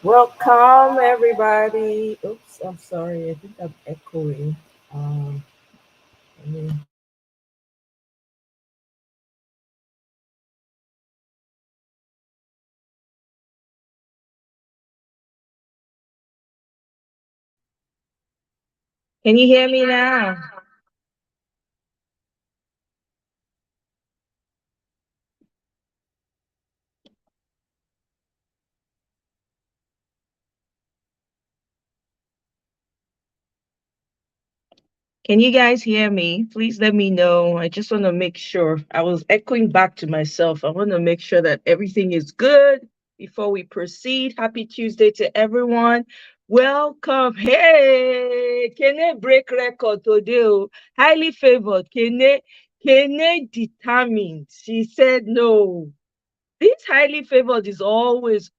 Welcome, everybody. Oops, I'm sorry. I think I'm echoing. Um, I mean, can you hear me now? Can you guys hear me? Please let me know. I just want to make sure. I was echoing back to myself. I want to make sure that everything is good before we proceed. Happy Tuesday to everyone. Welcome. Hey, Kene break record today. Highly favored. Kene determined. She said no. This highly favored is always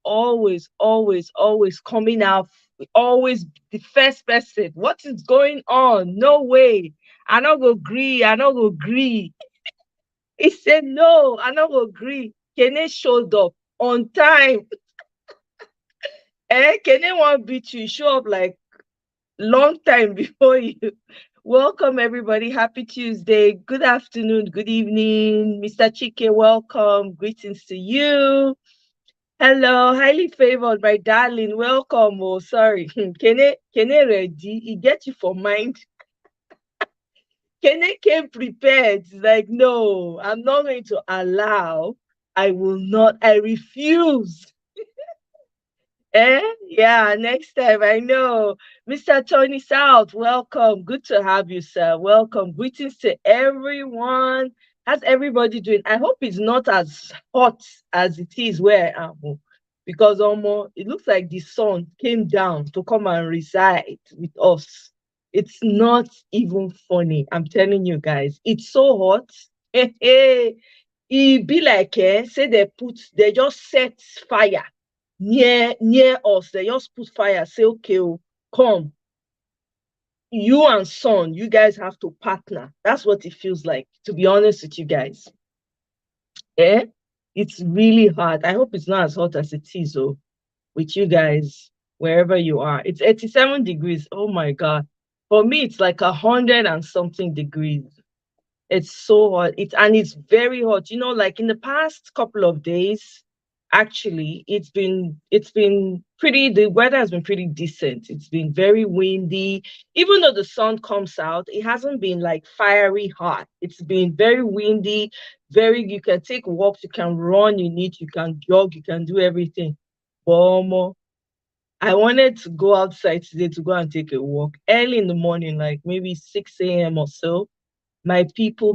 coming out, always the first person. What is going on? No way. I not go agree. I not go agree. He said no. I not go agree. Kene showed up on time. Kene won't beat you. Show up like long time before you. Welcome everybody. Happy Tuesday. Good afternoon. Good evening, Mr. Chike. Welcome. Greetings to you. Hello, highly favored, my darling. Welcome. Oh, sorry. Kene ready. He get you for mind. Kene came prepared. It's like, no, I'm not going to allow. I will not. I refuse. Yeah, next time. I know. Mr. Tony South, welcome. Good to have you, sir. Welcome. Greetings to everyone. How's everybody doing? I hope it's not as hot as it is where I am. Because almost it looks like the sun came down to come and reside with us. It's not even funny. I'm telling you guys. It's so hot. It be like say they just set fire near us. They just put fire, say, okay, oh, come. You and son, you guys have to partner. That's what it feels like, to be honest with you guys. Eh? It's really hard. I hope it's not as hot as it is, oh, with you guys, wherever you are. It's 87 degrees. Oh my God. For me, it's like 100 and something degrees. It's so hot. It's very hot. Like in the past couple of days, actually, it's been pretty the weather has been pretty decent. It's been very windy. Even though the sun comes out, it hasn't been like fiery hot. It's been very windy, very you can take walks, you can run, you can jog, you can do everything. But I wanted to go outside today to go and take a walk early in the morning, like maybe 6 a.m. or so. My people.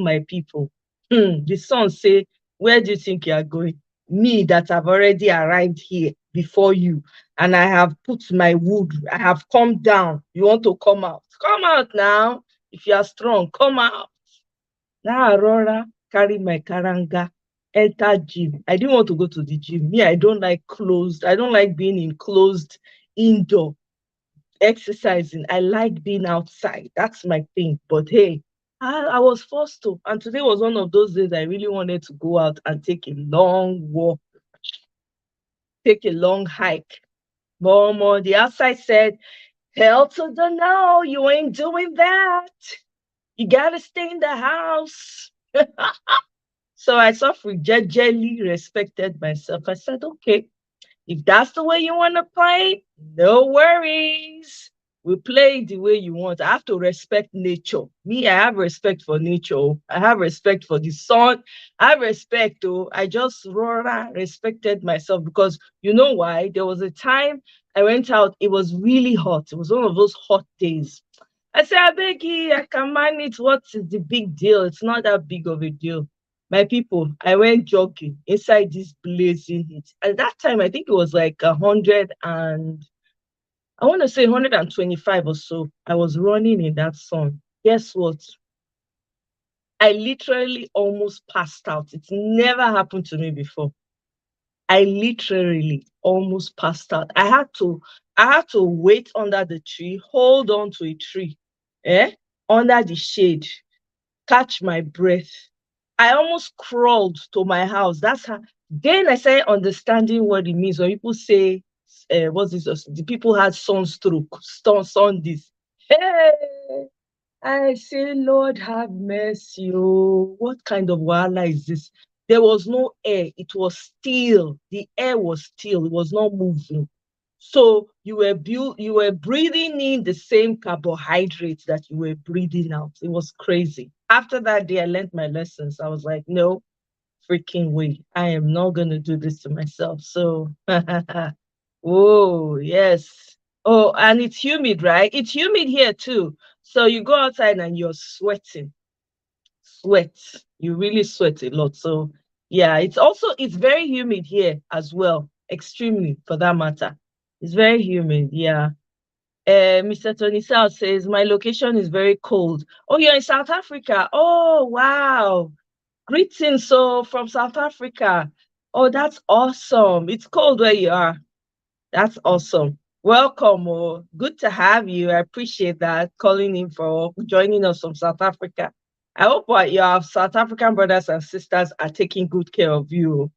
The son say, where do you think you are going? Me that have already arrived here before you, and I have put my wood, I have come down. You want to come out? Come out now. If you are strong, come out. Now Aurora carry my karanga, enter gym. I didn't want to go to the gym. Me, I don't like closed. I don't like being enclosed indoor exercising. I like being outside. That's my thing. But hey, I was forced to. And today was one of those days I really wanted to go out and take a long walk, take a long hike. Mama, the outside said, hell to the no, you ain't doing that. You gotta stay in the house. So I sort of jejely respected myself. I said, okay, if that's the way you want to play, no worries. We play the way you want. I have to respect nature. Me, I have respect for nature. I have respect for the sun. I have respect. Oh, I just rather respected myself because you know why? There was a time I went out. It was really hot. It was one of those hot days. I said, I beg you, I can manage. What is the big deal? It's not that big of a deal. My people, I went jogging inside this blazing heat. At that time, I think it was like 100 and I want to say 125 or so. I was running in that sun. Guess what? I literally almost passed out. It's never happened to me before. I literally almost passed out. I had to wait under the tree, hold on to a tree, eh, under the shade, catch my breath. I almost crawled to my house. That's how. Then I started understanding what it means when people say what's this? The people had sunstroke, sun this. Hey, I say, Lord have mercy. Oh, what kind of wahala is this? There was no air. It was still. The air was still. It was not moving. So you were breathing in the same carbohydrates that you were breathing out. It was crazy. After that day, I learned my lessons. I was like, no freaking way. I am not gonna do this to myself. So oh yes. Oh, and it's humid, right? It's humid here too. So you go outside and you're sweating. Sweat. You really sweat a lot. So yeah, it's very humid here as well. Extremely for that matter. It's very humid, yeah. Mr. Tony South says my location is very cold. Oh, you're in South Africa. Oh, wow. Greetings, so from South Africa. Oh, that's awesome. It's cold where you are. That's awesome. Welcome. Oh, good to have you. I appreciate that calling in for joining us from South Africa. I hope what your South African brothers and sisters are taking good care of you.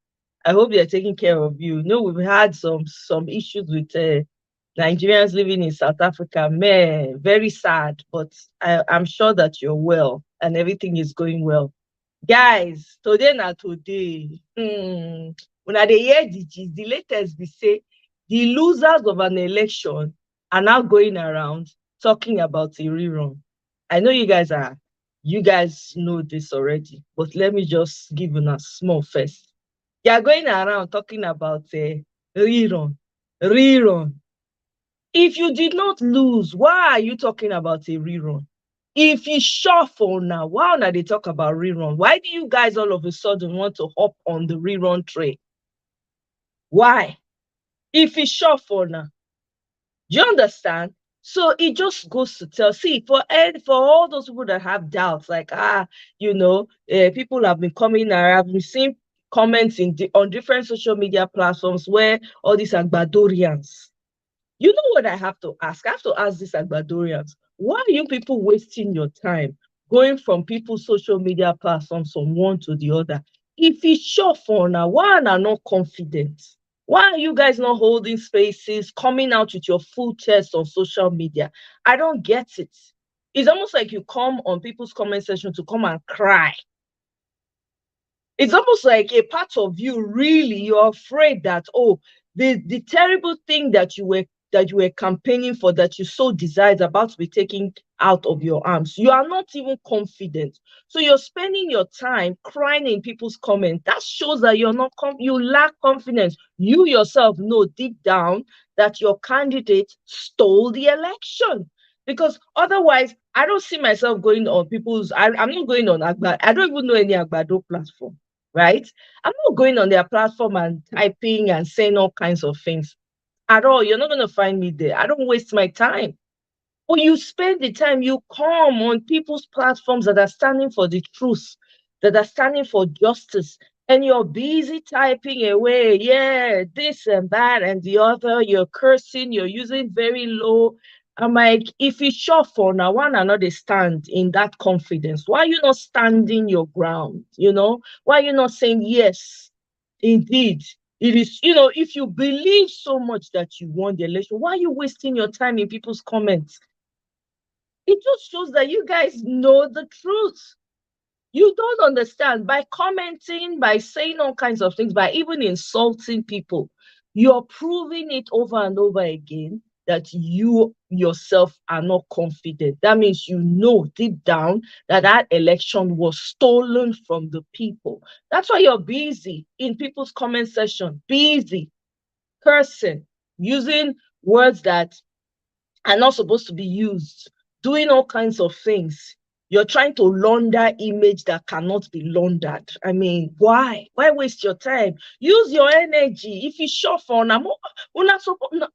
I hope they're taking care of you. No, we've had some issues with Nigerians living in South Africa. Man, very sad, but I'm sure that you're well and everything is going well. Guys, today na today. When I hear the gist, the latest we say the losers of an election are now going around talking about a rerun. I know you guys know this already, but let me just give you a small first. You are going around talking about a rerun, rerun. If you did not lose, why are you talking about a rerun? If you shuffle now, why not they talk about rerun? Why do you guys all of a sudden want to hop on the rerun train? Why? If you shuffle now, do you understand? So it just goes to tell. See, for all those people that have doubts, like people have been coming around, I've been seeing comments on different social media platforms where all these Agbadorians. You know what I have to ask? I have to ask these Agbadorians, why are you people wasting your time going from people's social media platforms from one to the other? If it's sure for now, why are not confident? Why are you guys not holding spaces, coming out with your full chest on social media? I don't get it. It's almost like you come on people's comment section to come and cry. It's almost like a part of you, really, you're afraid that, oh, the terrible thing that you were campaigning for, that you so desired, about to be taken out of your arms. You are not even confident. So you're spending your time crying in people's comments. That shows that you lack confidence. You yourself know deep down that your candidate stole the election. Because otherwise, I don't see myself going on I'm not going on Agbado. I don't even know any Agbado platform, right? I'm not going on their platform and typing and saying all kinds of things at all. You're not going to find me there. I don't waste my time. But you spend the time, you come on people's platforms that are standing for the truth, that are standing for justice, and you're busy typing away, yeah, this and that and the other. You're cursing, you're using very low. I'm like, if you shuffle now, one another stand in that confidence. Why are you not standing your ground? Why are you not saying yes? Indeed, it is, if you believe so much that you won the election, why are you wasting your time in people's comments? It just shows that you guys know the truth. You don't understand. By commenting, by saying all kinds of things, by even insulting people, you're proving it over and over again that you yourself are not confident. That means you know deep down that that election was stolen from the people. That's why you're busy in people's comment section, busy cursing, using words that are not supposed to be used, doing all kinds of things. You're trying to launder image that cannot be laundered. I mean, why? Why waste your time? Use your energy. If you shove on,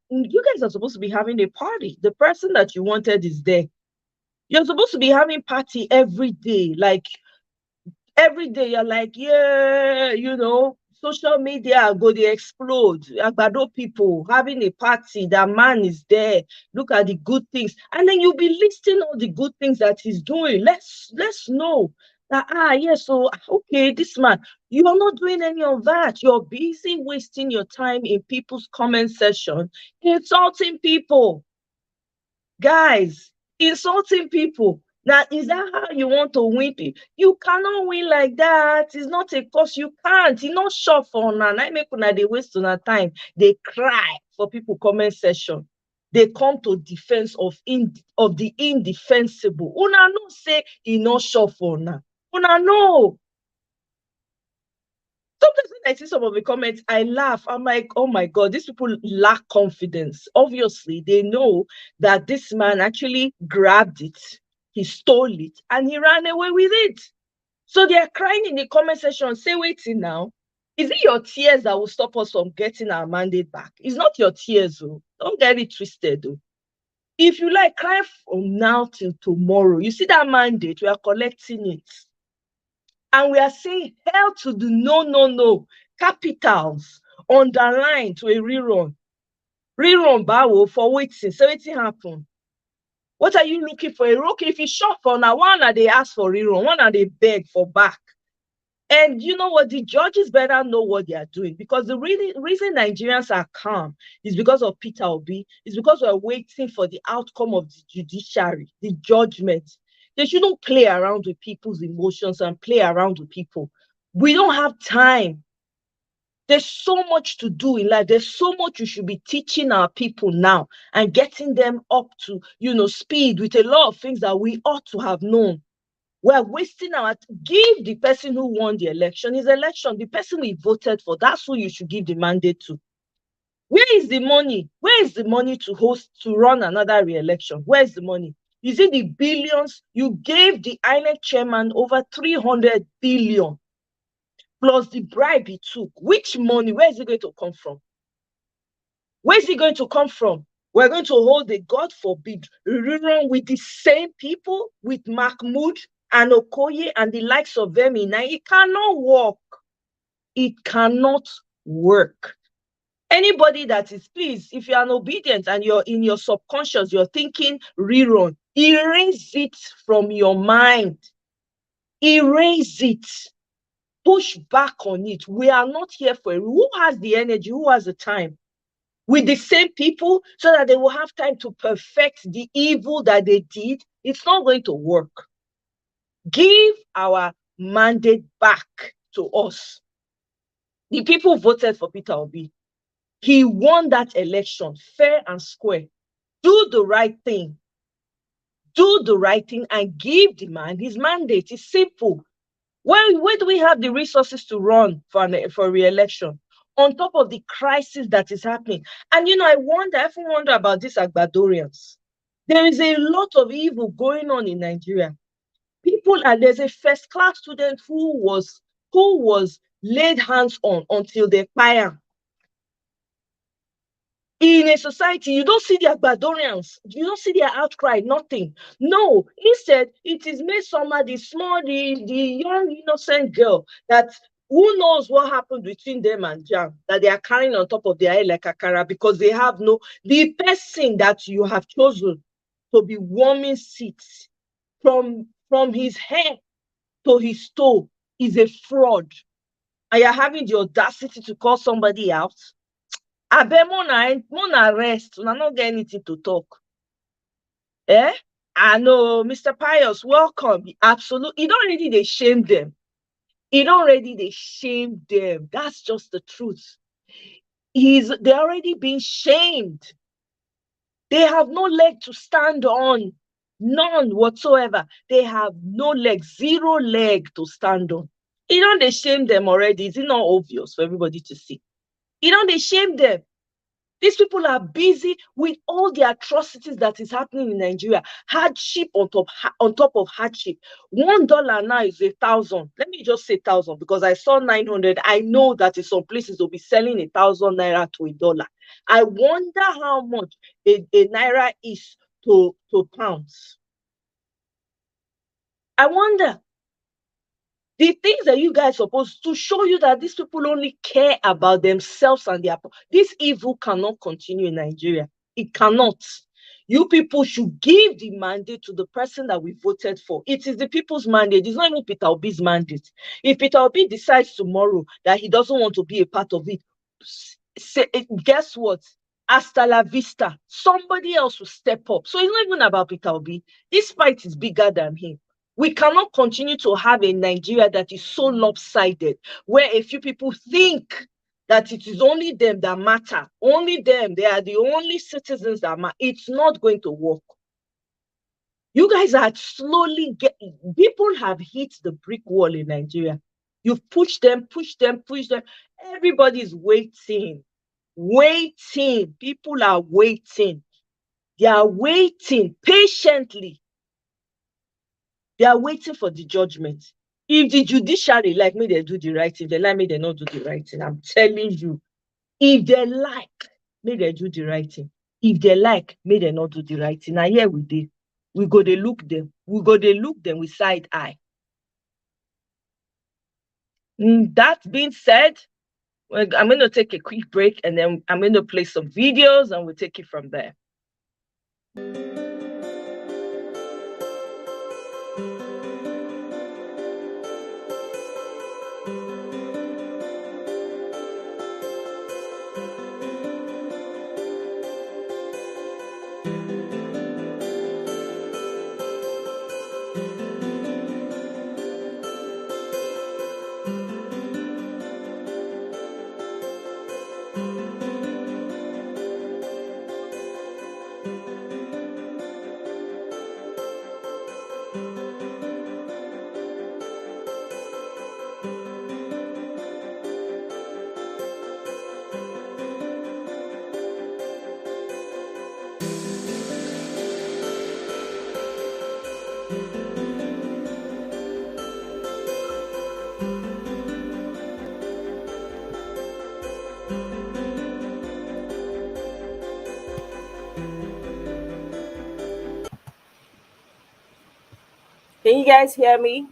you guys are supposed to be having a party. The person that you wanted is there. You're supposed to be having party every day. Like every day, you're like, yeah, social media go they explode. Agbado people having a party, that man is there. Look at the good things. And then you'll be listing all the good things that he's doing. Let's know. that, yes, so, okay, this man, you are not doing any of that. You're busy wasting your time in people's comment section, insulting people. Guys, insulting people. Now, is that how you want to win people? You cannot win like that. It's not a cause. You can't. It's not short for now. I make una they waste on time. They cry for people comment section. They come to defense of the indefensible. Una no say e not short for now. Una no. Sometimes when I see some of the comments, I laugh. I'm like, oh my God, these people lack confidence. Obviously, they know that this man actually grabbed it, he stole it, and he ran away with it. So they are crying in the comment section, say, waiting now. Is it your tears that will stop us from getting our mandate back? It's not your tears, though. Don't get it twisted, though. If you like, cry from now till tomorrow. You see that mandate, we are collecting it. And we are saying hell to the no, no, no. Capitals underline to a rerun. Rerun bawo for waiting. So waiting happen. What are you looking for? Okay, if you shop for now, one are they ask for rerun, one are they beg for back. And you know what? The judges better know what they are doing, because the reason Nigerians are calm is because of Peter Obi. It's because we're waiting for the outcome of the judiciary, the judgment. They shouldn't play around with people's emotions and play around with people. We don't have time. There's so much to do in life. There's so much you should be teaching our people now and getting them up to, speed with a lot of things that we ought to have known. We're wasting give the person who won the election his election, the person we voted for. That's who you should give the mandate to. Where is the money? Where is the money to run another re-election? Where is the money? Is it the billions? You gave the INEC chairman over 300 billion plus the bribe he took. Which money? Where is it going to come from? Where is it going to come from? We're going to hold a, God forbid, reunion with the same people, with Mahmoud and Okoye and the likes of them in. It cannot work. It cannot work. Anybody that is, please, if you're obedient and you're in your subconscious, you're thinking rerun, erase it from your mind. Erase it. Push back on it. We are not here for it. Who has the energy? Who has the time? With the same people, so that they will have time to perfect the evil that they did. It's not going to work. Give our mandate back to us. The people voted for Peter Obi. He won that election fair and square. Do the right thing. Do the right thing and give the man his mandate. It's simple. Where do we have the resources to run for re-election? On top of the crisis that is happening. And I often wonder about these Agbadorians. There is a lot of evil going on in Nigeria. There's a first-class student who was laid hands on until they fire. In a society, you don't see the Agbadorians, you don't see their outcry, nothing. No, instead, it is May Summer, the young, innocent girl that who knows what happened between them and Jam, that they are carrying on top of their head like Akara, because they have the person that you have chosen to be warming seats from his head to his toe is a fraud. And you're having the audacity to call somebody out. Mona rest. I don't get anything to talk. I know, Mr. Pius, welcome. Absolutely. You don't already they shame them. That's just the truth. They're already being shamed. They have no leg to stand on. None whatsoever. They have no leg, zero leg to stand on. They shame them already. Is it not obvious for everybody to see? They shame them. These people are busy with all the atrocities that is happening in Nigeria. Hardship on top of hardship. $1 now is 1,000. Let me just say 1,000 because I saw 900. I know that in some places they'll be selling 1,000 naira to $1. I wonder how much a naira is to pounds. I wonder. The things that you guys are supposed to show you that these people only care about themselves and this evil cannot continue in Nigeria. It cannot. You people should give the mandate to the person that we voted for. It is the people's mandate. It's not even Peter Obi's mandate. If Peter Obi decides tomorrow that he doesn't want to be a part of it, guess what? Hasta la vista. Somebody else will step up. So it's not even about Peter Obi. This fight is bigger than him. We cannot continue to have a Nigeria that is so lopsided, where a few people think that it is only them that matter. Only them. They are the only citizens that matter. It's not going to work. You guys are slowly people have hit the brick wall in Nigeria. You've pushed them, pushed them, pushed them. Everybody's waiting. Waiting. People are waiting. They are waiting patiently. They are waiting for the judgment. If the judiciary like me, they do the right thing. If they like me, they not do the right thing. I'm telling you. If they like, may they do the right thing. If they like, may they not do the right thing. Now here we did. We go they look them. We go they look them with side eye. That being said, I'm going to take a quick break and then I'm going to play some videos and we'll take it from there. Can you guys hear me?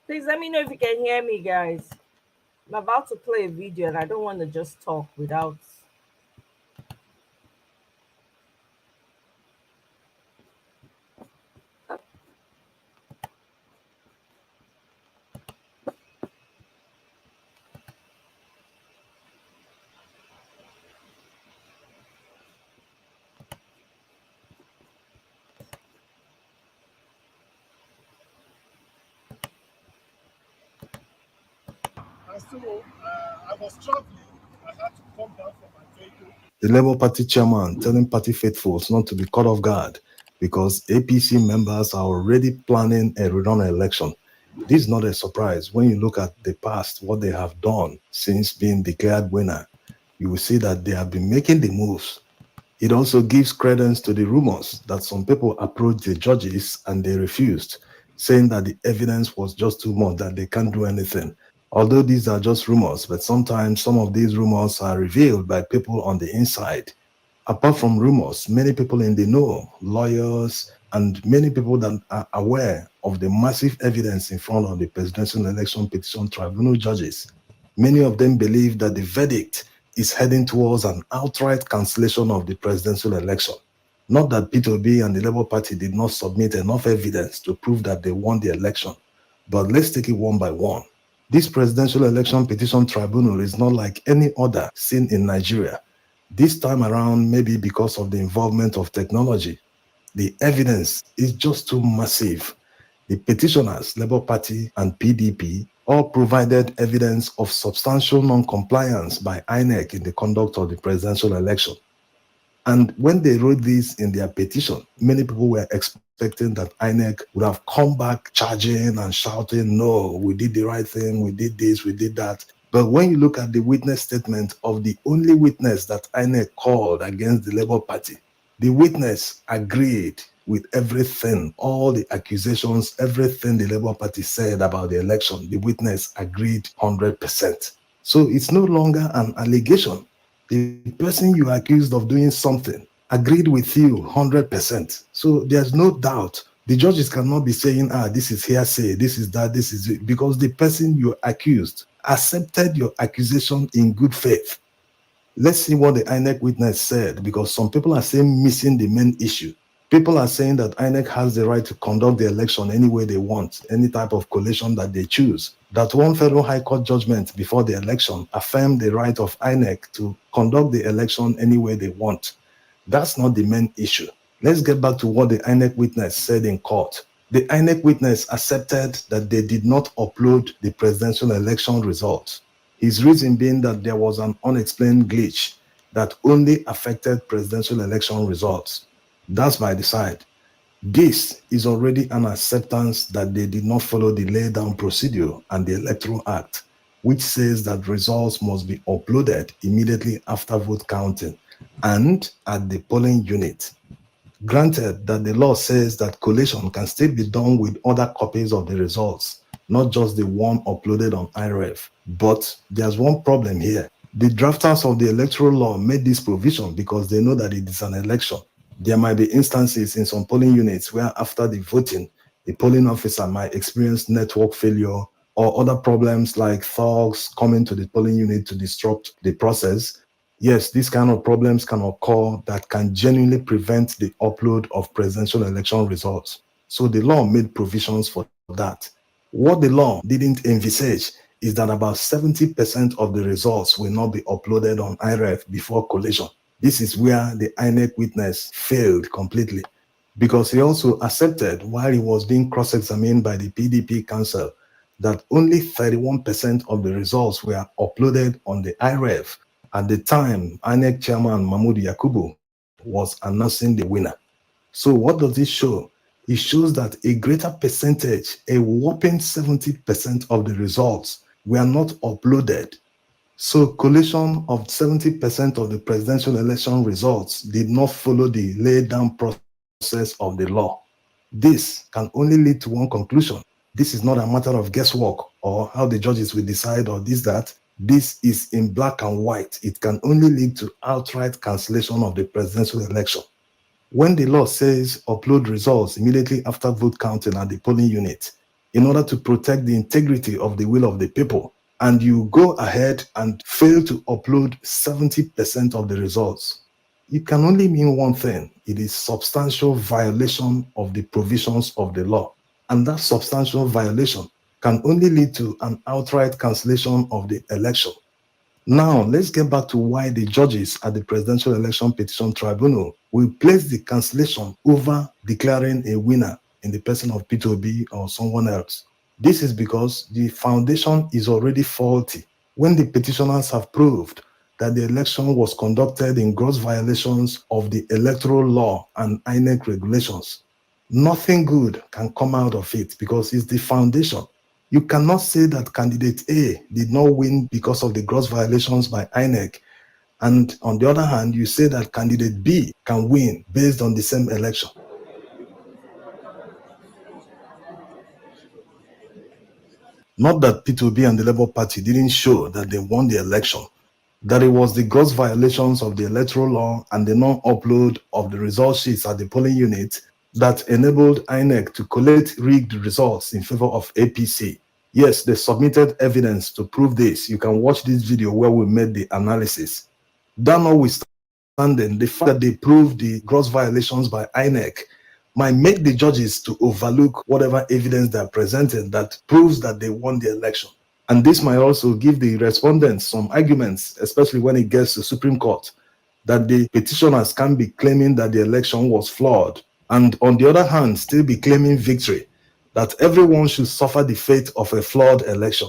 Please let me know if you can hear me, guys. I'm about to play a video and I don't want to just talk without. And so I was traveling. I had to come down from my vehicle. The Labour Party chairman telling party faithfuls not to be caught off guard because APC members are already planning a rerun election. This is not a surprise. When you look at the past, what they have done since being declared winner, you will see that they have been making the moves. It also gives credence to the rumors that some people approached the judges and they refused, saying that the evidence was just too much, that they can't do anything. Although these are just rumors, but sometimes some of these rumors are revealed by people on the inside. Apart from rumors, many people in the know, lawyers, and many people that are aware of the massive evidence in front of the Presidential Election Petition Tribunal judges, many of them believe that the verdict is heading towards an outright cancellation of the presidential election. Not that Peter Obi and the Labour Party did not submit enough evidence to prove that they won the election, but let's take it one by one. This Presidential Election Petition Tribunal is not like any other seen in Nigeria. This time around, maybe because of the involvement of technology, the evidence is just too massive. The petitioners, Labour Party and PDP, all provided evidence of substantial non-compliance by INEC in the conduct of the presidential election. And when they wrote this in their petition, many people were expecting that INEC would have come back charging and shouting, no, we did the right thing, we did this, we did that. But when you look at the witness statement of the only witness that INEC called against the Labour Party, the witness agreed with everything, all the accusations, everything the Labour Party said about the election. The witness agreed 100%. So it's no longer an allegation. The person you accused of doing something agreed with you 100%. So there's no doubt. The judges cannot be saying, this is hearsay, this is that, this is it, because the person you accused accepted your accusation in good faith. Let's see what the INEC witness said, because some people are saying missing the main issue. People are saying that INEC has the right to conduct the election any way they want, any type of collation that they choose. That one federal high court judgment before the election affirmed the right of INEC to conduct the election any way they want. That's not the main issue. Let's get back to what the INEC witness said in court. The INEC witness accepted that they did not upload the presidential election results. His reason being that there was an unexplained glitch that only affected presidential election results. That's by the side. This is already an acceptance that they did not follow the laydown procedure and the Electoral Act, which says that results must be uploaded immediately after vote counting and at the polling unit. Granted that the law says that collation can still be done with other copies of the results, not just the one uploaded on IREF. But there's one problem here. The drafters of the electoral law made this provision because they know that it is an election. There might be instances in some polling units where after the voting, the polling officer might experience network failure or other problems like thugs coming to the polling unit to disrupt the process. Yes, these kind of problems can occur that can genuinely prevent the upload of presidential election results. So the law made provisions for that. What the law didn't envisage is that about 70% of the results will not be uploaded on IREF before collation. This is where the INEC witness failed completely, because he also accepted while he was being cross-examined by the PDP counsel that only 31% of the results were uploaded on the IREF at the time INEC chairman Mahmoud Yakubu was announcing the winner. So what does this show? It shows that a greater percentage, a whopping 70% of the results were not uploaded. So collation of 70% of the presidential election results did not follow the laid down process of the law. This can only lead to one conclusion. This is not a matter of guesswork or how the judges will decide or this, that. This is in black and white. It can only lead to outright cancellation of the presidential election. When the law says upload results immediately after vote counting at the polling unit in order to protect the integrity of the will of the people, and you go ahead and fail to upload 70% of the results, it can only mean one thing. It is substantial violation of the provisions of the law. And that substantial violation can only lead to an outright cancellation of the election. Now, let's get back to why the judges at the Presidential Election Petition Tribunal will place the cancellation over declaring a winner in the person of P2B or someone else. This is because the foundation is already faulty. When the petitioners have proved that the election was conducted in gross violations of the electoral law and INEC regulations, nothing good can come out of it because it's the foundation. You cannot say that candidate A did not win because of the gross violations by INEC, and on the other hand, you say that candidate B can win based on the same election. Not that P2B and the Labour Party didn't show that they won the election, that it was the gross violations of the electoral law and the non-upload of the result sheets at the polling unit that enabled INEC to collect rigged results in favor of APC. Yes, they submitted evidence to prove this. You can watch this video where we made the analysis. That notwithstanding, the fact that they proved the gross violations by INEC might make the judges to overlook whatever evidence they are presenting that proves that they won the election. And this might also give the respondents some arguments, especially when it gets to Supreme Court, that the petitioners can be claiming that the election was flawed, and on the other hand, still be claiming victory, that everyone should suffer the fate of a flawed election,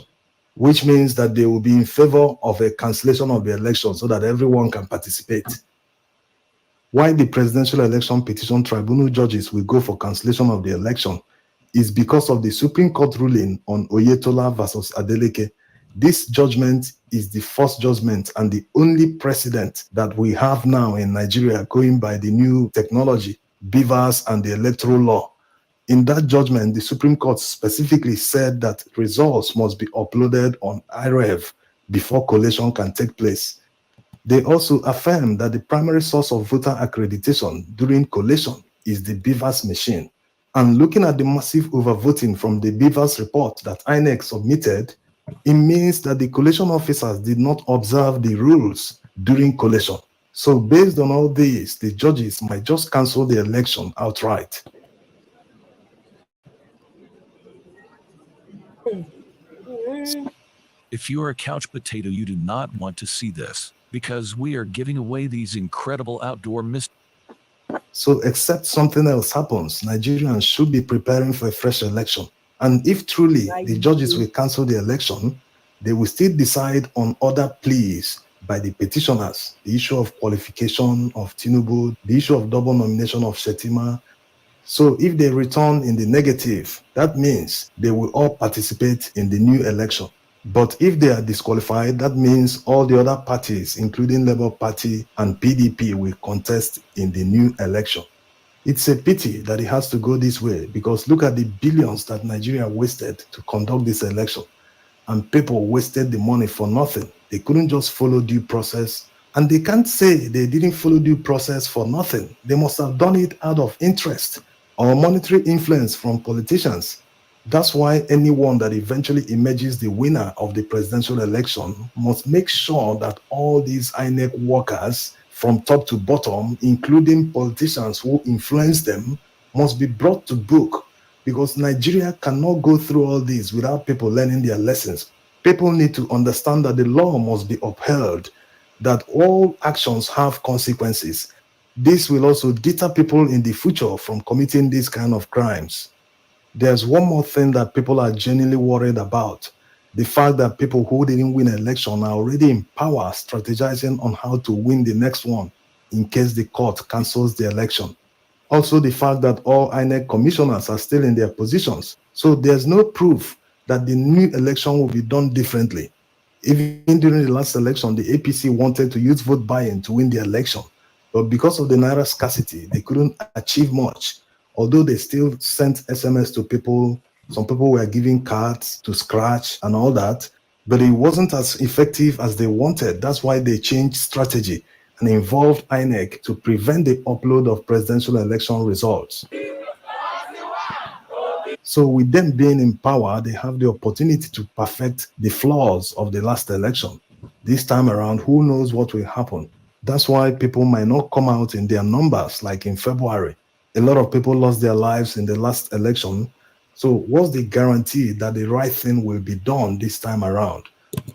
which means that they will be in favor of a cancellation of the election so that everyone can participate. Why the Presidential Election Petition Tribunal judges will go for cancellation of the election is because of the Supreme Court ruling on Oyetola versus Adeleke. This judgment is the first judgment and the only precedent that we have now in Nigeria going by the new technology, BVAS and the electoral law. In that judgment, the Supreme Court specifically said that results must be uploaded on IREV before collation can take place. They also affirmed that the primary source of voter accreditation during collation is the BVAS machine. And looking at the massive overvoting from the BVAS report that INEC submitted, It means that the collation officers did not observe the rules during collation. So, based on all this, the judges might just cancel the election outright. If you're a couch potato, you do not want to see this because we are giving away these incredible outdoor mysteries. So, except something else happens, Nigerians should be preparing for a fresh election. And if truly Like the judges will cancel the election, they will still decide on other pleas by the petitioners, the issue of qualification of Tinubu, the issue of double nomination of Shetima. So if they return in the negative, that means they will all participate in the new election. But if they are disqualified, that means all the other parties, including Labour Party and PDP, will contest in the new election. It's a pity that it has to go this way because look at the billions that Nigeria wasted to conduct this election. And people wasted the money for nothing. They couldn't just follow due process. And they can't say they didn't follow due process for nothing. They must have done it out of interest or monetary influence from politicians. That's why anyone that eventually emerges the winner of the presidential election must make sure that all these INEC workers, from top to bottom, including politicians who influence them, must be brought to book because Nigeria cannot go through all this without people learning their lessons. People need to understand that the law must be upheld, that all actions have consequences. This will also deter people in the future from committing these kind of crimes. There's one more thing that people are genuinely worried about. The fact that people who didn't win an election are already in power, strategizing on how to win the next one in case the court cancels the election. Also, the fact that all INEC commissioners are still in their positions. So there's no proof that the new election will be done differently. Even during the last election, the APC wanted to use vote buying to win the election. But because of the Naira scarcity, they couldn't achieve much. Although they still sent SMS to people, some people were giving cards to scratch and all that, but it wasn't as effective as they wanted. That's why they changed strategy and involved INEC to prevent the upload of presidential election results. So, with them being in power, they have the opportunity to perfect the flaws of the last election. This time around, who knows what will happen? That's why people might not come out in their numbers like in February. A lot of people lost their lives in the last election. So, what's the guarantee that the right thing will be done this time around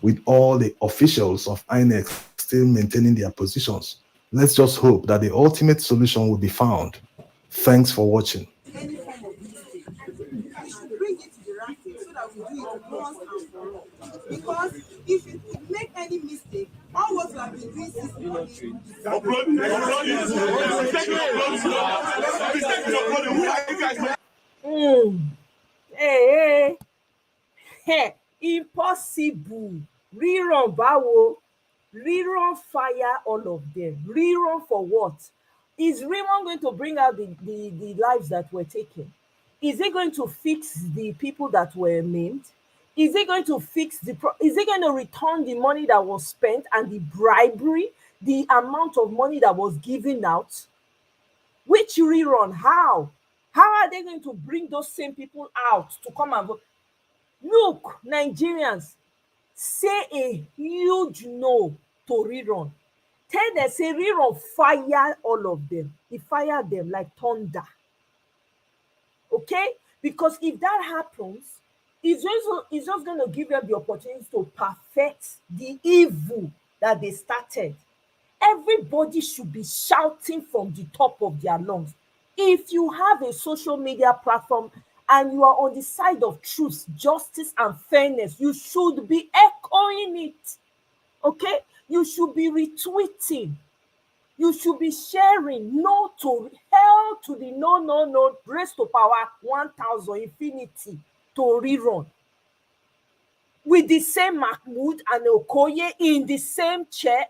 with all the officials of INEC still maintaining their positions? Let's just hope that the ultimate solution will be found. Thanks for watching. Any form of mistake, we should bring it to the right thing so that we do it once and for all. Because if you make any mistake, all what you have been doing since morning Hey, hey, impossible. Rerun báwo? Rerun fire all of them. Rerun for what? Is Rerun going to bring out the lives that were taken? Is it going to fix the people that were maimed? Is it going to is it going to return the money that was spent and the bribery, the amount of money that was given out? Which Rerun? How? How are they going to bring those same people out to come and vote? Look, Nigerians, say a huge no to Rerun. Tell them, say Rerun fire all of them. He fired them like thunder. Okay? Because if that happens, it's just going to give them the opportunity to perfect the evil that they started. Everybody should be shouting from the top of their lungs. If you have a social media platform and you are on the side of truth, justice, and fairness, you should be echoing it. Okay? You should be retweeting. You should be sharing. No to hell to the no, raise to power 1000 infinity to Rerun. With the same Mahmoud and Okoye in the same chair,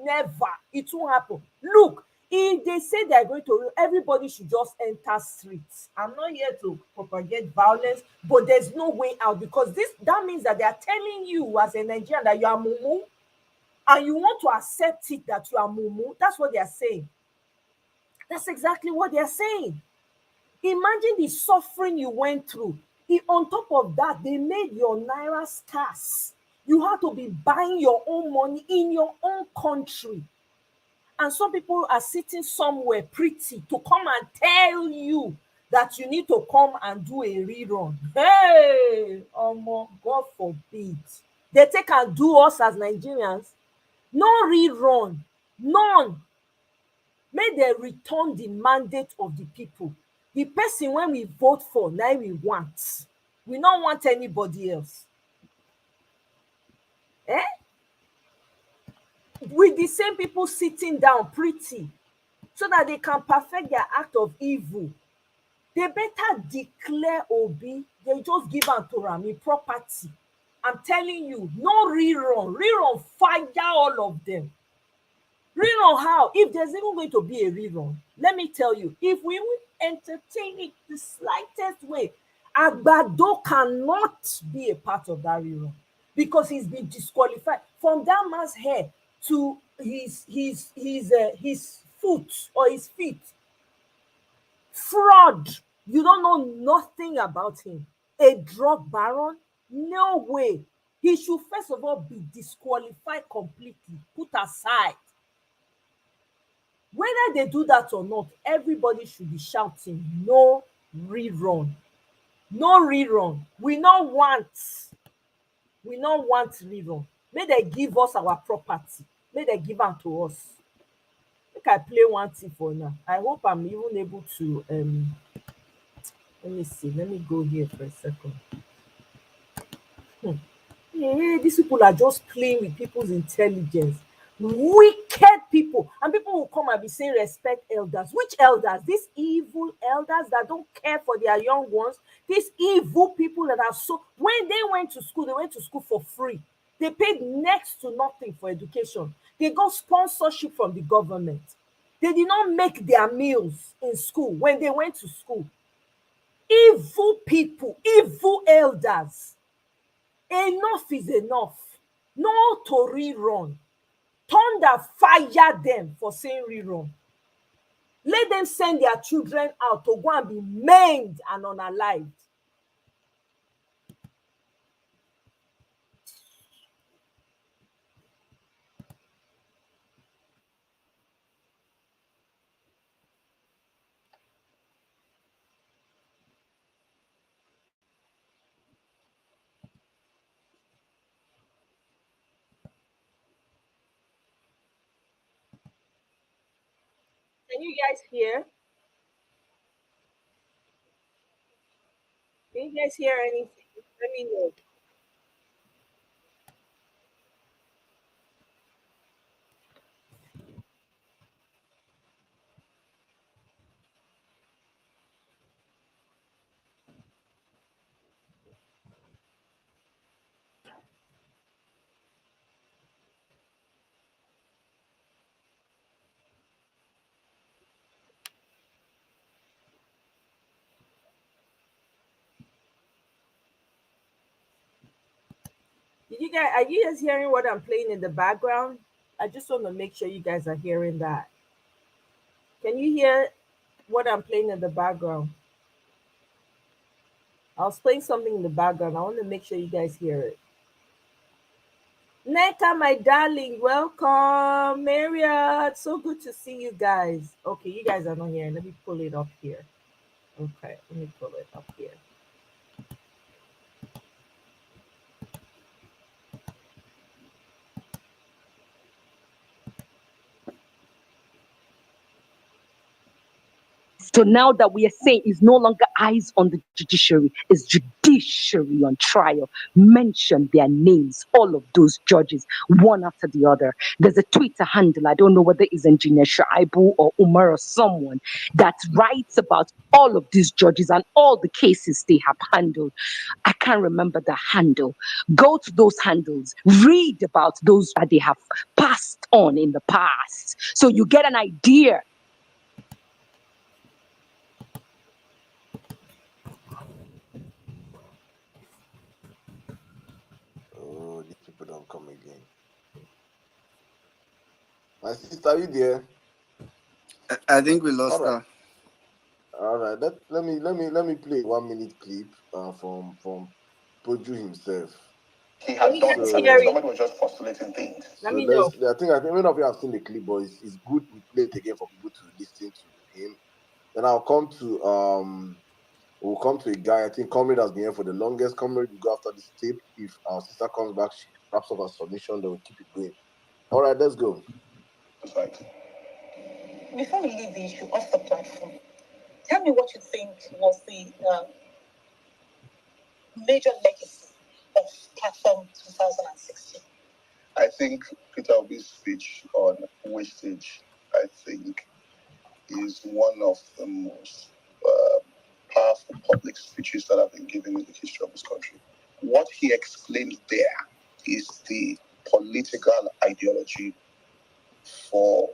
never. It won't happen. Look, if they say they're going to, everybody should just enter streets. I'm not here to propagate violence, but there's no way out because that means that they are telling you as a Nigerian that you are mumu and you want to accept it that you are mumu. That's what they are saying. That's exactly what they are saying. Imagine the suffering you went through. On top of that, they made your naira scarce. You have to be buying your own money in your own country. And some people are sitting somewhere pretty to come and tell you that you need to come and do a rerun. Hey, God forbid. They take and do us as Nigerians. No rerun, none. May they return the mandate of the people. The person when we vote for, now we want. We don't want anybody else. Eh? With the same people sitting down pretty so that they can perfect their act of evil. They better declare Obi. They just give am to Rami property. I'm telling you, no rerun. Rerun fire all of them. Rerun how? If there's even going to be a rerun, let me tell you, if we will entertain it the slightest way, Agbado cannot be a part of that rerun because he's been disqualified from that man's hair to his foot or his feet. Fraud. You don't know nothing about him. A drug baron? No way. He should first of all be disqualified completely, put aside. Whether they do that or not, everybody should be shouting, no rerun. No rerun. We don't want rerun. May they give us our property. May they give am to us. Make I play one thing for now. I hope I'm even able to let me see. Let me go here for a second. Yeah, these people are just playing with people's intelligence. Wicked people. And people will come and be saying respect elders. Which elders? These evil elders that don't care for their young ones. These evil people that are so, when they went to school for free. They paid next to nothing for education. They got sponsorship from the government. They did not make their meals in school when they went to school. Evil people, evil elders. Enough is enough. No to rerun. Thunder fire them for saying rerun. Let them send their children out to go and be maimed and unalived. Can you guys hear? Can you guys hear anything? Let me know. Are you guys hearing what I'm playing in the background? I just want to make sure you guys are hearing that. Can you hear what I'm playing in the background? I was playing something in the background. I want to make sure you guys hear it. Neka, my darling, welcome. Marriott, so good to see you guys. Okay, you guys are not here. Let me pull it up here. Okay, let me pull it up here. So now that we are saying it's no longer eyes on the judiciary, it's judiciary on trial. Mention their names, all of those judges, one after the other. There's a Twitter handle, I don't know whether it's Engineer Shaibu or Umar or someone, that writes about all of these judges and all the cases they have handled. I can't remember the handle. Go to those handles, read about those that they have passed on in the past. So you get an idea. Oh, these people don't come again. My sister, are you there? I think we lost All right. her. All right. Let me play 1 minute clip from Poju himself. He had done it. Somebody was just postulating things. So I think many of you have seen the clip, but it's good we play it again for people to listen to him. Then we'll come to a guy. I think Comrade has been here for the longest. Comrade, you go after this tape. If our sister comes back, she wraps up her submission, then we'll keep it going. All right, let's go. That's right. Before we leave the issue off the platform, tell me what you think was the major legacy of Platform 2016. I think Peter Obi's speech on wastage, I think, is one of the most powerful public speeches that have been given in the history of this country. What he explained there is the political ideology for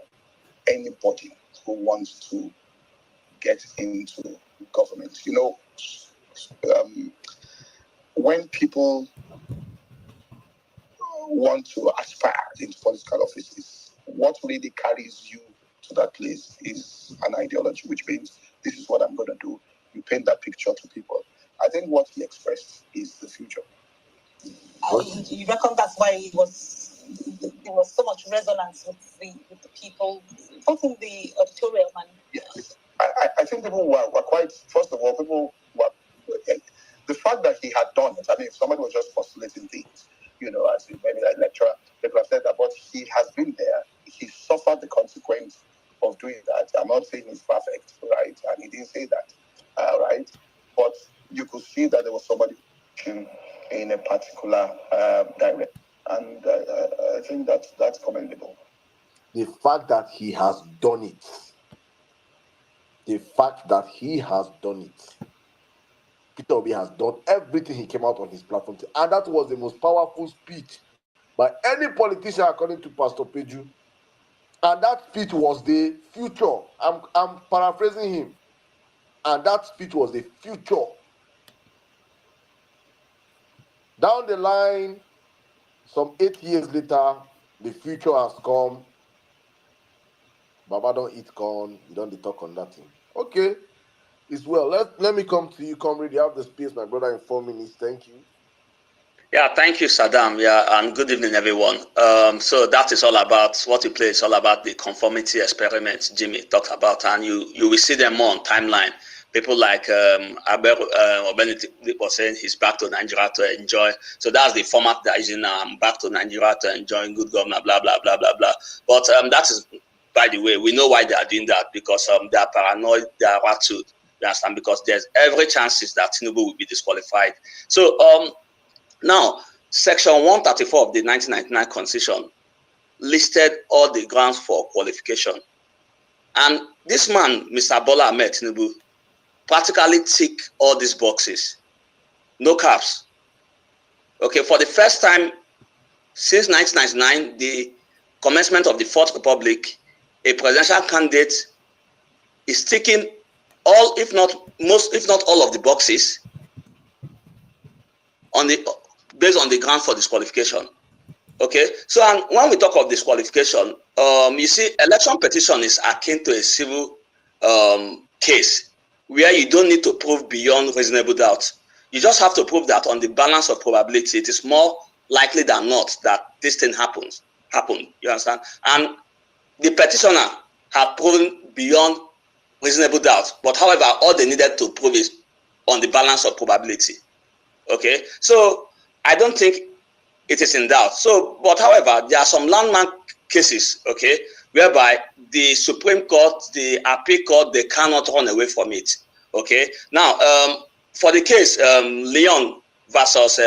anybody who wants to get into government. You know, when people want to aspire into political offices, what really carries you to that place is an ideology, which means this is what I'm going to do. You paint that picture to people. I think what he expressed is the future. You reckon that's why there was so much resonance with the people, both in the auditorium and... Yes. I think people were quite, first of all, people were, the fact that he had done it, I mean, if somebody was just postulating things, you know, as maybe like lecturer, people have said that, but he has been there, he suffered the consequence of doing that. I'm not saying he's perfect, right? And he didn't say that, right? But you could see that there was somebody in a particular direction. And I think that's commendable. The fact that he has done it. The fact that he has done it. Peter Obi has done everything he came out on his platform to, and that was the most powerful speech by any politician, according to Pastor Peju. And that speech was the future. I'm paraphrasing him. And that speech was the future. Down the line, some 8 years later, the future has come. Baba don't eat corn. You don't talk on that thing. Okay. It's well. Let me come to you, comrade. You have the space, my brother, in 4 minutes. Thank you. Yeah, thank you, Saddam. Yeah, and good evening, everyone. So that is all about what you play. It's all about the conformity experiments Jimmy talked about, and you will see them more on timeline. People like Aber Obeniti was saying he's back to Nigeria to enjoy. So that's the format that is in back to Nigeria to enjoy good government, blah blah blah blah blah. But that is, by the way, we know why they are doing that, because they are paranoid, they are rattled. You understand? Because there's every chances that Tinubu will be disqualified. So now, Section 134 of the 1999 Constitution listed all the grounds for qualification. And this man, Mr. Bola Ahmed Tinubu, practically ticked all these boxes. No caps. Okay, for the first time since 1999, the commencement of the Fourth Republic, a presidential candidate is ticking all, if not most, if not all of the boxes on the based on the ground for disqualification. Okay, so and when we talk of disqualification, you see, election petition is akin to a civil case where you don't need to prove beyond reasonable doubt. You just have to prove that on the balance of probability, it is more likely than not that this thing happened. You understand? And the petitioner had proven beyond reasonable doubt, but however, all they needed to prove is on the balance of probability. Okay, so I don't think it is in doubt. So, but however, there are some landmark cases, okay, whereby the Supreme Court, the Appeal Court, they cannot run away from it. Okay, now for the case Leon versus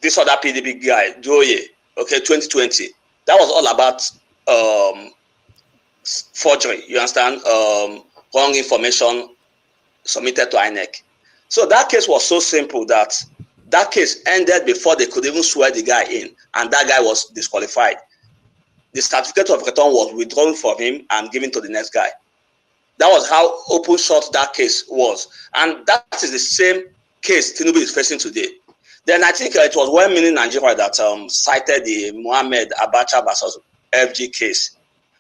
this other PDP guy, Joye, okay, 2020, that was all about forgery. You understand? Wrong information submitted to INEC. So that case was so simple that that case ended before they could even swear the guy in, and that guy was disqualified. The certificate of return was withdrawn from him and given to the next guy. That was how open short that case was. And that is the same case Tinubu is facing today. Then I think it was well-meaning Nigeria that cited the Mohammed Abacha versus FG case.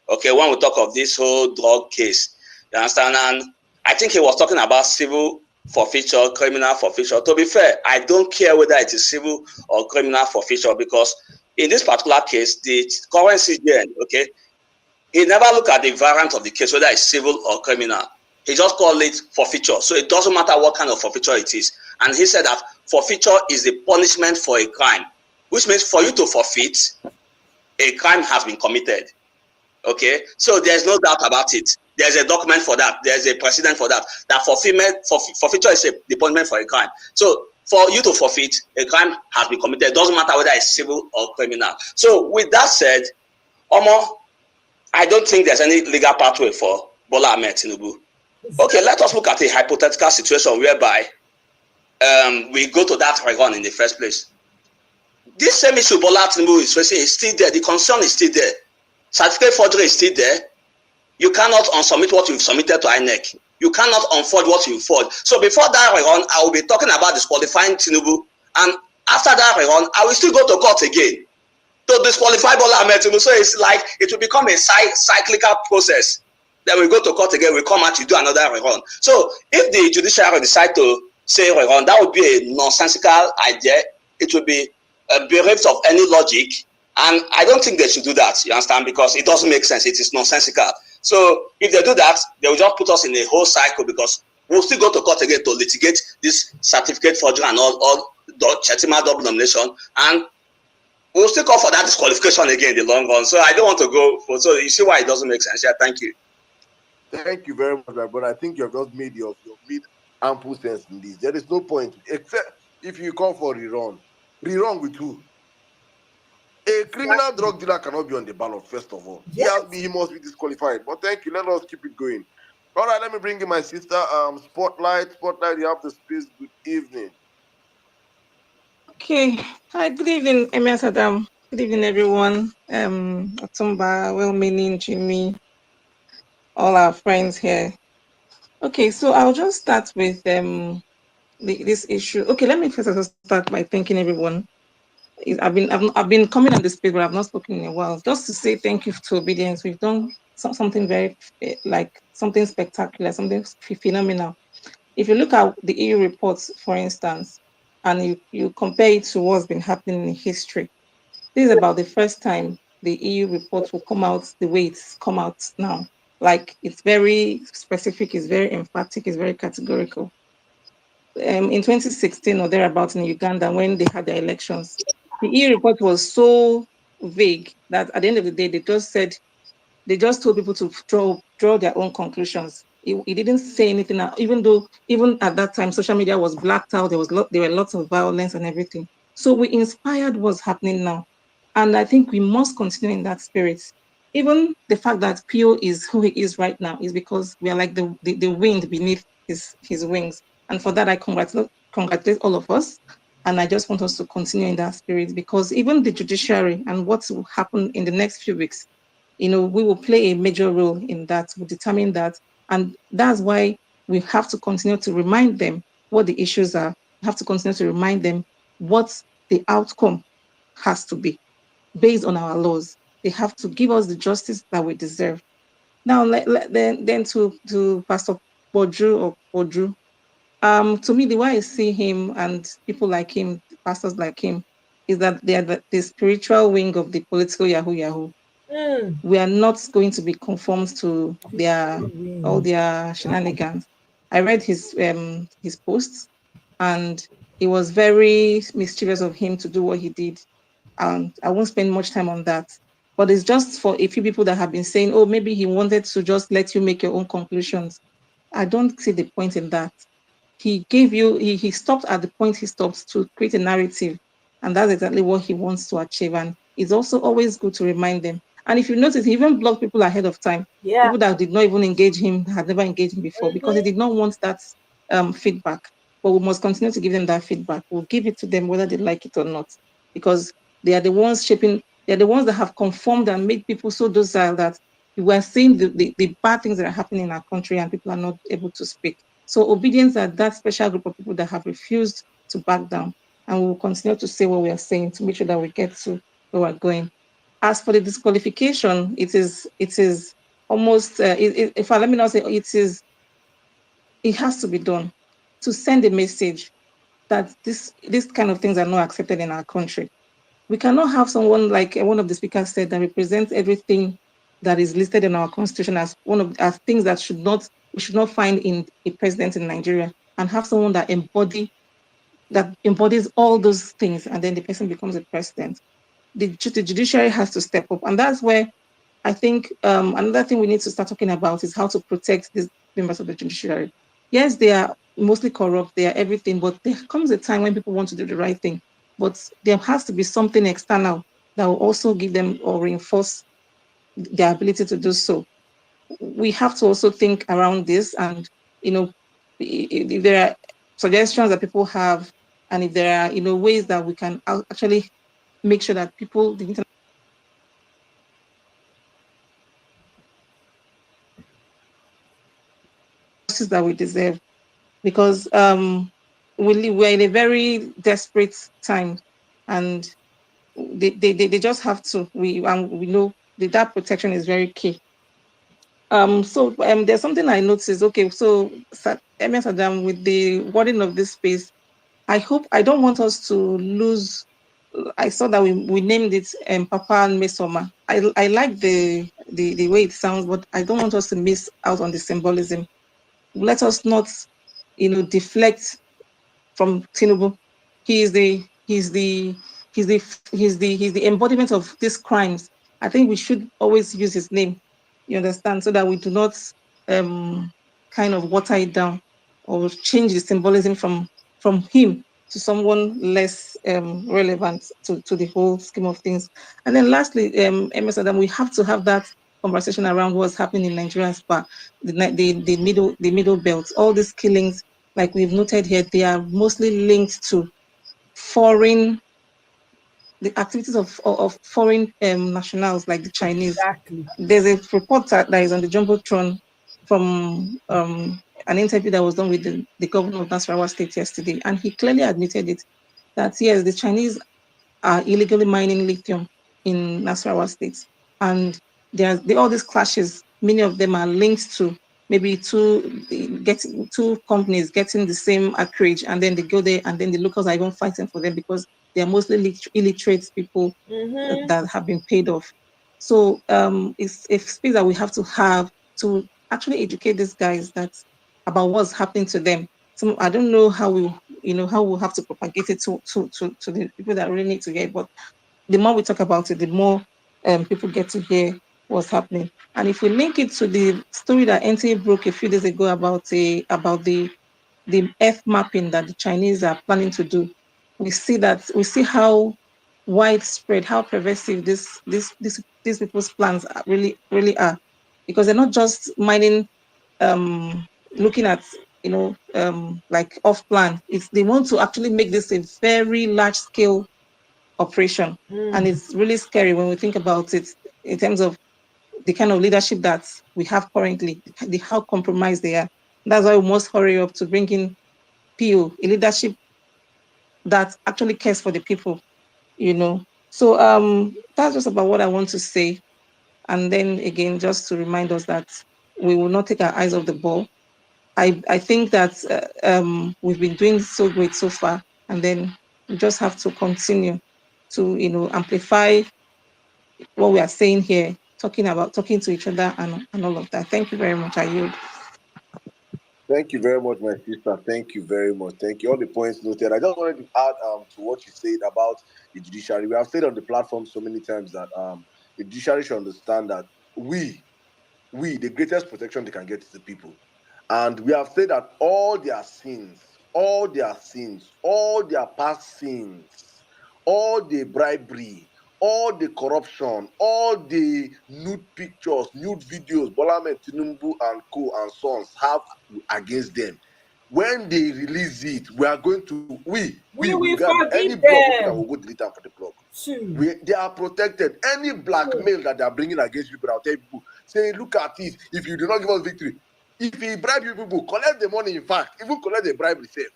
Okay, when we talk of this whole drug case, you understand? And I think he was talking about civil forfeiture, criminal forfeiture. To be fair, I don't care whether it is civil or criminal forfeiture, because in this particular case, the current CJN, okay, he never look at the variant of the case, whether it's civil or criminal. He just called it forfeiture. So it doesn't matter what kind of forfeiture it is. And he said that forfeiture is the punishment for a crime, which means for you to forfeit, a crime has been committed. Okay, so there's no doubt about it. There's a document for that. There's a precedent for that. That forfeiture is the punishment for a crime. So for you to forfeit, a crime has been committed. It doesn't matter whether it's civil or criminal. So with that said, Omo, I don't think there's any legal pathway for Bola Ahmed Tinubu. Okay, let us look at a hypothetical situation whereby we go to that Rerun in the first place. This same issue Bola Tinubu is facing is still there. The concern is still there. Certificate forgery is still there. You cannot unsubmit what you've submitted to INEC. You cannot unforge what you forged. So before that Rerun, I will be talking about disqualifying Tinubu, and after that Rerun, I will still go to court again to disqualify Bola Ahmed Tinubu. So it's like it will become a cyclical process. Then we go to court again, we come out to do another Rerun. So if the judiciary decide to say Rerun, that would be a nonsensical idea. It would be bereft of any logic. And I don't think they should do that, you understand, because it doesn't make sense. It is nonsensical. So if they do that, they will just put us in a whole cycle, because we'll still go to court again to litigate this certificate forgery and all Chetima double nomination, and we'll still call for that disqualification again in the long run. So I don't want to go for, so you see why it doesn't make sense. Yeah, thank you. Thank you very much, my brother. I think you have just made ample sense in this. There is no point, except if you call for rerun. Rerun with who? A criminal drug dealer cannot be on the ballot, first of all. Yes. He must be disqualified. But thank you. Let us keep it going. All right, let me bring in my sister. Spotlight, you have the space. Good evening. Okay. Hi, good evening, Emir Saddam. Good evening, everyone. Otumba, well-meaning Jimmy, all our friends here. Okay, so I'll just start with this issue. Okay, let me first start by thanking everyone. I've been coming on this space, but I've not spoken in a while. Just to say thank you to Obedience. We've done something very something spectacular, something phenomenal. If you look at the EU reports, for instance, and you compare it to what's been happening in history, this is about the first time the EU report will come out the way it's come out now. Like, it's very specific, it's very emphatic, it's very categorical. In 2016 or thereabouts in Uganda, when they had their elections, the EU report was so vague that at the end of the day, they just told people to draw their own conclusions. It didn't say anything, even at that time, social media was blacked out. There were lots of violence and everything. So we inspired what's happening now. And I think we must continue in that spirit. Even the fact that Pio is who he is right now is because we are like the wind beneath his wings. And for that, I congratulate all of us. And I just want us to continue in that spirit, because even the judiciary and what will happen in the next few weeks, we will play a major role in that. We'll determine that. And that's why we have to continue to remind them what the issues are. We have to continue to remind them what the outcome has to be based on our laws. They have to give us the justice that we deserve. Now, then to Pastor Bodru or Bodru, to me, the way I see him and people like him, pastors like him, is that they are the spiritual wing of the political Yahoo. We are not going to be conformed to all their shenanigans. I read his posts, and it was very mischievous of him to do what he did. And I won't spend much time on that. But it's just for a few people that have been saying, oh, maybe he wanted to just let you make your own conclusions. I don't see the point in that. He stopped at the point he stopped to create a narrative. And that's exactly what he wants to achieve. And it's also always good to remind them. And if you notice, he even blocked people ahead of time. Yeah. People that did not even engage him, had never engaged him before, because he did not want that feedback. But we must continue to give them that feedback. We'll give it to them whether they like it or not, because they are the ones they're the ones that have conformed and made people so docile that we are seeing the bad things that are happening in our country and people are not able to speak. So Obedience are that special group of people that have refused to back down. And we will continue to say what we are saying to make sure that we get to where we're going. As for the disqualification, it is almost, let me not say it is it has to be done to send a message that this kind of things are not accepted in our country. We cannot have someone like one of the speakers said that represents everything that is listed in our constitution as one of as things that we should not find in a president in Nigeria, and have someone that embodies all those things, and then the person becomes a president. The judiciary has to step up, and that's where I think another thing we need to start talking about is how to protect these members of the judiciary. Yes, they are mostly corrupt, they are everything, but there comes a time when people want to do the right thing. But there has to be something external that will also give them or reinforce their ability to do so. We have to also think around this, and if there are suggestions that people have, and if there are ways that we can actually make sure that people, the justice that we deserve, because we're in a very desperate time, and they just have to. We know that protection is very key. So there's something I noticed. Okay, so MS Adam, with the wording of this space, I don't want us to lose. I saw that we named it Papa and Mesoma. I like the way it sounds, but I don't want us to miss out on the symbolism. Let us not, deflect from Tinubu. He is the he's the embodiment of these crimes. I think we should always use his name. You understand, so that we do not kind of water it down or change the symbolism from him to someone less relevant to the whole scheme of things. And then lastly, MS Adam, we have to have that conversation around what's happening in Nigerian spa, the middle belt, all these killings, like we've noted here, they are mostly linked to the activities of foreign nationals like the Chinese. Exactly. There's a report that is on the Jumbotron from an interview that was done with the governor of Nasarawa State yesterday, and he clearly admitted it, that yes, the Chinese are illegally mining lithium in Nasarawa State, and all these clashes, many of them are linked to maybe two companies getting the same acreage, and then they go there, and then the locals are even fighting for them because they are mostly illiterate people that have been paid off. So it's a space that we have to actually educate these guys about what's happening to them. So I don't know how we'll have to propagate it to the people that really need to hear it, but the more we talk about it, the more people get to hear what's happening. And if we link it to the story that NTA broke a few days ago about the earth mapping that the Chinese are planning to do, we see how widespread, how pervasive these people's plans really are, because they're not just mining, looking at like off plan. They want to actually make this a very large scale operation, and it's really scary when we think about it in terms of the kind of leadership that we have currently, how compromised they are. That's why we must hurry up to bring in PO, a leadership that actually cares for the people, So that's just about what I want to say. And then again, just to remind us that we will not take our eyes off the ball. I think that we've been doing so great so far, and then we just have to continue to amplify what we are saying here, talking to each other and all of that. Thank you very much. I yield. Thank you very much, my sister. Thank you very much. Thank you. All the points noted. I just wanted to add to what you said about the judiciary. We have said on the platform so many times that the judiciary should understand that we, the greatest protection they can get is the people. And we have said that all their sins, all their past sins, all the bribery, all the corruption, all the nude pictures, nude videos, Bola Ahmed Tinubu and co and sons have against them, when they release it, we are going to we grab any forgive blog open and them. we'll go delete them for the blog. They are protected. Any blackmail that they are bringing against people, I'll tell people, say, look at this. If you do not give us victory, if he bribe you people, collect the money. In fact, even collect the bribe itself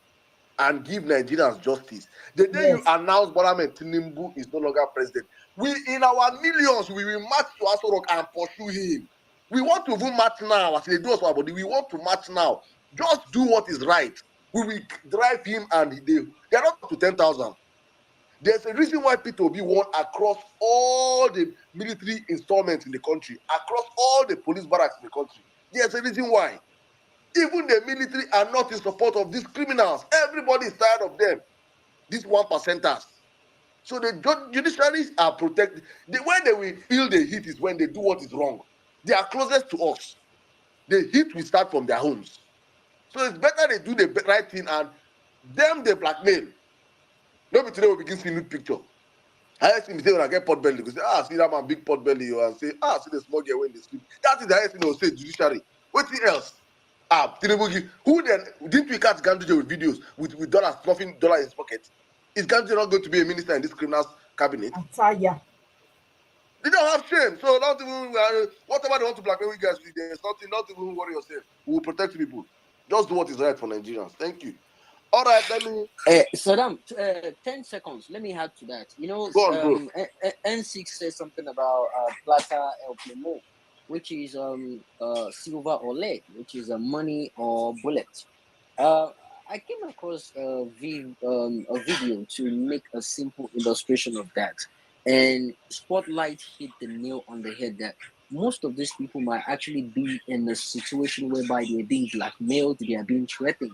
and give Nigerians justice. The day you announce Bola Ahmed Tinubu is no longer president, we in our millions we will march to Aso Rock and pursue him. We want to even march now, as they do us our body. We want to march now. Just do what is right. We will drive him, and they are not up to 10,000. There's a reason why P2B won across all the military installments in the country, across all the police barracks in the country. There's a reason why. Even the military are not in support of these criminals. Everybody is tired of them. These 1%ers. So the judiciaries are protected. When they will feel the heat is when they do what is wrong. They are closest to us. The heat will start from their homes. So it's better they do the right thing and them they blackmail. Nobody today will begin seeing new picture. Highest thing they say when I get pot belly, they say, see that man big pot belly, and say, see the small girl when they sleep. That is the highest thing they will say, judiciary. What else? Who then didn't we catch Ganduje with videos with dollars, stuffing dollar in his pocket? Is Ganduje not going to be a minister in this criminals cabinet? Ataya. They don't have shame. So not even whatever they want to blackmail you guys with, there's nothing, not even worry yourself. We will protect people. Just do what is right for Nigerians. Thank you. All right, let me. Saddam, 10 seconds. Let me add to that. You know, Go on, bro. N6 says something about plata el plomo, which is silver or lead, which is money or bullet. I came across a video to make a simple illustration of that, and Spotlight hit the nail on the head that most of these people might actually be in a situation whereby they're being blackmailed, they are being threatened.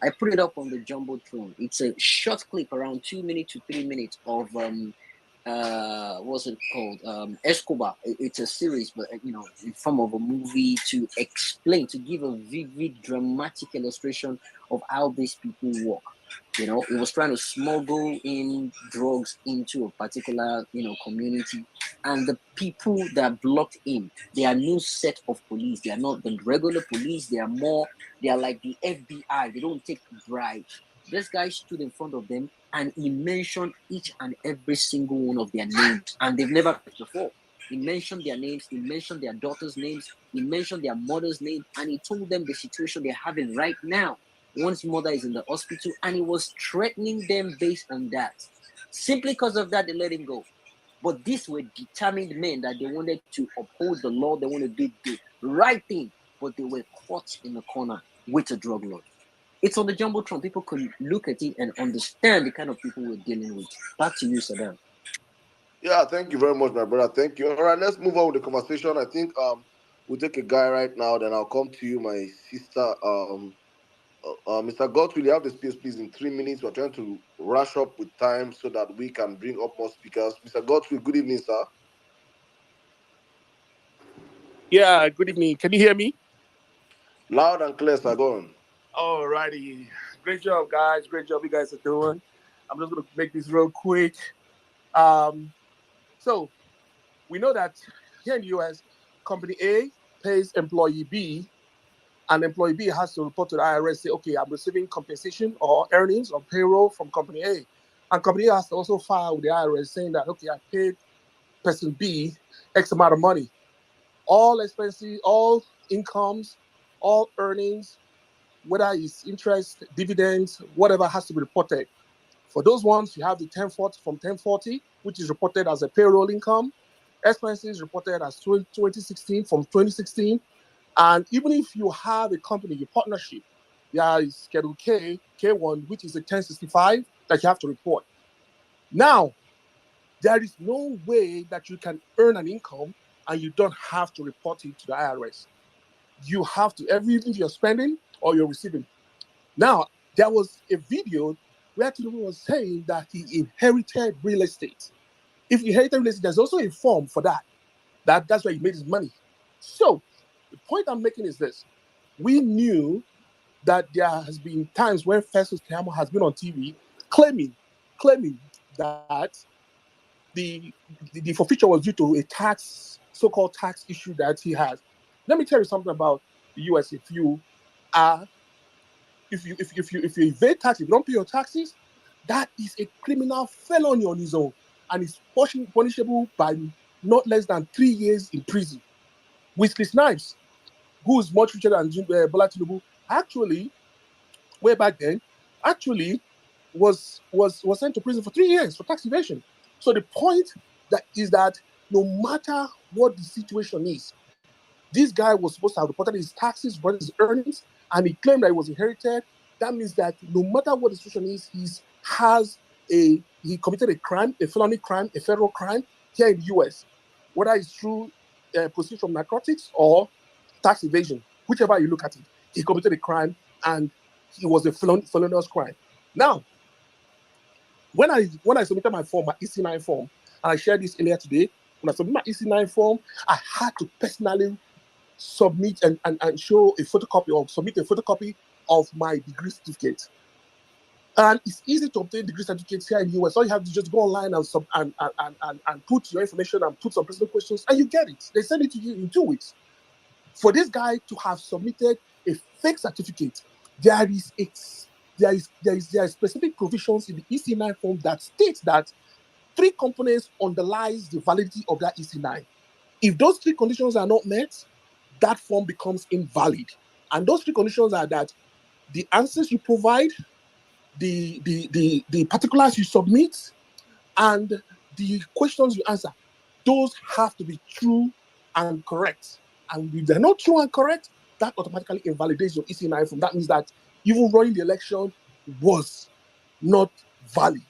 I put it up on the Jumbotron. It's a short clip, around 2 minutes to 3 minutes of what's it called? Escobar. It's a series, but in form of a movie to explain, to give a vivid, dramatic illustration of how these people work. It was trying to smuggle in drugs into a particular, community, and the people that blocked him, they are new set of police. They are not the regular police. They are like the FBI. They don't take bribes. This guy stood in front of them and he mentioned each and every single one of their names, and they've never met before. He mentioned their names, he mentioned their daughters' names, he mentioned their mother's name, and he told them the situation they're having right now. One's mother is in the hospital, and he was threatening them based on that. Simply because of that, they let him go. But these were determined men that they wanted to uphold the law, they wanted to do the right thing, but they were caught in the corner with a drug lord. It's on the Jumbotron. People could look at it and understand the kind of people we're dealing with. Back to you, Saddam. Yeah, thank you very much, my brother. Thank you. All right, let's move on with the conversation. I think we'll take a guy right now, then I'll come to you, my sister. Mr. Godwill, you have the space, please, in 3 minutes. We're trying to rush up with time so that we can bring up more speakers. Mr. Godwill, good evening, sir. Yeah, good evening. Can you hear me? Loud and clear, sir. Go on. All righty. Great job, guys. Great job you guys are doing. I'm just going to make this real quick. So we know that here in the US, company A pays employee B, and employee B has to report to the IRS, say, okay, I'm receiving compensation or earnings or payroll from company A. And company A has to also file with the IRS saying that, okay, I paid person B X amount of money. All expenses, all incomes, all earnings, whether it's interest, dividends, whatever has to be reported. For those ones, you have the 1040 from 1040, which is reported as a payroll income. Expenses reported as 2016 from 2016. And even if you have a company, a partnership, there is Schedule K, K1, which is a 1065 that you have to report. Now, there is no way that you can earn an income and you don't have to report it to the IRS. You have to, everything you're spending or you're receiving. Now, there was a video where Tinubu was saying that he inherited real estate. If you inherited real estate, there's also a form for that. That's where he made his money. So the point I'm making is this. We knew that there has been times where Festus Keyamo has been on TV claiming that the forfeiture was due to a so-called tax issue that he has. Let me tell you something about the US. If you evade tax, if you don't pay your taxes, that is a criminal felony on its own, and it's punishable by not less than 3 years in prison. Wesley Snipes, who is much richer than Bola Tinubu, actually, way back then, actually was sent to prison for 3 years for tax evasion. So the point is that no matter what the situation is, this guy was supposed to have reported his taxes, reported his earnings, and he claimed that it was inherited, that means that no matter what the situation is, he committed a crime, a felony crime, a federal crime here in the US, whether it's through proceeds from narcotics or tax evasion, whichever you look at it, he committed a crime and it was a felonious crime. Now, when I submitted my form, my EC9 form, and I shared this earlier today, when I submitted my EC9 form, I had to personally submit and show a photocopy or submit a photocopy of my degree certificate. And it's easy to obtain degree certificates here in the US. All you have to just go online and put your information and put some personal questions, and you get it. They send it to you in 2 weeks. For this guy to have submitted a fake certificate, there are specific provisions in the EC9 form that states that 3 components underlies the validity of that EC9. If those 3 conditions are not met, that form becomes invalid. And those 3 conditions are that the answers you provide, the particulars you submit, and the questions you answer, those have to be true and correct. And if they're not true and correct, that automatically invalidates your EC9 form. That means that even running the election was not valid.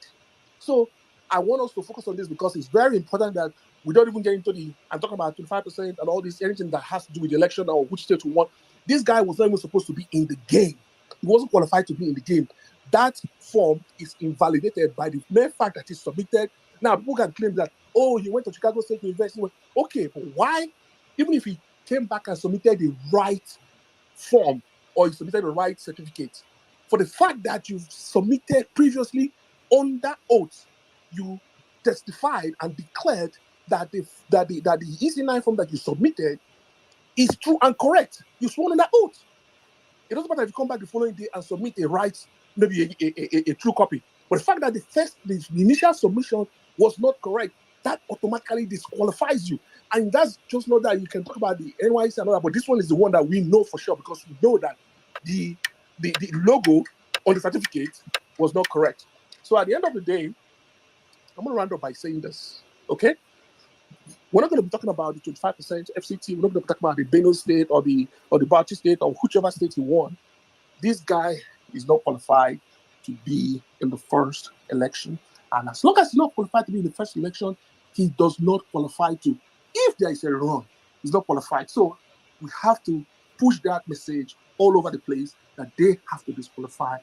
So I want us to focus on this because it's very important that we don't even get into I'm talking about 25% and all this, anything that has to do with the election or which state we want. This guy was not even supposed to be in the game. He wasn't qualified to be in the game. That form is invalidated by the mere fact that it's submitted. Now, people can claim that, oh, he went to Chicago State University. Okay, but why? Even if he came back and submitted the right form or he submitted the right certificate, for the fact that you've submitted previously under oath, you testified and declared that the EC9 form that you submitted is true and correct. You sworn under oath. It doesn't matter if you come back the following day and submit a right, maybe a true copy. But the fact that the initial submission was not correct, that automatically disqualifies you. And that's just not that you can talk about the NYC and all that, but this one is the one that we know for sure because we know that the logo on the certificate was not correct. So at the end of the day, I'm going to round up by saying this, okay? We're not going to be talking about the 25% FCT. We're not going to be talking about the Benue State or the Bauchi State or whichever state he won. This guy is not qualified to be in the first election. And as long as he's not qualified to be in the first election, he does not qualify to. If there is a run, he's not qualified. So we have to push that message all over the place that they have to disqualify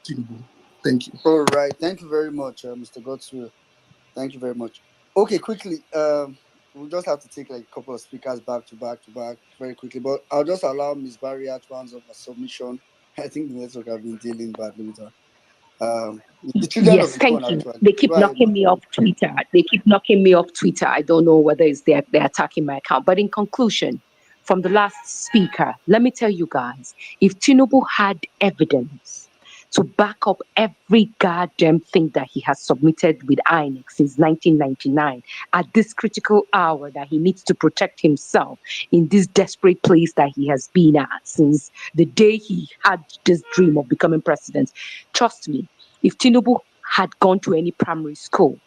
Tinubu. Thank you. All right. Thank you very much, Mr. Godswill. Thank you very much. Okay, quickly. We'll just have to take like a couple of speakers back to back very quickly. But I'll just allow Ms. Barrier to answer my submission. I think the network have been dealing badly with her. Yes, thank you. They keep knocking me off Twitter. I don't know whether it's they're attacking my account. But in conclusion, from the last speaker, let me tell you guys, if Tinubu had evidence to back up every goddamn thing that he has submitted with INEC since 1999 at this critical hour that he needs to protect himself in this desperate place that he has been at since the day he had this dream of becoming president. Trust me, if Tinubu had gone to any primary school,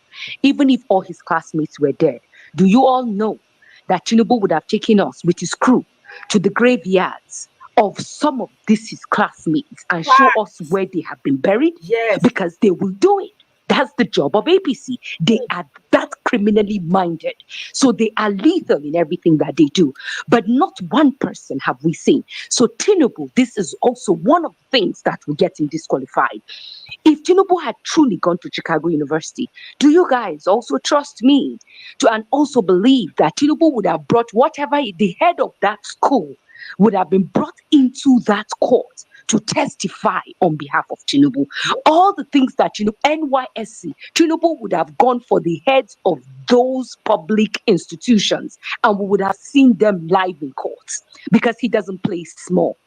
even if all his classmates were dead, do you all know that Tinubu would have taken us with his crew to the graveyards of some of his classmates and show us where they have been buried? Yes. Because they will do it. That's the job of APC. They are that criminally minded. So they are lethal in everything that they do. But not one person have we seen. So Tinubu, this is also one of the things that will get him disqualified. If Tinubu had truly gone to Chicago University, do you guys also trust me and also believe that Tinubu would have brought whatever the head of that school would have been brought into that court to testify on behalf of Tinubu? All the things that NYSC, Tinubu would have gone for the heads of those public institutions and we would have seen them live in courts because he doesn't play small.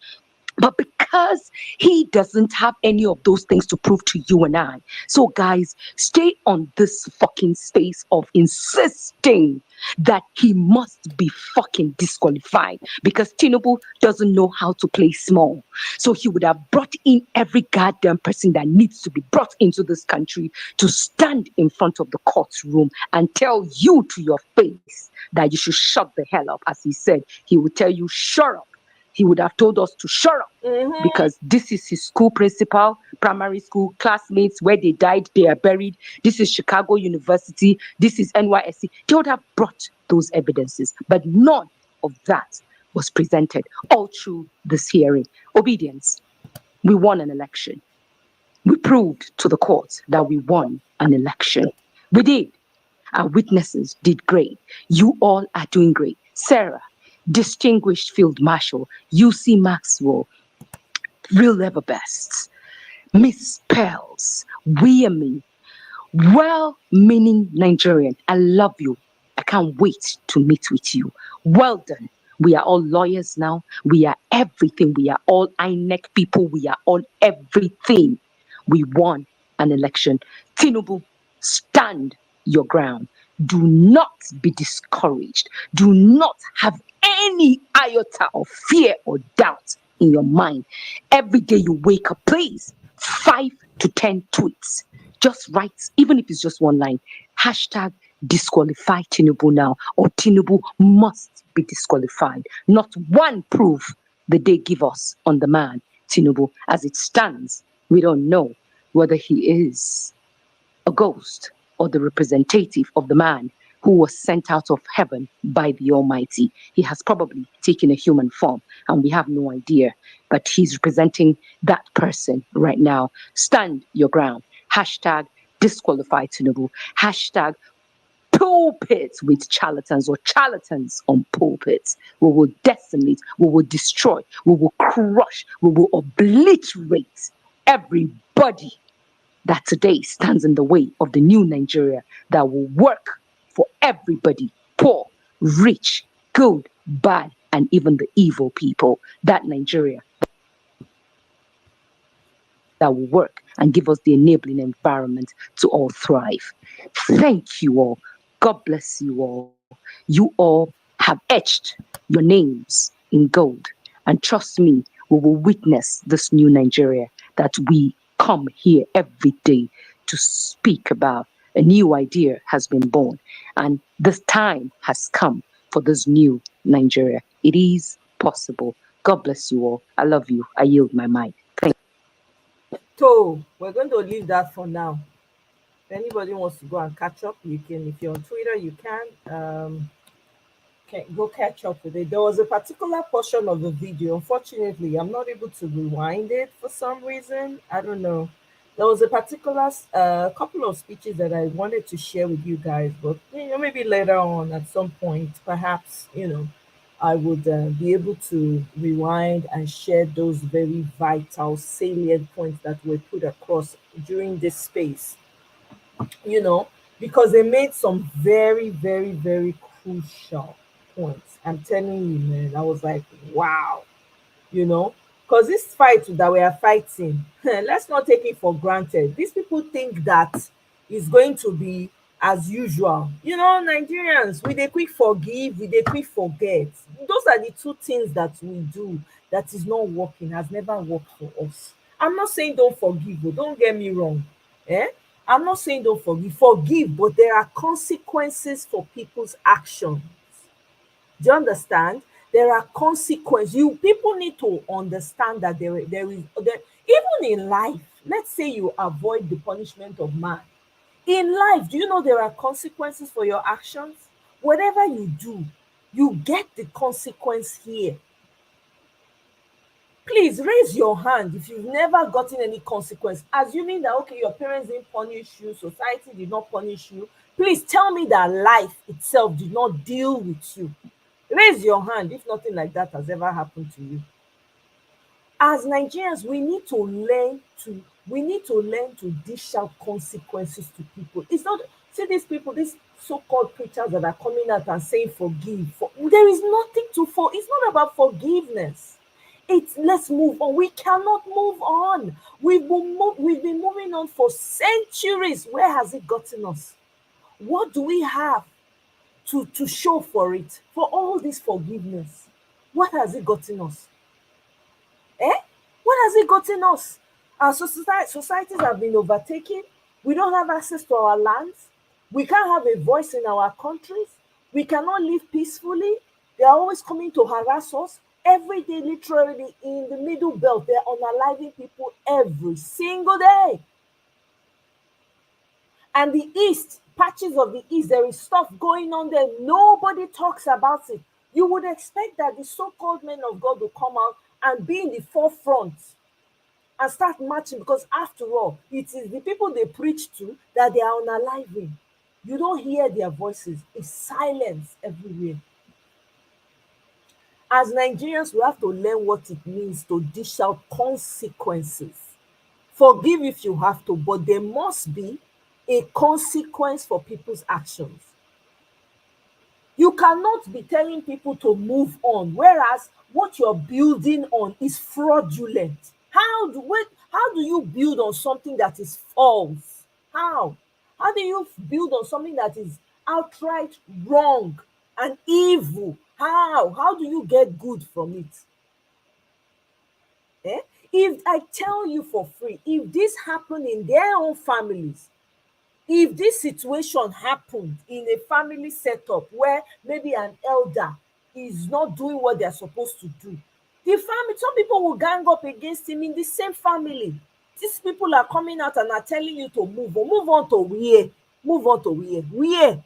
But because he doesn't have any of those things to prove to you and I. So guys, stay on this fucking space of insisting that he must be fucking disqualified because Tinubu doesn't know how to play small. So he would have brought in every goddamn person that needs to be brought into this country to stand in front of the courtroom and tell you to your face that you should shut the hell up. As he said, he would tell you, shut up. he would have told us to shut up Mhm. because this is his school principal, primary school classmates, where they died, they are buried. This is Chicago University. This is NYSC. They would have brought those evidences, but none of that was presented all through this hearing. Obedience. We won an election. We proved to the court that we won an election. We did. Our witnesses did great. You all are doing great. Sarah, distinguished field marshal, UC Maxwell, real level bests, Miss Pels, William, well-meaning Nigerian. I love you. I can't wait to meet with you. Well done. We are all lawyers now. We are everything. We are all INEC people. We are all everything. We won an election. Tinubu, stand your ground. Do not be discouraged. Do not have any iota of fear or doubt in your mind. Every day you wake up, please, 5 to 10 tweets. Just write, even if it's just one line, hashtag disqualify Tinubu now, or Tinubu must be disqualified. Not one proof that they give us on the man, Tinubu. As it stands, we don't know whether he is a ghost or the representative of the man who was sent out of heaven by the Almighty. He has probably taken a human form, and we have no idea, but he's representing that person right now. Stand your ground. Hashtag disqualify Tinubu. Hashtag pulpits with charlatans, or charlatans on pulpits. We will decimate, we will destroy, we will crush, we will obliterate everybody that today stands in the way of the new Nigeria that will work for everybody, poor, rich, good, bad, and even the evil people. That Nigeria that will work and give us the enabling environment to all thrive. Thank you all. God bless you all. You all have etched your names in gold. And trust me, we will witness this new Nigeria that we come here every day to speak about. A new idea has been born, and this time has come for this new Nigeria. It is possible. God bless you all. I love you. I yield my mic. Thank you. So we're going to leave that for now. If anybody wants to go and catch up, you can. If you're on Twitter, you can go catch up with it. There was a particular portion of the video. Unfortunately, I'm not able to rewind it for some reason. I don't know. There was a particular couple of speeches that I wanted to share with you guys, but maybe later on at some point, perhaps I would be able to rewind and share those very vital, salient points that were put across during this space. Because they made some very, very, very crucial points. I'm telling you, man, I was like, wow, because this fight that we are fighting, let's not take it for granted. These people think that it's going to be as usual. Nigerians, we they quick forgive, we they quick forget. Those are the two things that we do that is not working, has never worked for us. I'm not saying don't forgive, but don't get me wrong. Eh? I'm not saying don't forgive, but there are consequences for people's actions. Do you understand? There are consequences. People need to understand that even in life, let's say you avoid the punishment of man. In life, do you know there are consequences for your actions? Whatever you do, you get the consequence here. Please raise your hand if you've never gotten any consequence, assuming that okay, your parents didn't punish you, society did not punish you. Please tell me that life itself did not deal with you. Raise your hand if nothing like that has ever happened to you. As Nigerians, we need to learn to dish out consequences to people. It's not, see, these people, these so-called preachers that are coming out and saying forgive. There is nothing to it's not about forgiveness. It's let's move on. We cannot move on. We've been moving on for centuries. Where has it gotten us? What do we have to show for it? For all this forgiveness, what has it gotten us? What has it gotten us? Our societies have been overtaken. We don't have access to our lands. We can't have a voice in our countries. We cannot live peacefully. They are always coming to harass us. Every day, literally in the middle belt, they're unaliving people every single day. And the east, patches of the east, there is stuff going on there. Nobody talks about it. You would expect that the so-called men of God will come out and be in the forefront and start marching, because after all, it is the people they preach to that they are unaliving. You don't hear their voices. It's silence everywhere. As Nigerians, we have to learn what it means to dish out consequences. Forgive if you have to, but there must be a consequence for people's actions. You cannot be telling people to move on, whereas what you're building on is fraudulent. How do you build on something that is false? How? How do you build on something that is outright wrong and evil? How? How do you get good from it? Eh? If I tell you for free, if this happened in their own families, if this situation happened in a family setup where maybe an elder is not doing what they're supposed to do, the family, some people will gang up against him in the same family. These people are coming out and are telling you to move on. Move on to where? Move on to where? Where?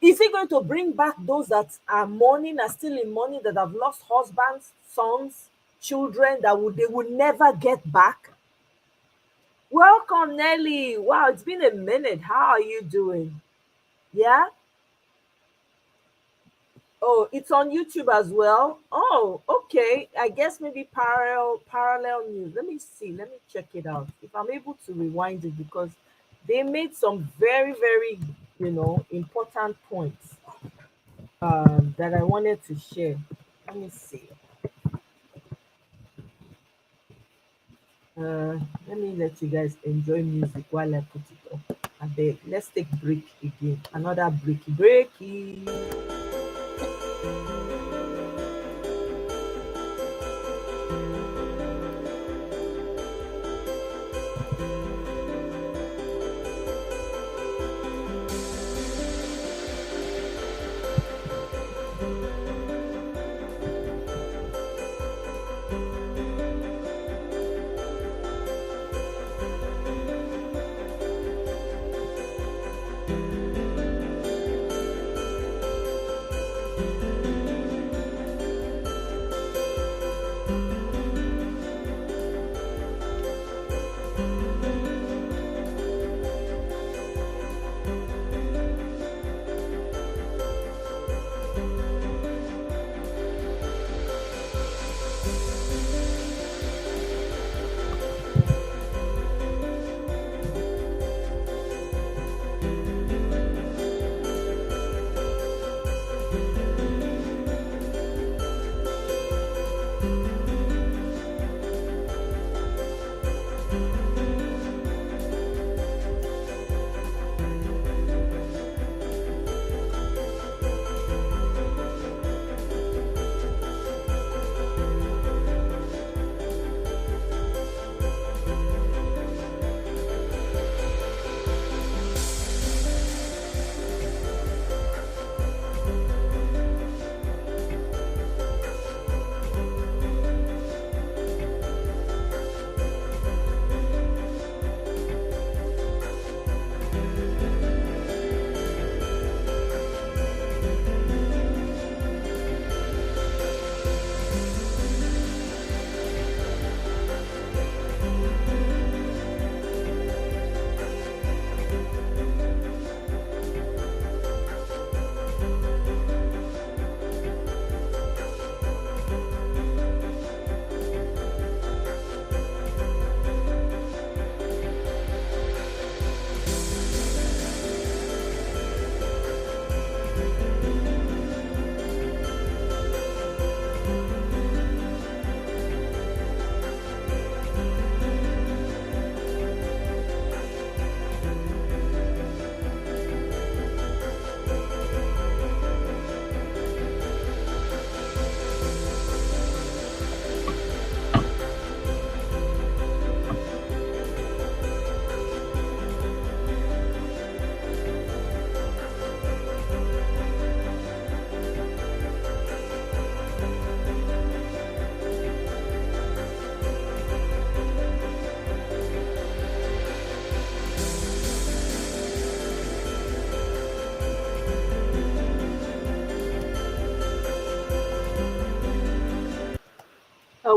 Is he going to bring back those that are mourning, are still in mourning, that have lost husbands, sons, children, they will never get back? Welcome, Nelly. Wow, it's been a minute. How are you doing? Yeah? Oh, it's on YouTube as well. Oh, okay. I guess maybe parallel news. Let me see. Let me check it out. If I'm able to rewind it, because they made some very, very, important points that I wanted to share. Let me see. Let me let you guys enjoy music while I put it up. I beg. Let's take break again. Another breaky.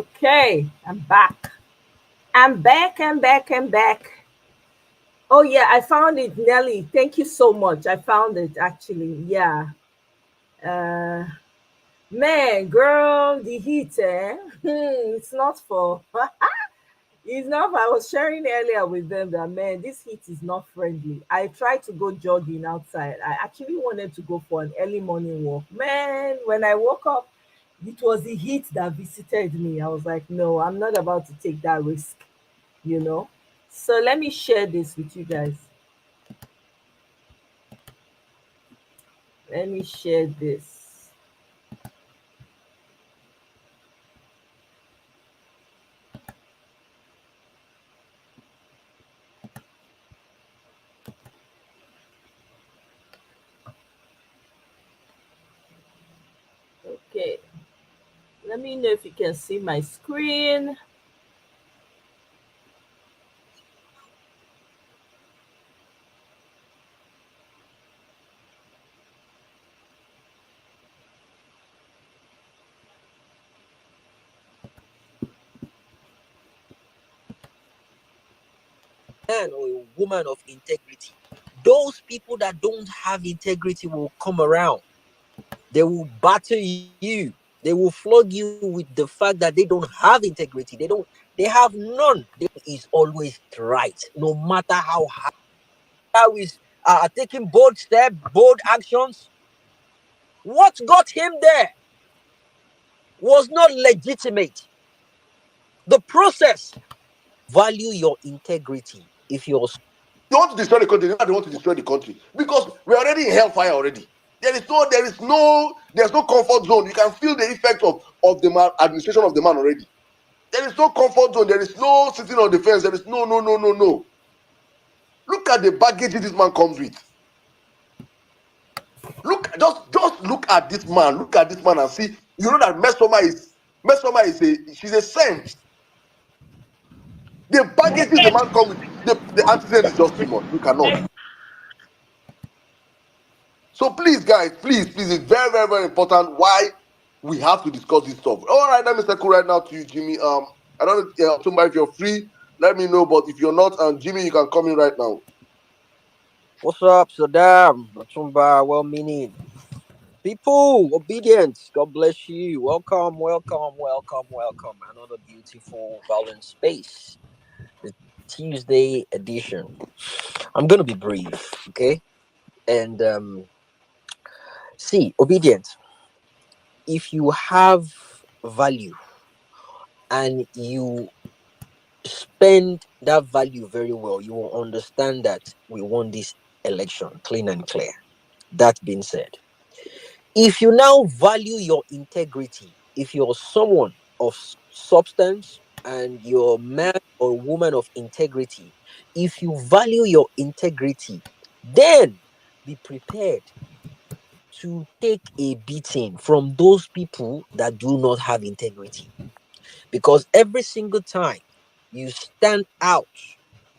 Okay, I'm back. I'm back. I'm back. I'm back. Oh yeah, I found it, Nelly. Thank you so much. I found it actually. Yeah. Uh, man, girl, the heat, eh? It's not for. It's not. I was sharing earlier with them that man, this heat is not friendly. I tried to go jogging outside. I actually wanted to go for an early morning walk. Man, when I woke up, it was the heat that visited me. I was like, no, I'm not about to take that risk, you know. So let me share this with you guys. Let me share this. Okay. Let me know if you can see my screen. Man or a woman of integrity. Those people that don't have integrity will come around. They will batter you. They will flog you with the fact that they don't have integrity. They have none. They is always right, no matter how is taking bold steps, bold actions. What got him there was not legitimate. The process. Value your integrity. If you're They want to destroy the country. They want to destroy the country because we're already in hellfire already. There's no comfort zone. You can feel the effect of the man administration of the man already. There is no comfort zone. There is no sitting on the fence. There is no. Look at the baggage this man comes with. Just look at this man. Look at this man and see. You know that Mesoma is she's a saint. The baggage the man comes with, the antecedent is just too much. We cannot. So please, guys, please, it's very, very, very important why we have to discuss this stuff. All right, let me circle right now to you, Jimmy. I don't know, Tumba, if you're free, let me know. But if you're not, Jimmy, you can come in right now. What's up, Saddam? Matumba, well meaning. People, obedience. God bless you. Welcome, welcome, welcome, welcome. Another beautiful violent space. The Tuesday edition. I'm gonna be brief, okay? And see, obedience. If you have value and you spend that value very well, you will understand that we won this election clean and clear. That being said, if you now value your integrity, if you're someone of substance and you're a man or woman of integrity, if you value your integrity, then be prepared to take a beating from those people that do not have integrity. Because every single time you stand out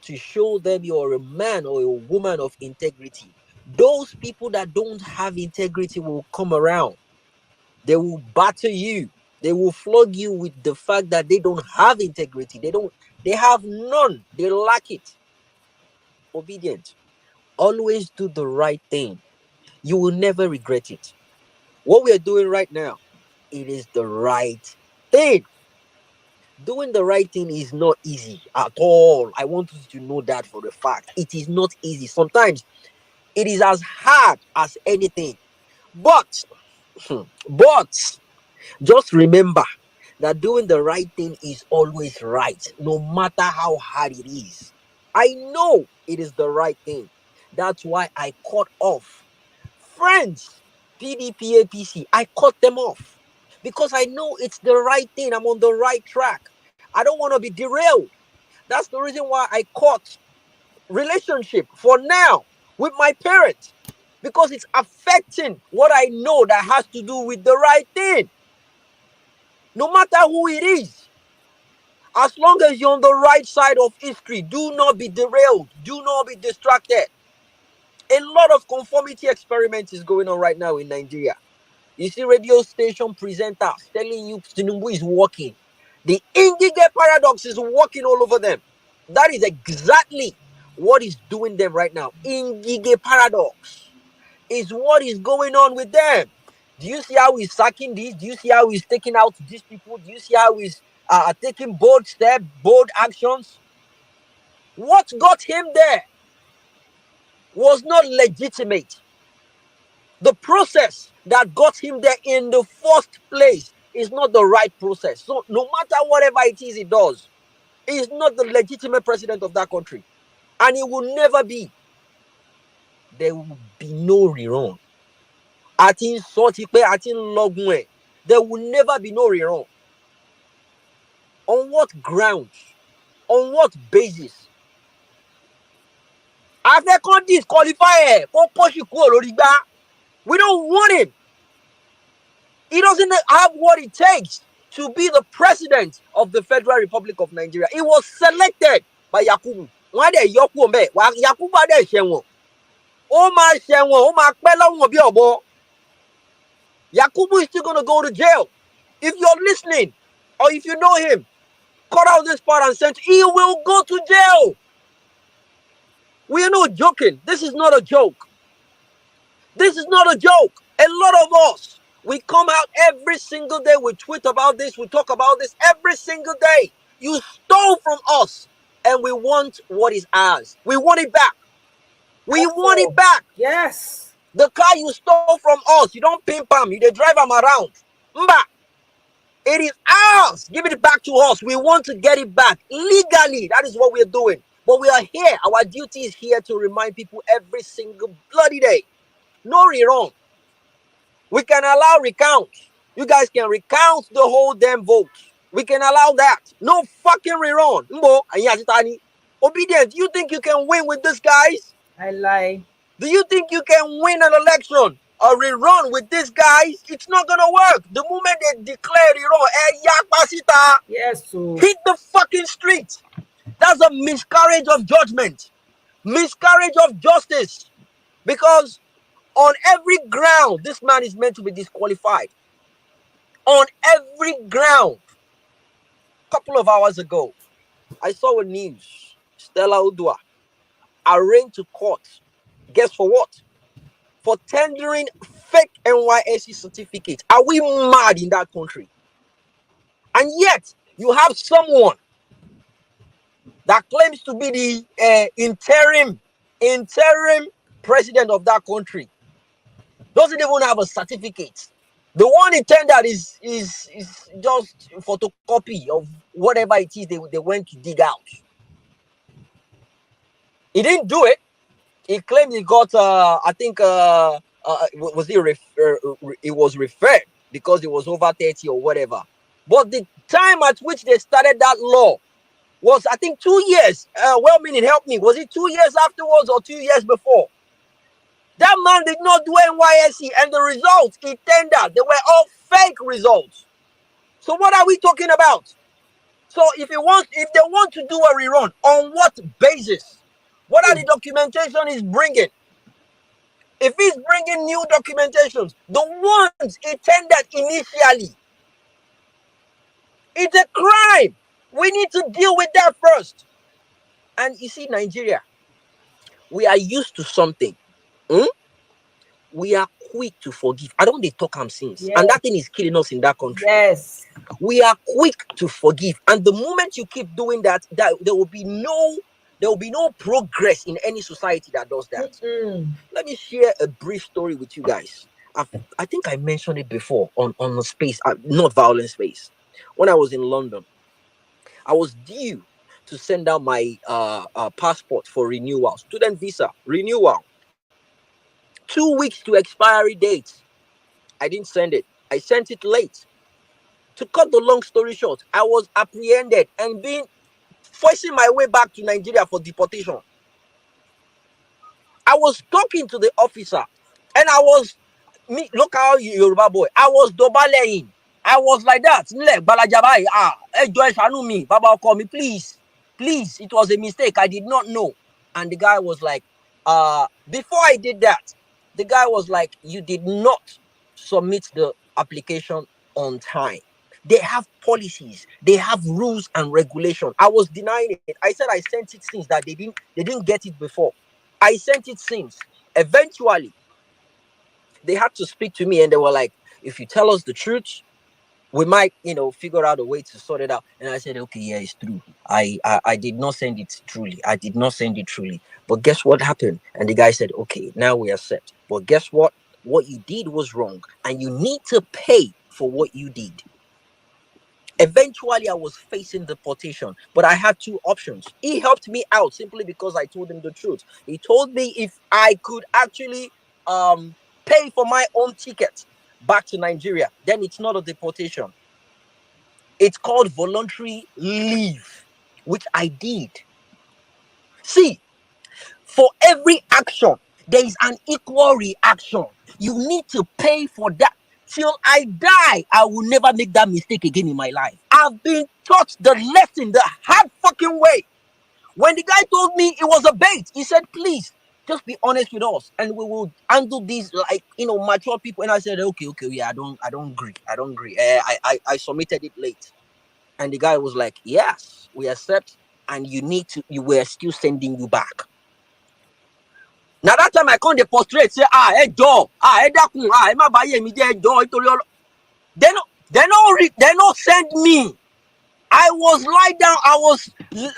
to show them you're a man or a woman of integrity, those people that don't have integrity will come around. They will batter you. They will flog you with the fact that they don't have integrity. They have none. They lack it. Obedient. Always do the right thing. You will never regret it. What we are doing right now, it is the right thing. Doing the right thing is not easy at all. I want you to know that for a fact. It is not easy. Sometimes it is as hard as anything. But, but just remember that doing the right thing is always right, no matter how hard it is. I know it is the right thing. That's why I cut off friends, PDP, APC. I cut them off because I know it's the right thing. I'm on the right track. I don't want to be derailed. That's the reason why I cut relationship for now with my parents because it's affecting what I know that has to do with the right thing. No matter who it is, as long as you're on the right side of history, do not be derailed. Do not be distracted. A lot of conformity experiments is going on right now in Nigeria. You see radio station presenters telling you Tinubu is working. The Ingige paradox is working all over them. That is exactly what is doing them right now. Ingige paradox is what is going on with them. Do you see how he's sacking these? Do you see how he's taking out these people? Do you see how he's taking bold steps, bold actions? What got him there was not legitimate. The process that got him there in the first place is not the right process. So no matter whatever it is he does, he is not the legitimate president of that country. And he will never be. There will be no rerun. There will never be no rerun. On what grounds? On what basis? After disqualify, we don't want him. He doesn't have what it takes to be the president of the Federal Republic of Nigeria. He was selected by Yakubu. Why they Yakubu? Yakubu ade ṣẹ̀wọ̀n. Ó máa ṣẹ̀wọ̀n, ó máa pẹ́ lọ́wọ́ bí ọ̀bọ. Yakubu is still going to go to jail. If you're listening, or if you know him, cut out this part and send. He will go to jail. We are not joking. This is not a joke. This is not a joke. A lot of us, we come out every single day. We tweet about this. We talk about this every single day. You stole from us, and we want what is ours. We want it back. We want it back. Yes. The car you stole from us, you don't pimp them. You dey drive them around. Mba. It is ours. Give it back to us. We want to get it back legally. That is what we are doing. But we are here. Our duty is here to remind people every single bloody day. No rerun. We can allow recounts. You guys can recount the whole damn vote. We can allow that. No fucking rerun. Mbo, Obedient, do you think you can win with these guys? I lie. Do you think you can win an election or rerun with these guys? It's not gonna work. The moment they declare rerun, yes, so hit the fucking street. That's a miscarriage of judgment, miscarriage of justice. Because on every ground, this man is meant to be disqualified. On every ground. A couple of hours ago, I saw a news. Stella Udua arraigned to court. Guess for what? For tendering fake NYSC certificates. Are we mad in that country? And yet, you have someone that claims to be the interim president of that country. Doesn't even have a certificate. The one he tendered is just a photocopy of whatever it is they went to dig out. He didn't do it. He claimed he got, I think, was it was referred because it was over 30 or whatever. But the time at which they started that law was, I think, 2 years. Well-meaning, help me. Was it 2 years afterwards or 2 years before? That man did not do NYSC, and the results he tendered, they were all fake results. So what are we talking about? So if they want to do a rerun, on what basis? What are the documentation he's bringing? If he's bringing new documentations, the ones he tendered initially, it's a crime. We need to deal with that first. And you see, Nigeria, we are used to something. We are quick to forgive. I don't talk since. Yes. And that thing is killing us in that country. Yes. We are quick to forgive. And the moment you keep doing that, there will be no progress in any society that does that. Let me share a brief story with you guys. I think I mentioned it before on a space, not violent space. When I was in London, I was due to send out my passport for renewal, student visa renewal. 2 weeks to expiry date. I didn't send it. I sent it late. To cut the long story short, I was apprehended and forcing my way back to Nigeria for deportation. I was talking to the officer, and look how Yoruba boy, I was dobalein. I was like that. Me, Baba call me, please. It was a mistake. I did not know. And the guy was like, before I did that, the guy was like, you did not submit the application on time. They have policies, they have rules and regulation. I was denying it. I said I sent it since that they didn't get it before. I sent it since. Eventually, they had to speak to me and they were like, if you tell us the truth, we might, figure out a way to sort it out. And I said, okay, yeah, it's true. I did not send it truly. I did not send it truly. But guess what happened? And the guy said, okay, now we accept. But guess what? What you did was wrong. And you need to pay for what you did. Eventually, I was facing deportation, but I had two options. He helped me out simply because I told him the truth. He told me if I could actually pay for my own ticket back to Nigeria, then it's not a deportation. It's called voluntary leave, which I did. See, for every action, there is an equal reaction. You need to pay for that. Till I die, I will never make that mistake again in my life. I've been taught the lesson the hard fucking way. When the guy told me it was a bait, he said, please, just be honest with us and we will handle these like, mature people. And I said, okay, yeah, I don't agree. I submitted it late. And the guy was like, yes, we accept. And we're still sending you back. Now that time I can't demonstrate, say, hey, Joe, hey, Dakun, my buy me, Joe, they don't send me. I was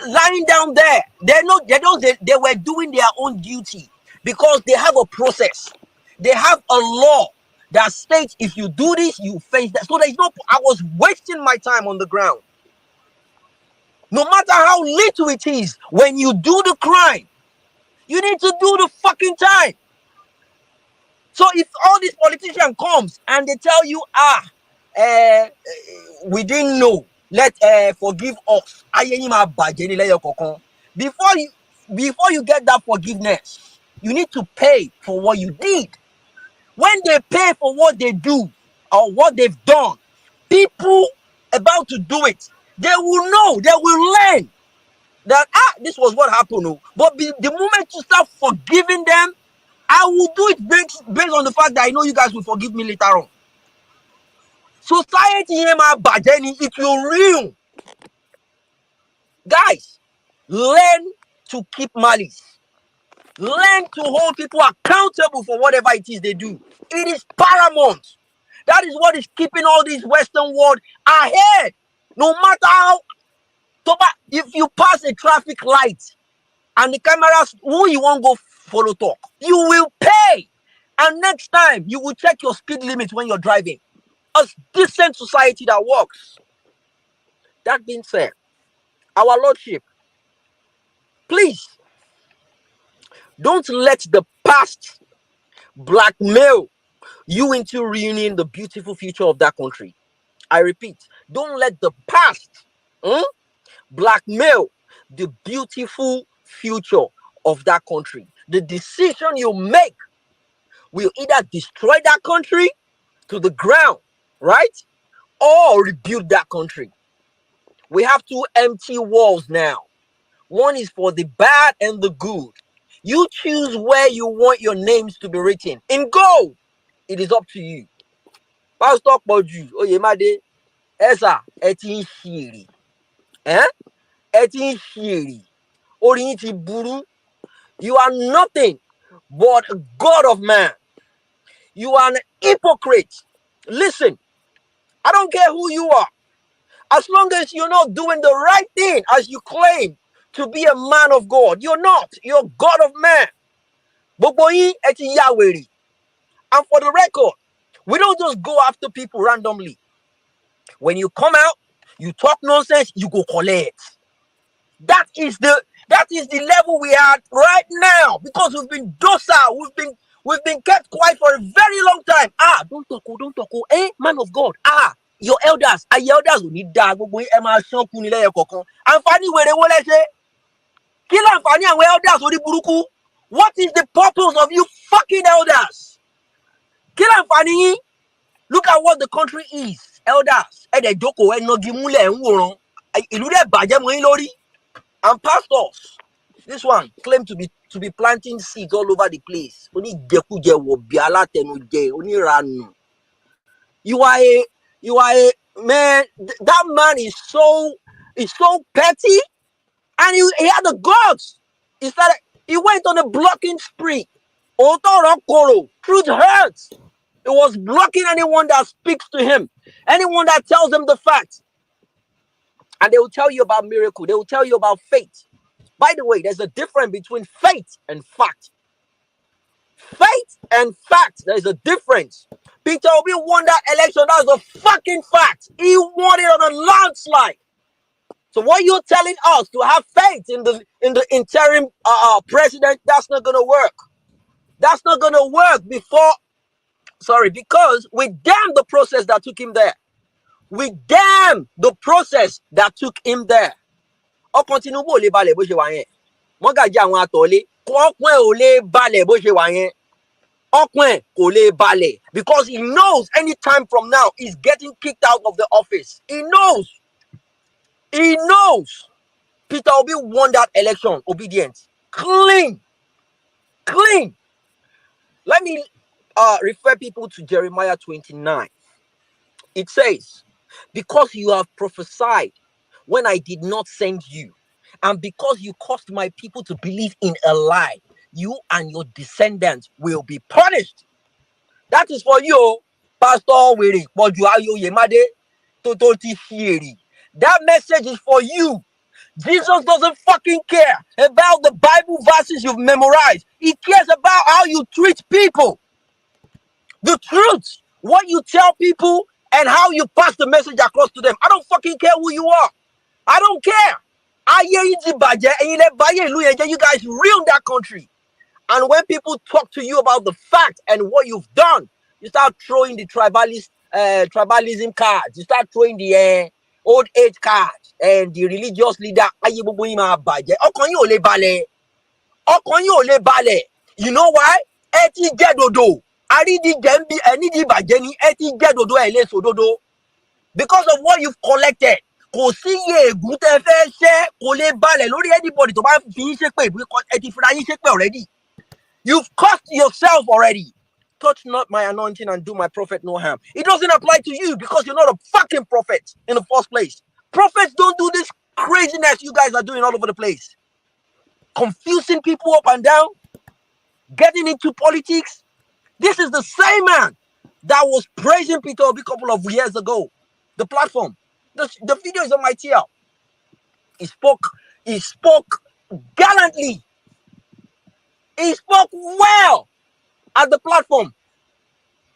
lying down there. They were doing their own duty because they have a process. They have a law that states if you do this, you face that. So I was wasting my time on the ground. No matter how little it is, when you do the crime, you need to do the fucking time. So if all these politicians comes and they tell you, we didn't know, forgive us. Before you get that forgiveness, you need to pay for what you did. When they pay for what they do or what they've done, people about to do it, they will know, they will learn that this was what happened. But the moment you start forgiving them, I will do it based on the fact that I know you guys will forgive me later on. Society it will real. Guys, learn to keep malice. Learn to hold people accountable for whatever it is they do. It is paramount. That is what is keeping all this Western world ahead. No matter how, if you pass a traffic light and the cameras, who you won't go follow talk, you will pay. And next time, you will check your speed limit when you're driving. A decent society that works. That being said, our Lordship, please, don't let the past blackmail you into ruining the beautiful future of that country. I repeat, don't let the past blackmail the beautiful future of that country. The decision you make will either destroy that country to the ground, right? Or rebuild that country. We have two empty walls now. One is for the bad and the good. You choose where you want your names to be written. In gold, it is up to you. Pastor Boju, Oyemade, Esa, Etin Shiri. Etin Shiri. Orienti Buru. You are nothing but a god of man. You are an hypocrite. Listen, I don't care who you are. As long as you're not doing the right thing as you claim to be a man of God, you're not. You're God of man. And for the record, we don't just go after people randomly. When you come out, you talk nonsense, you go collect. That is the level we are at right now because we've been docile. We've been kept quiet for a very long time. Don't talk. Man of God. Your elders will need that. What is the purpose of you fucking elders? Look at what the country is. Elders. And pastors. This one claim to be planting seeds all over the place. You are a man. That man is so petty, and he had the guts. He went on a blocking spree. Truth hurts. It was blocking anyone that speaks to him, anyone that tells him the facts. And they will tell you about miracle. They will tell you about faith. By the way, there's a difference between faith and fact. Faith and fact, there's a difference. Peter Obi won that election. That was a fucking fact. He won it on a landslide. So what you're telling us to have faith in the interim president, that's not gonna work. That's not gonna work because we damn the process that took him there. We damn the process that took him there. Ọkàn Tinubu ò lè balẹ̀ bó ṣe wà yẹn. Mọ́gàjí àwọn àtọ̀lé ọkàn ò lè balẹ̀ bó ṣe wà yẹn. Ọkàn kò lè balẹ̀ because he knows any time from now he's getting kicked out of the office. He knows. Peter Obi won that election. Obedient. Clean. Let me refer people to Jeremiah 29. It says, because you have prophesied when I did not send you, and because you caused my people to believe in a lie, you and your descendants will be punished. That is for you, Pastor Wiri. That message is for you. Jesus doesn't fucking care about the Bible verses you've memorized. He cares about how you treat people. The truth, what you tell people, and how you pass the message across to them. I don't fucking care who you are. I don't care. You guys ruined that country. And when people talk to you about the fact and what you've done, you start throwing the tribalism cards. You start throwing the old age cards and the religious leader. You know why? Because of what you've collected. Already. You've cost yourself already. Touch not my anointing and do my prophet no harm. It doesn't apply to you because you're not a fucking prophet in the first place. Prophets don't do this craziness you guys are doing all over the place. Confusing people up and down. Getting into politics. This is the same man that was praising Peter Obi a couple of years ago. The platform. The video is on my TL. He spoke gallantly. He spoke well at the platform.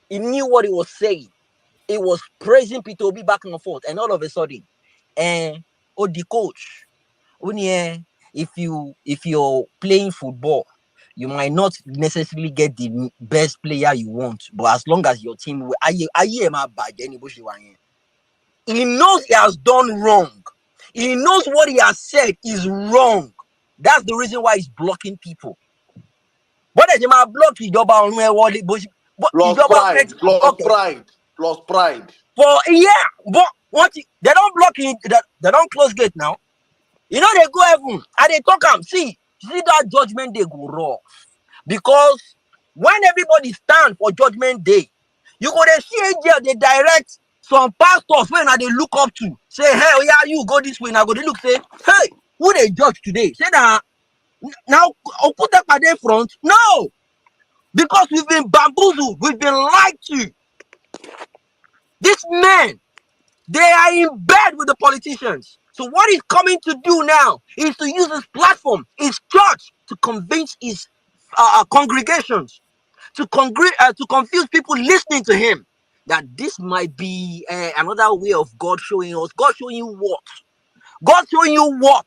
He knew what he was saying. He was praising Peter Obi back and forth. And all of a sudden, the coach, if you're playing football, you might not necessarily get the best player you want, but as long as your team will, he knows he has done wrong. He knows what he has said is wrong. That's the reason why he's blocking people. What is my block? Lost pride. But what they don't block it, they don't close gate now. You know they go heaven and they talk them. See that judgment day go raw. Because when everybody stand for judgment day, you go to see angel, they direct some pastors when they look up to. Say, hey, yeah, you go this way. Now go they look, say, hey, who they judge today? Say that now put that by their front. No, because we've been bamboozled, we've been lied to. These men, they are in bed with the politicians. So what he's coming to do now is to use his platform, his church, to convince his congregations, to confuse people listening to him that this might be another way of God showing us. God showing you what? God showing you what?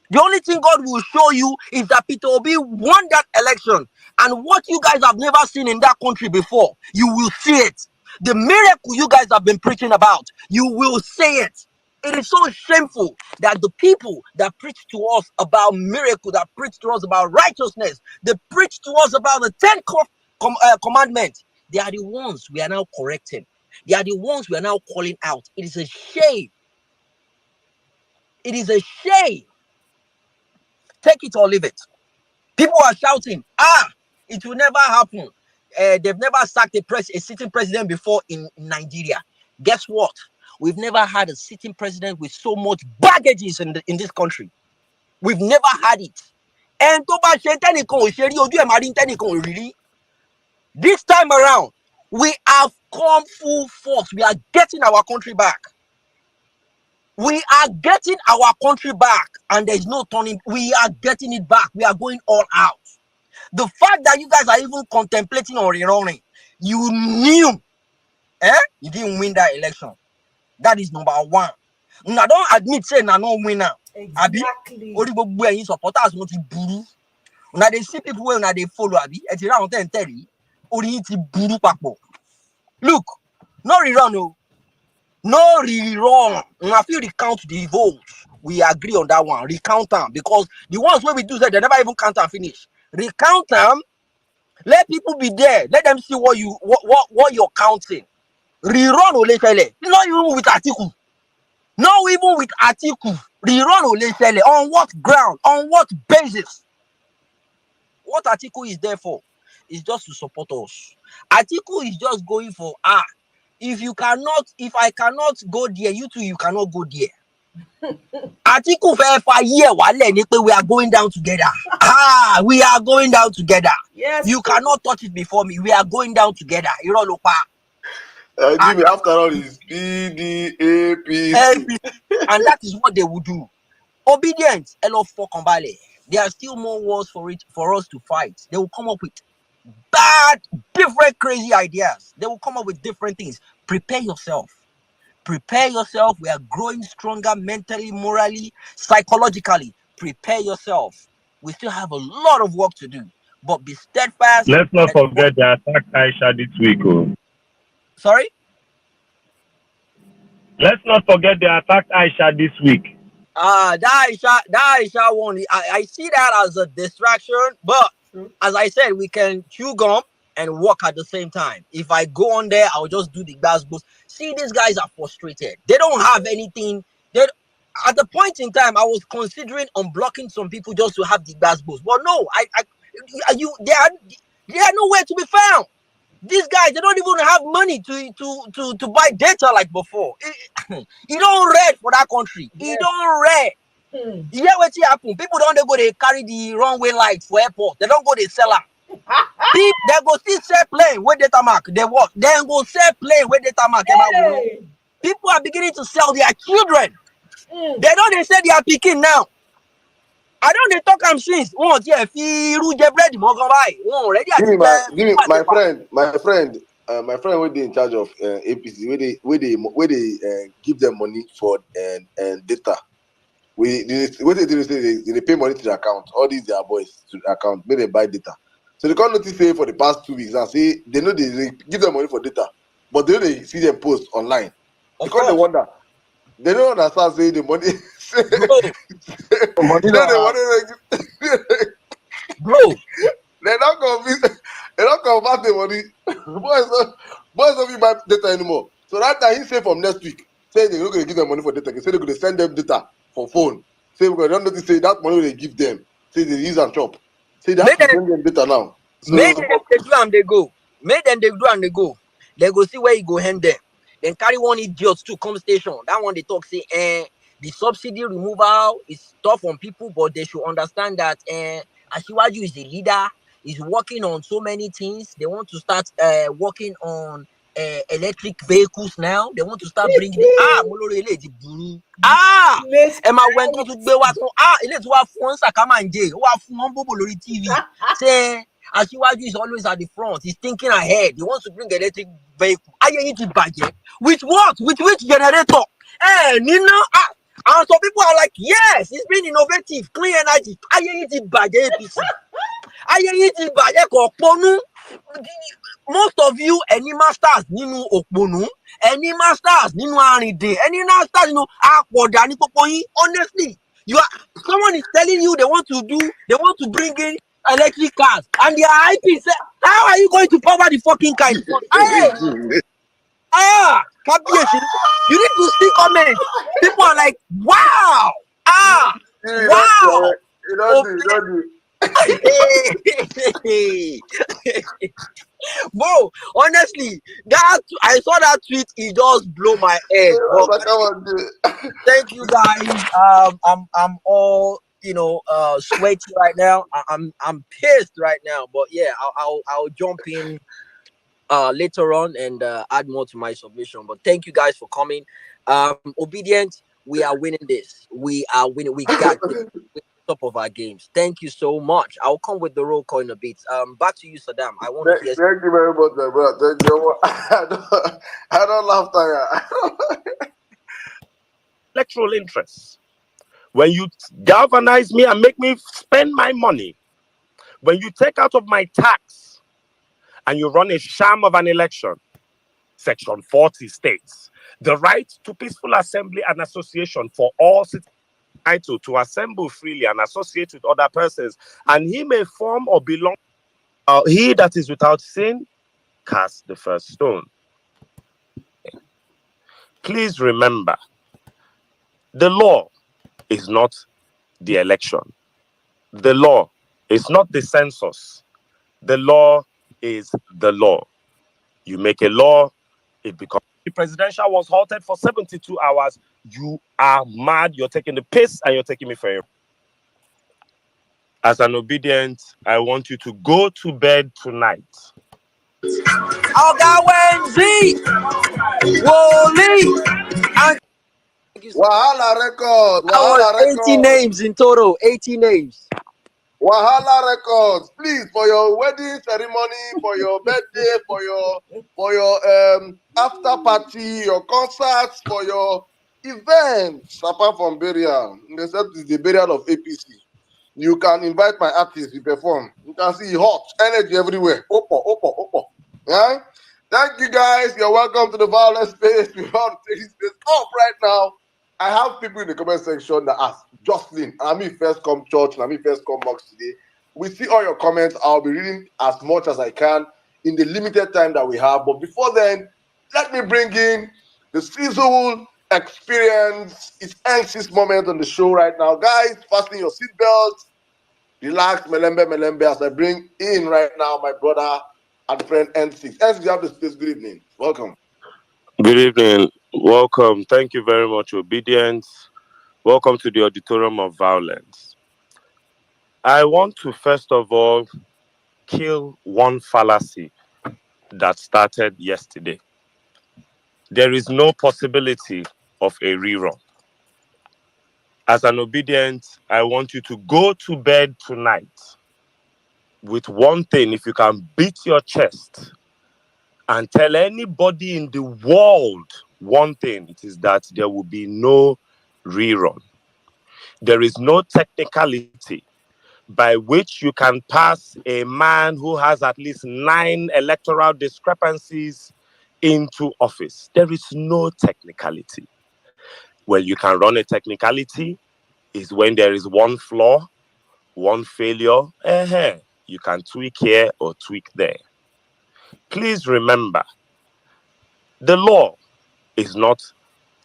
The only thing God will show you is that Peter Obi won that election. And what you guys have never seen in that country before, you will see it. The miracle you guys have been preaching about, you will see it. It is so shameful that the people that preach to us about miracle, that preach to us about righteousness, they preach to us about the 10 commandments, they are the ones we are now correcting. They are the ones we are now calling out. It is a shame. It is a shame. Take it or leave it. People are shouting, it will never happen. They've never sacked a sitting president before in Nigeria. Guess what? We've never had a sitting president with so much baggages in this country. We've never had it. And this time around, we have come full force. We are getting our country back. We are getting our country back, and there's no turning. We are getting it back. We are going all out. The fact that you guys are even contemplating on rerunning, you knew, you didn't win that election. That is number one. Now don't admit say na no winner. Exactly. Only gbogbo ẹ̀yin supporters wọ́n ti burú. Now they see people wey una dey follow abi. Ẹ ti round 10 orí yín ti burú papọ̀. Look, no rerun o. No rerun. Una fit recount the votes. We agree on that one. Recount them because the ones wey we do say they never even count and finish. Recount them. Let people be there. Let them see what you're counting. Rerun olefele. Not even with Atiku. Not even with Atiku. Rerun olefele. On what ground? On what basis? What Atiku is there for is just to support us. Atiku is just going for if I cannot go there, you two, you cannot go there. Atiku we are going down together. We are going down together. Yes. You cannot touch it before me. We are going down together. Jimmy, after all, is PDAPC. And that is what they will do. Obedience, there are still more wars for us to fight. They will come up with bad, different, crazy ideas. They will come up with different things. Prepare yourself. Prepare yourself. We are growing stronger mentally, morally, psychologically. Prepare yourself. We still have a lot of work to do, but be steadfast. Let's not forget the attack Aisha this week. Sorry? Let's not forget the attack Aisha this week. That Aisha one. I see that as a distraction, but as I said, we can chew gum and work at the same time. If I go on there, I'll just do the gas boost. See, these guys are frustrated. They don't have anything. At the point in time, I was considering unblocking some people just to have the gas boost. But no, they are nowhere to be found. These guys, they don't even have money to buy data like before. He don't read for that country. He don't read. You hear what happen? People don't go they carry the runway light for airport. They don't go they sell them. They go still sell plane with data mark. They work. Then go sell plane with data mark. Hey. People are beginning to sell their children. They don't they say they are picking now. I don't they talk them since. My friend will be in charge of APC. Where they give them money for data. They pay money to the account. All these their boys to the account. May they buy data. So they can't notice say for the past 2 weeks and say they know they give them money for data, but they see them post online. Because they wonder. They don't understand say the money. Bro. They don't convert the money. Boys don't buy data anymore. So that time he say from next week, say they're not going to give them money for data. They say they're going to send them data for phone. Say because they don't notice say that money they give them. Say they use and chop. Say they have to send them data now. So make them they do and they go. Make them they do and they go. They go see where you go hand them. Then carry one idiot to come station. That one they talk say, the subsidy removal is tough on people, but they should understand that Asiwaju is a leader. He's working on so many things. They want to start working on electric vehicles now. They want to start bringing Emma went to the TV. Say Asiwaju is always at the front. He's thinking ahead. He wants to bring electric vehicle. With what? With which generator? Nina. And some people are like, yes, it's been innovative, clean energy. Most of you, any masters, ninu okponu, any masters, ninu arinde, any masters, honestly, someone is telling you they want to bring in electric cars, and their IP say, how are you going to power the fucking car? You need to see comments. People are like, wow, wow. You don't do. Bro, honestly, that I saw that tweet, it just blew my head. But thank you guys. I'm all sweaty right now. I'm pissed right now. But yeah, I'll jump in later on and add more to my submission. But thank you guys for coming. Obedient, we are winning this. We are winning. We got this. We're top of our games. Thank you so much. I'll come with the roll call in a bit. Back to you, Saddam. I want to hear. Thank you very much, my brother. Thank you. I don't laugh, Tanya. Electoral interests. When you galvanize me and make me spend my money, when you take out of my tax and you run a sham of an election, Section 40 states the right to peaceful assembly and association for all citizens entitled to assemble freely and associate with other persons, and he may form or belong. He that is without sin cast the first stone. Please remember, the law is not the election. The law is not the census. The law is the law. You make a law, it becomes. The presidential was halted for 72 hours. You are mad. You're taking the piss and you're taking me for a. As an obedient, I want you to go to bed tonight. Wahala record. Wahala record. 80 names in total. 80 names. Wahala records. Please, for your wedding ceremony, for your birthday, for your after party, your concerts, for your events, apart from burial. Except it's the burial of APC. You can invite my artists to perform. You can see hot energy everywhere. Opo. Yeah? Thank you guys. You're welcome to the violence space. We want to take this space off right now. I have people in the comment section that ask, Jocelyn, I'm me first come church, I'm me first come box today. We see all your comments. I'll be reading as much as I can in the limited time that we have. But before then, let me bring in the Sizzle experience. It's anxious moment on the show right now. Guys, fasten your seatbelts. Relax, melembe, as I bring in right now my brother and friend N6. N6, you have the space. Good evening. Welcome. Good evening. Welcome. Thank you very much, Obedience. Welcome to the Auditorium of Violence. I want to first of all kill one fallacy that started yesterday. There is no possibility of a rerun. As an obedient, I want you to go to bed tonight with one thing. If you can beat your chest and tell anybody in the world one thing, it is that there will be no rerun. There is no technicality by which you can pass a man who has at least 9 electoral discrepancies into office. There is no technicality. Well, you can run a technicality is when there is one flaw, one failure. You can tweak here or tweak there. Please remember, the law is not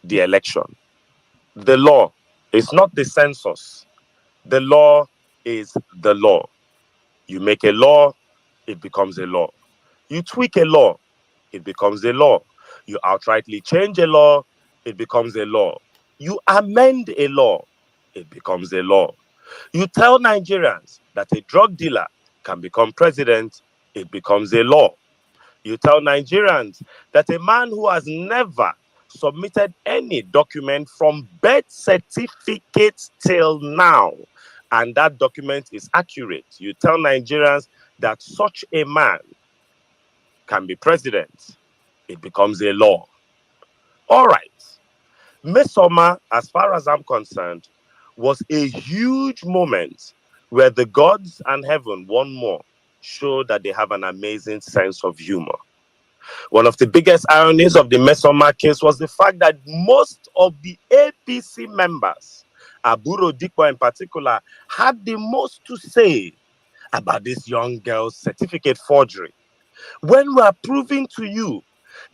the election. The law is not the census. The law is the law. You make a law, it becomes a law. You tweak a law, it becomes a law. You outrightly change a law, it becomes a law. You amend a law, it becomes a law. You tell Nigerians that a drug dealer can become president, it becomes a law. You tell Nigerians that a man who has never submitted any document from birth certificate till now, and that document is accurate, you tell Nigerians that such a man can be president, it becomes a law. All right. Midsummer, as far as I'm concerned, was a huge moment where the gods and heaven, one more, show that they have an amazing sense of humor. One of the biggest ironies of the Midsummer case was the fact that most of the APC members, Aburo Dikwa in particular, had the most to say about this young girl's certificate forgery. When we are proving to you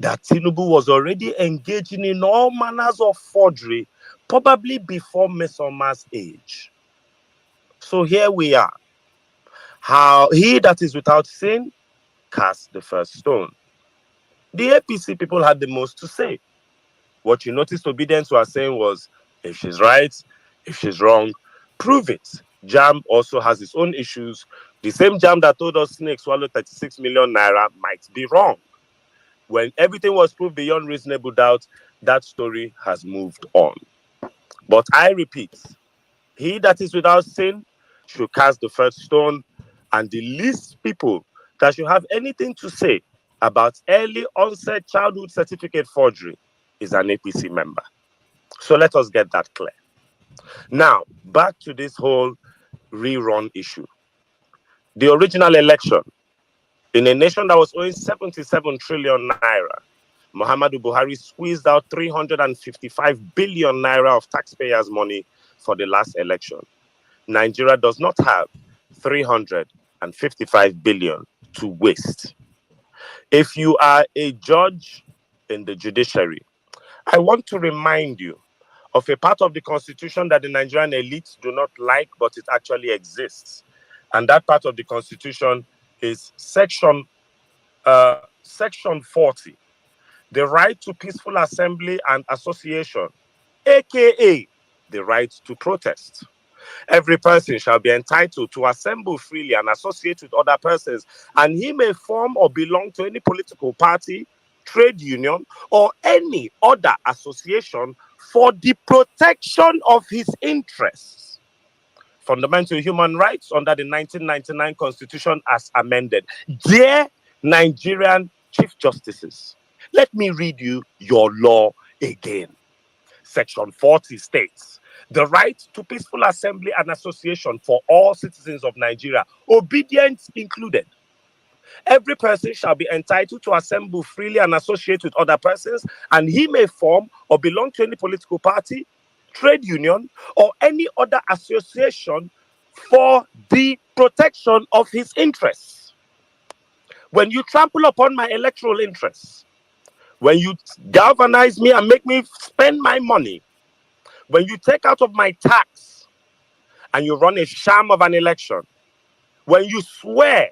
that Tinubu was already engaging in all manners of forgery, probably before Midsummer's age. So here we are. How he that is without sin cast the first stone. The APC people had the most to say. What you noticed Obedience was saying was, if she's right, if she's wrong, prove it. Jam also has its own issues. The same Jam that told us Snake swallowed 36 million naira might be wrong. When everything was proved beyond reasonable doubt, that story has moved on. But I repeat, he that is without sin should cast the first stone, and the least people that should have anything to say about early onset childhood certificate forgery is an APC member. So let us get that clear. Now, back to this whole rerun issue. The original election, in a nation that was owing 77 trillion naira, Muhammadu Buhari squeezed out 355 billion naira of taxpayers' money for the last election. Nigeria does not have 355 billion to waste. If you are a judge in the judiciary, I want to remind you of a part of the constitution that the Nigerian elites do not like, but it actually exists. And that part of the constitution is section 40, the right to peaceful assembly and association, aka the right to protest. Every person shall be entitled to assemble freely and associate with other persons, and he may form or belong to any political party, trade union, or any other association for the protection of his interests. Fundamental human rights under the 1999 Constitution as amended. Dear Nigerian Chief Justices, let me read you your law again. Section 40 states, the right to peaceful assembly and association for all citizens of Nigeria, obedience included. Every person shall be entitled to assemble freely and associate with other persons, and he may form or belong to any political party, trade union, or any other association for the protection of his interests. When you trample upon my electoral interests, when you galvanize me and make me spend my money, when you take out of my tax and you run a sham of an election, when you swear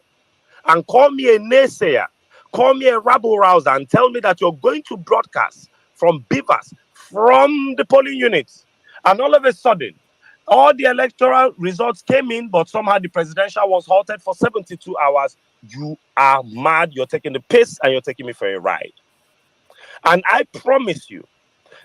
and call me a naysayer, call me a rabble rouser, and tell me that you're going to broadcast from beavers, from the polling units, and all of a sudden, all the electoral results came in, but somehow the presidential was halted for 72 hours. You are mad, you're taking the piss, and you're taking me for a ride. And I promise you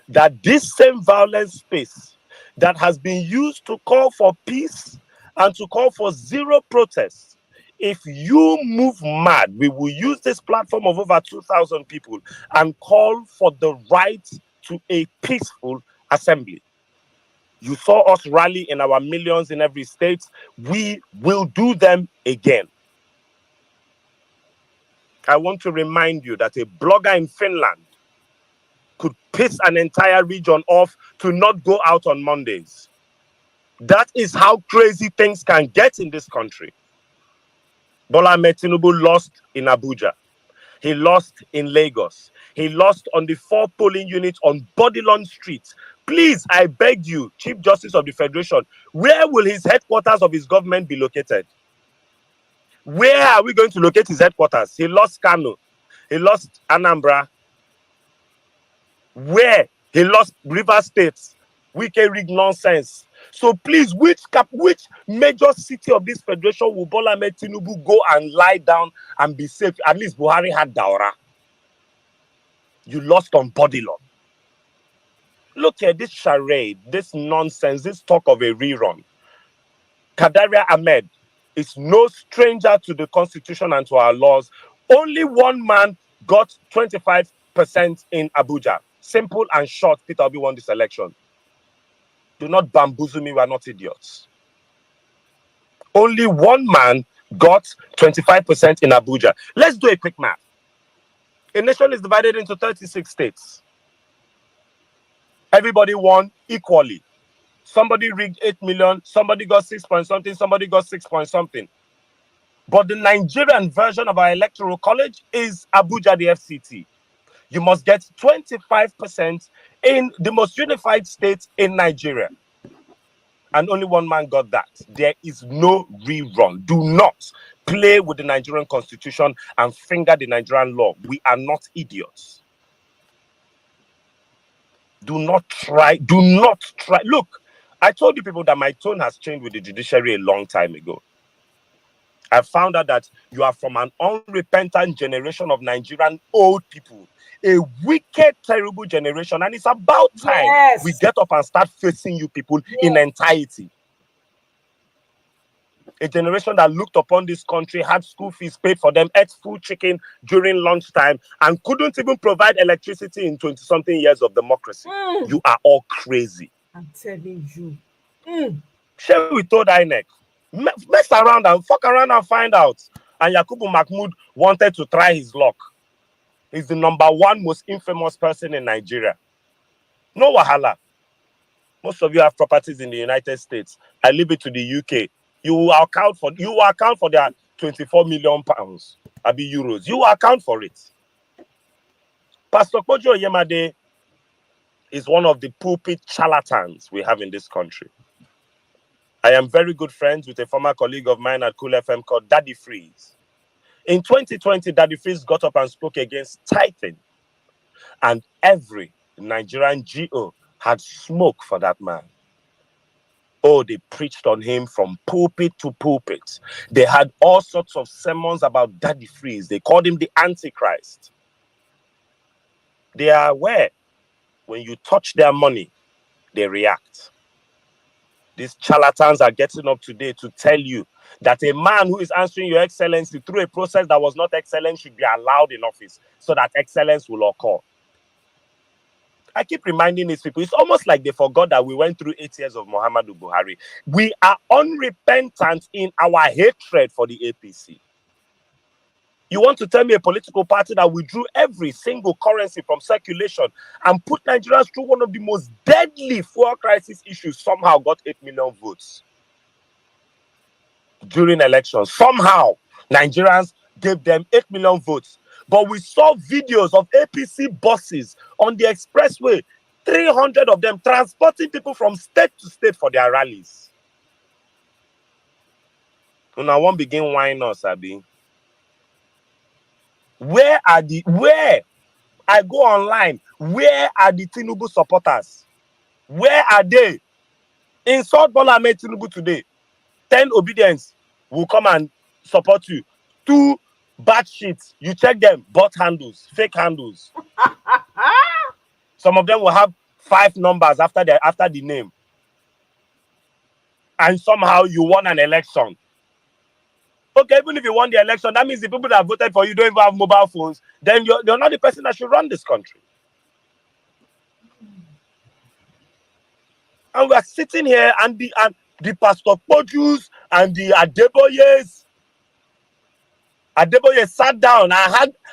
that this same violent space that has been used to call for peace and to call for zero protests, if you move mad, we will use this platform of over 2,000 people and call for the right to a peaceful assembly. You saw us rally in our millions in every state. We will do them again. I want to remind you that a blogger in Finland could piss an entire region off to not go out on Mondays. That is how crazy things can get in this country. Bola Ahmed Tinubu lost in Abuja. He lost in Lagos. He lost on the 4 polling units on Bodilon Street. Please, I beg you, Chief Justice of the Federation, where will his headquarters of his government be located? Where are we going to locate his headquarters? He lost Kano. He lost Anambra. Where? He lost River State. Wike rig nonsense. So please, which major city of this federation will Bola Ahmed Tinubu go and lie down and be safe? At least Buhari had Daura. You lost on Bodilon. Look at this charade, this nonsense, this talk of a rerun. Kadaria Ahmed is no stranger to the Constitution and to our laws. Only one man got 25% in Abuja. Simple and short, Peter Obi won this election. Do not bamboozle me, we are not idiots. Only one man got 25% in Abuja. Let's do a quick math. A nation is divided into 36 states. Everybody won equally. Somebody rigged 8 million, somebody got 6 point something, somebody got 6 point something. But the Nigerian version of our electoral college is Abuja, the FCT. You must get 25% in the most unified state in Nigeria. And only one man got that. There is no rerun. Do not play with the Nigerian constitution and finger the Nigerian law. We are not idiots. Do not try. Do not try. Look, I told you people that my tone has changed with the judiciary a long time ago. I found out that you are from an unrepentant generation of Nigerian old people, a wicked, terrible generation, and it's about time we get up and start facing you people in entirety. A generation that looked upon this country, had school fees paid for them, ate full chicken during lunchtime, and couldn't even provide electricity in 20-something years of democracy. You are all crazy. I'm telling you. Share we told INEC, mess around and fuck around and find out. And Yakubu Mahmoud wanted to try his luck. He's the #1 most infamous person in Nigeria. No wahala. Most of you have properties in the United States. I leave it to the UK. You will account for their 24 million pounds, abi euros. You will account for it. Pastor Kojo Yemade is one of the pulpit charlatans we have in this country. I am very good friends with a former colleague of mine at Cool FM called Daddy Freeze. In 2020, Daddy Freeze got up and spoke against tithing. And every Nigerian GO had smoke for that man. Oh, they preached on him from pulpit to pulpit. They had all sorts of sermons about Daddy Freeze. They called him the Antichrist. They are aware when you touch their money, they react. These charlatans are getting up today to tell you that a man who is answering your excellency through a process that was not excellent should be allowed in office so that excellence will occur. I keep reminding these people, it's almost like they forgot that we went through 8 years of Muhammadu Buhari. We are unrepentant in our hatred for the APC. You want to tell me a political party that withdrew every single currency from circulation and put Nigerians through one of the most deadly fuel crisis issues somehow got 8 million votes during elections? Somehow, Nigerians gave them 8 million votes. But we saw videos of APC buses on the expressway, 300 of them transporting people from state to state for their rallies. And I won't begin whining us, Abi. Where I go online, where are the Tinubu supporters? Where are they? Insult Bola Ahmed Tinubu today. 10 obedience will come and support you. 2 bad sheets, you check them, bot handles, fake handles. Some of them will have 5 numbers after the name. And somehow you won an election. Okay, even if you won the election, that means the people that voted for you don't even have mobile phones. Then you're not the person that should run this country. And we are sitting here and the Pastor Pojus and the Adeboye sat down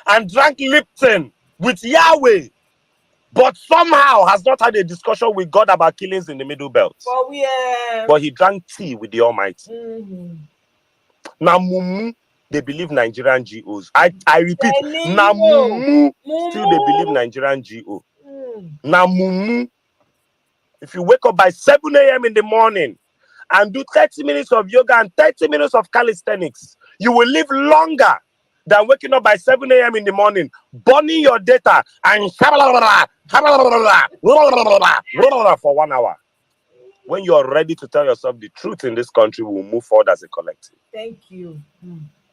and drank Lipton with Yahweh, but somehow has not had a discussion with God about killings in the Middle Belt. But he drank tea with the Almighty. Now, Mumu, they believe Nigerian GOs. I repeat, now Mumu, still they believe Nigerian GO. Now Mumu, if you wake up by 7 a.m. in the morning and do 30 minutes of yoga and 30 minutes of calisthenics, you will live longer than waking up by 7 a.m. in the morning, burning your data and for 1 hour. When you are ready to tell yourself the truth in this country, we will move forward as a collective. Thank you.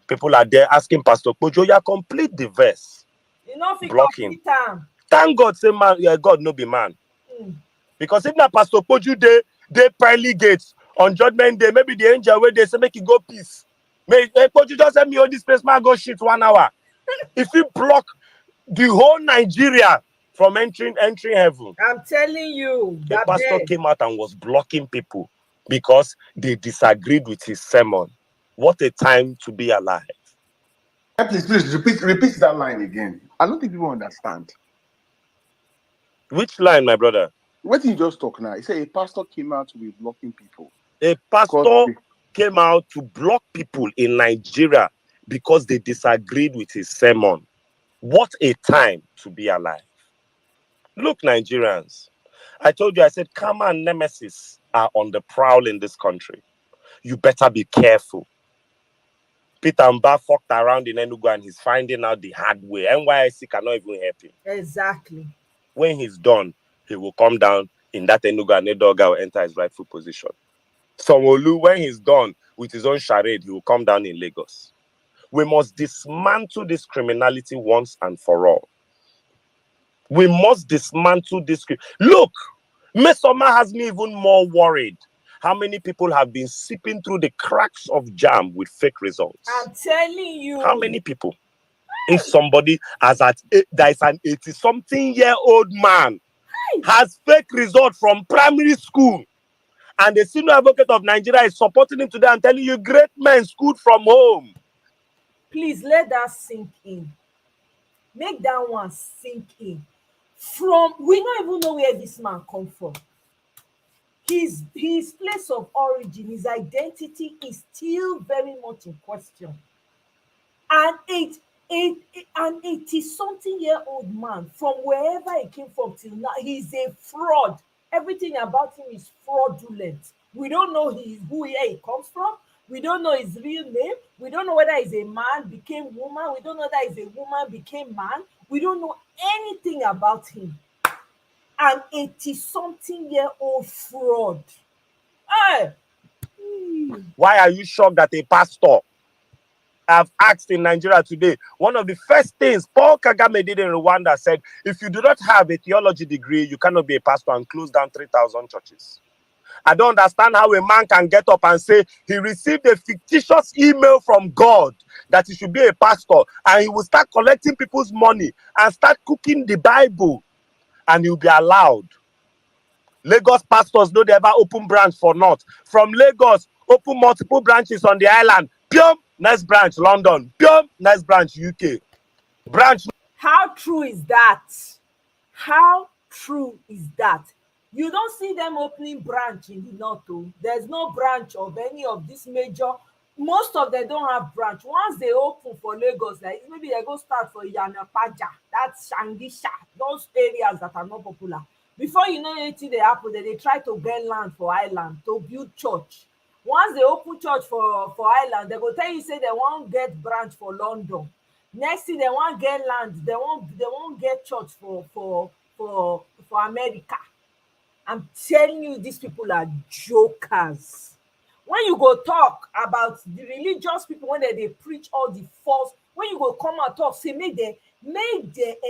People are there asking Pastor Kojo, you complete the verse. Block him. Thank God, say man, God no be man. Because if not Pastor Kojo, they pearly gates on Judgment Day, maybe the angel where they say make it go peace. May Kojo just send me on this place, man, go shit 1 hour. If you block the whole Nigeria from entering heaven. I'm telling you. The pastor came out and was blocking people because they disagreed with his sermon. What a time to be alive. Please repeat that line again. I don't think people understand. Which line, my brother? What did you just talk now? He said a pastor came out to be blocking people. A pastor came out to block people in Nigeria because they disagreed with his sermon. What a time to be alive. Look, Nigerians, I told you, I said, karma and nemesis are on the prowl in this country. You better be careful. Peter Mba fucked around in Enugu and he's finding out the hard way. NYSC cannot even help him. Exactly. When he's done, he will come down in that Enugu and Edoga will enter his rightful position. Sanwo-Olu, when he's done with his own charade, he will come down in Lagos. We must dismantle this criminality once and for all. We must dismantle this. Look, Mesoma has me even more worried. How many people have been seeping through the cracks of jam with fake results? I'm telling you. How many people? If somebody has that is an 80-something-year-old man has fake result from primary school, and the senior advocate of Nigeria is supporting him today and telling you great men schooled from home. Please let that sink in. Make that one sink in. We don't even know where this man come from. His place of origin, his identity is still very much in question. And an 80-something-year-old man from wherever he came from till now, he's a fraud. Everything about him is fraudulent. We don't know who he comes from. We don't know his real name. We don't know whether he's a man became woman. We don't know whether he's a woman became man. We don't know anything about him. An 80-something-year-old fraud. Hey. Why are you shocked that a pastor? I've asked in Nigeria today, one of the first things Paul Kagame did in Rwanda said, if you do not have a theology degree, you cannot be a pastor, and close down 3,000 churches. I don't understand how a man can get up and say he received a fictitious email from God that he should be a pastor, and he will start collecting people's money and start cooking the Bible, and he'll be allowed. Lagos pastors know they ever open branch for North. From Lagos, open multiple branches on the island. Pium, next branch, London. Pium, next branch, UK. Branch. How true is that? How true is that? You don't see them opening branch in the North. There's no branch of any of these major. Most of them don't have branch. Once they open for Lagos, like maybe they go start for Yanapaja, that's Shangisha, those areas that are not popular. Before you know anything they happen, they try to get land for island to build church. Once they open church for island, they go tell you say they won't get branch for London. Next thing they won't get land, they won't get church for America. I'm telling you, these people are jokers. When you go talk about the religious people, when they preach all the false, when you go come and talk, say make they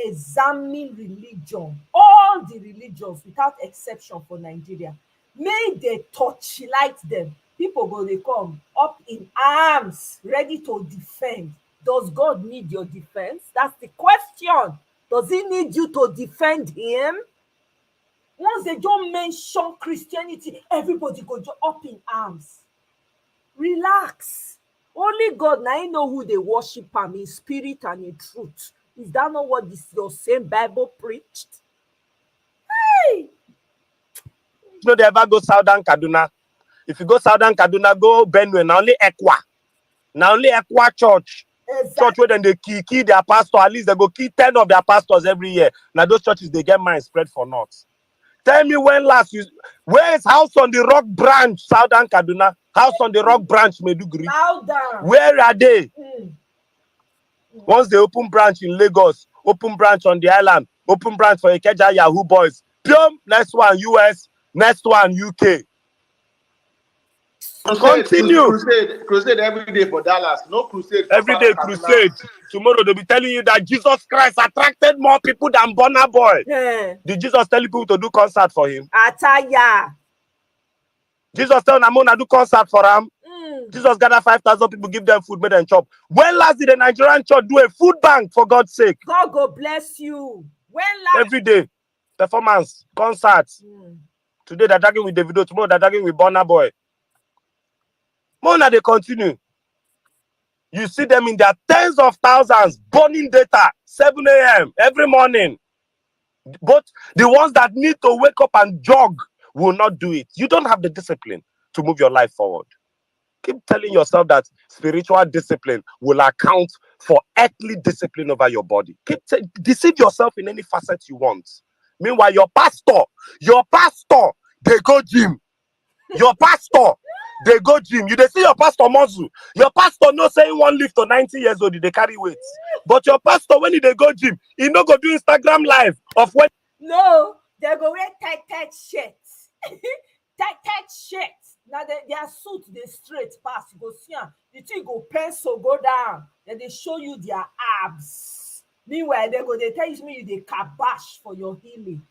examine religion, all the religions without exception for Nigeria. Make they torchlight them. People go they come up in arms, ready to defend. Does God need your defense? That's the question. Does he need you to defend him? Once they don't mention Christianity, everybody go up in arms. Relax. Only God now know who they worship him in spirit and in truth. Is that not what your same Bible preached? Hey! You know they ever go Southern Kaduna? If you go Southern Kaduna, go Benue, now only Ekwa. Now only Ekwa church. Exactly. Church where then they key their pastor, at least they go key 10 of their pastors every year. Now those churches, they get mine spread for North. Tell me when last where is House on the Rock branch, Southern Kaduna? House on the Rock branch, Meduguri. Where are they? Once they open branch in Lagos, open branch on the island, open branch for Ikeja Yahoo Boys. Pium, next one US, next one UK. Continue. Crusade every day for Dallas. No crusade. Every day crusade. Tomorrow they'll be telling you that Jesus Christ attracted more people than Burna Boy. Yeah. Did Jesus tell people to do concert for him? Ataya. Jesus tell Namona do concert for him. Jesus gather 5,000 people, give them food, made them chop. When last did the Nigerian church do a food bank, for God's sake? God go bless you. When last? Every day. Performance, concerts. Today they're dragging with Davido, tomorrow they're dragging with Burna Boy. Mona, they continue. You see them in their tens of thousands burning data 7 a.m. every morning. But the ones that need to wake up and jog will not do it. You don't have the discipline to move your life forward. Keep telling yourself that spiritual discipline will account for earthly discipline over your body. Deceive yourself in any facet you want. Meanwhile, your pastor, they go gym. Your pastor, they go gym. You they see your pastor muscle. Your pastor no saying one lift to 90 years old, they carry weights. But your pastor, when they go gym, he no go do Instagram live of when. No, they go wear tight shirts. tight shirts. Now their suit they straight pass. You go see them. The thing go pencil go down. Then they show you their abs. Meanwhile, they tell you they kabash for your healing.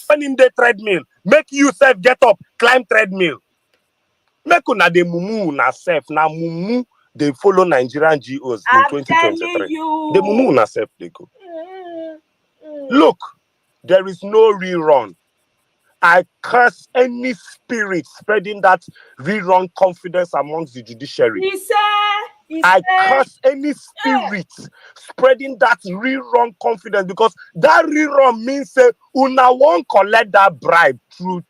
When in the treadmill, make yourself get up, climb treadmill. Make una de mumu una self. Na mumu they follow Nigerian GOs in 2023. The mumu una self they go. Look, there is no rerun. I curse any spirit spreading that rerun confidence amongst the judiciary. I curse any spirit spreading that rerun confidence, because that rerun means say una won't collect that bribe. True.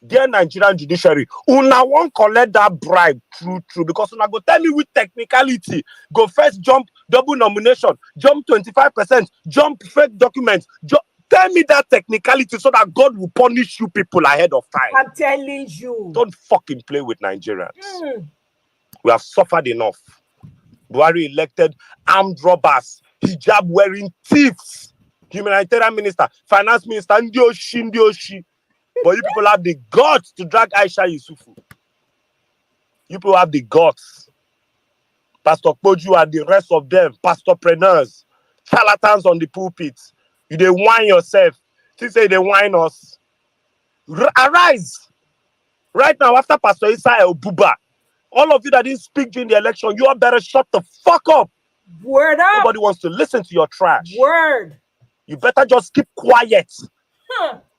Dear Nigerian judiciary, una won't collect that bribe. True. Because una go tell me with technicality, go first jump double nomination, jump 25%, jump fake documents, tell me that technicality so that God will punish you people ahead of time. I'm telling you. Don't fucking play with Nigerians. We have suffered enough. Buhari elected armed robbers, hijab wearing thieves, humanitarian minister, finance minister, ndioshi. But you people have the guts to drag Aisha Yusufu. You people have the guts. Pastor Koju and the rest of them, pastorpreneurs, charlatans on the pulpit. You they whine yourself. She say they whine us. Arise. Right now, after Pastor Isa Buba, all of you that didn't speak during the election, you all better shut the fuck up. Word up. Nobody wants to listen to your trash. Word. You better just keep quiet.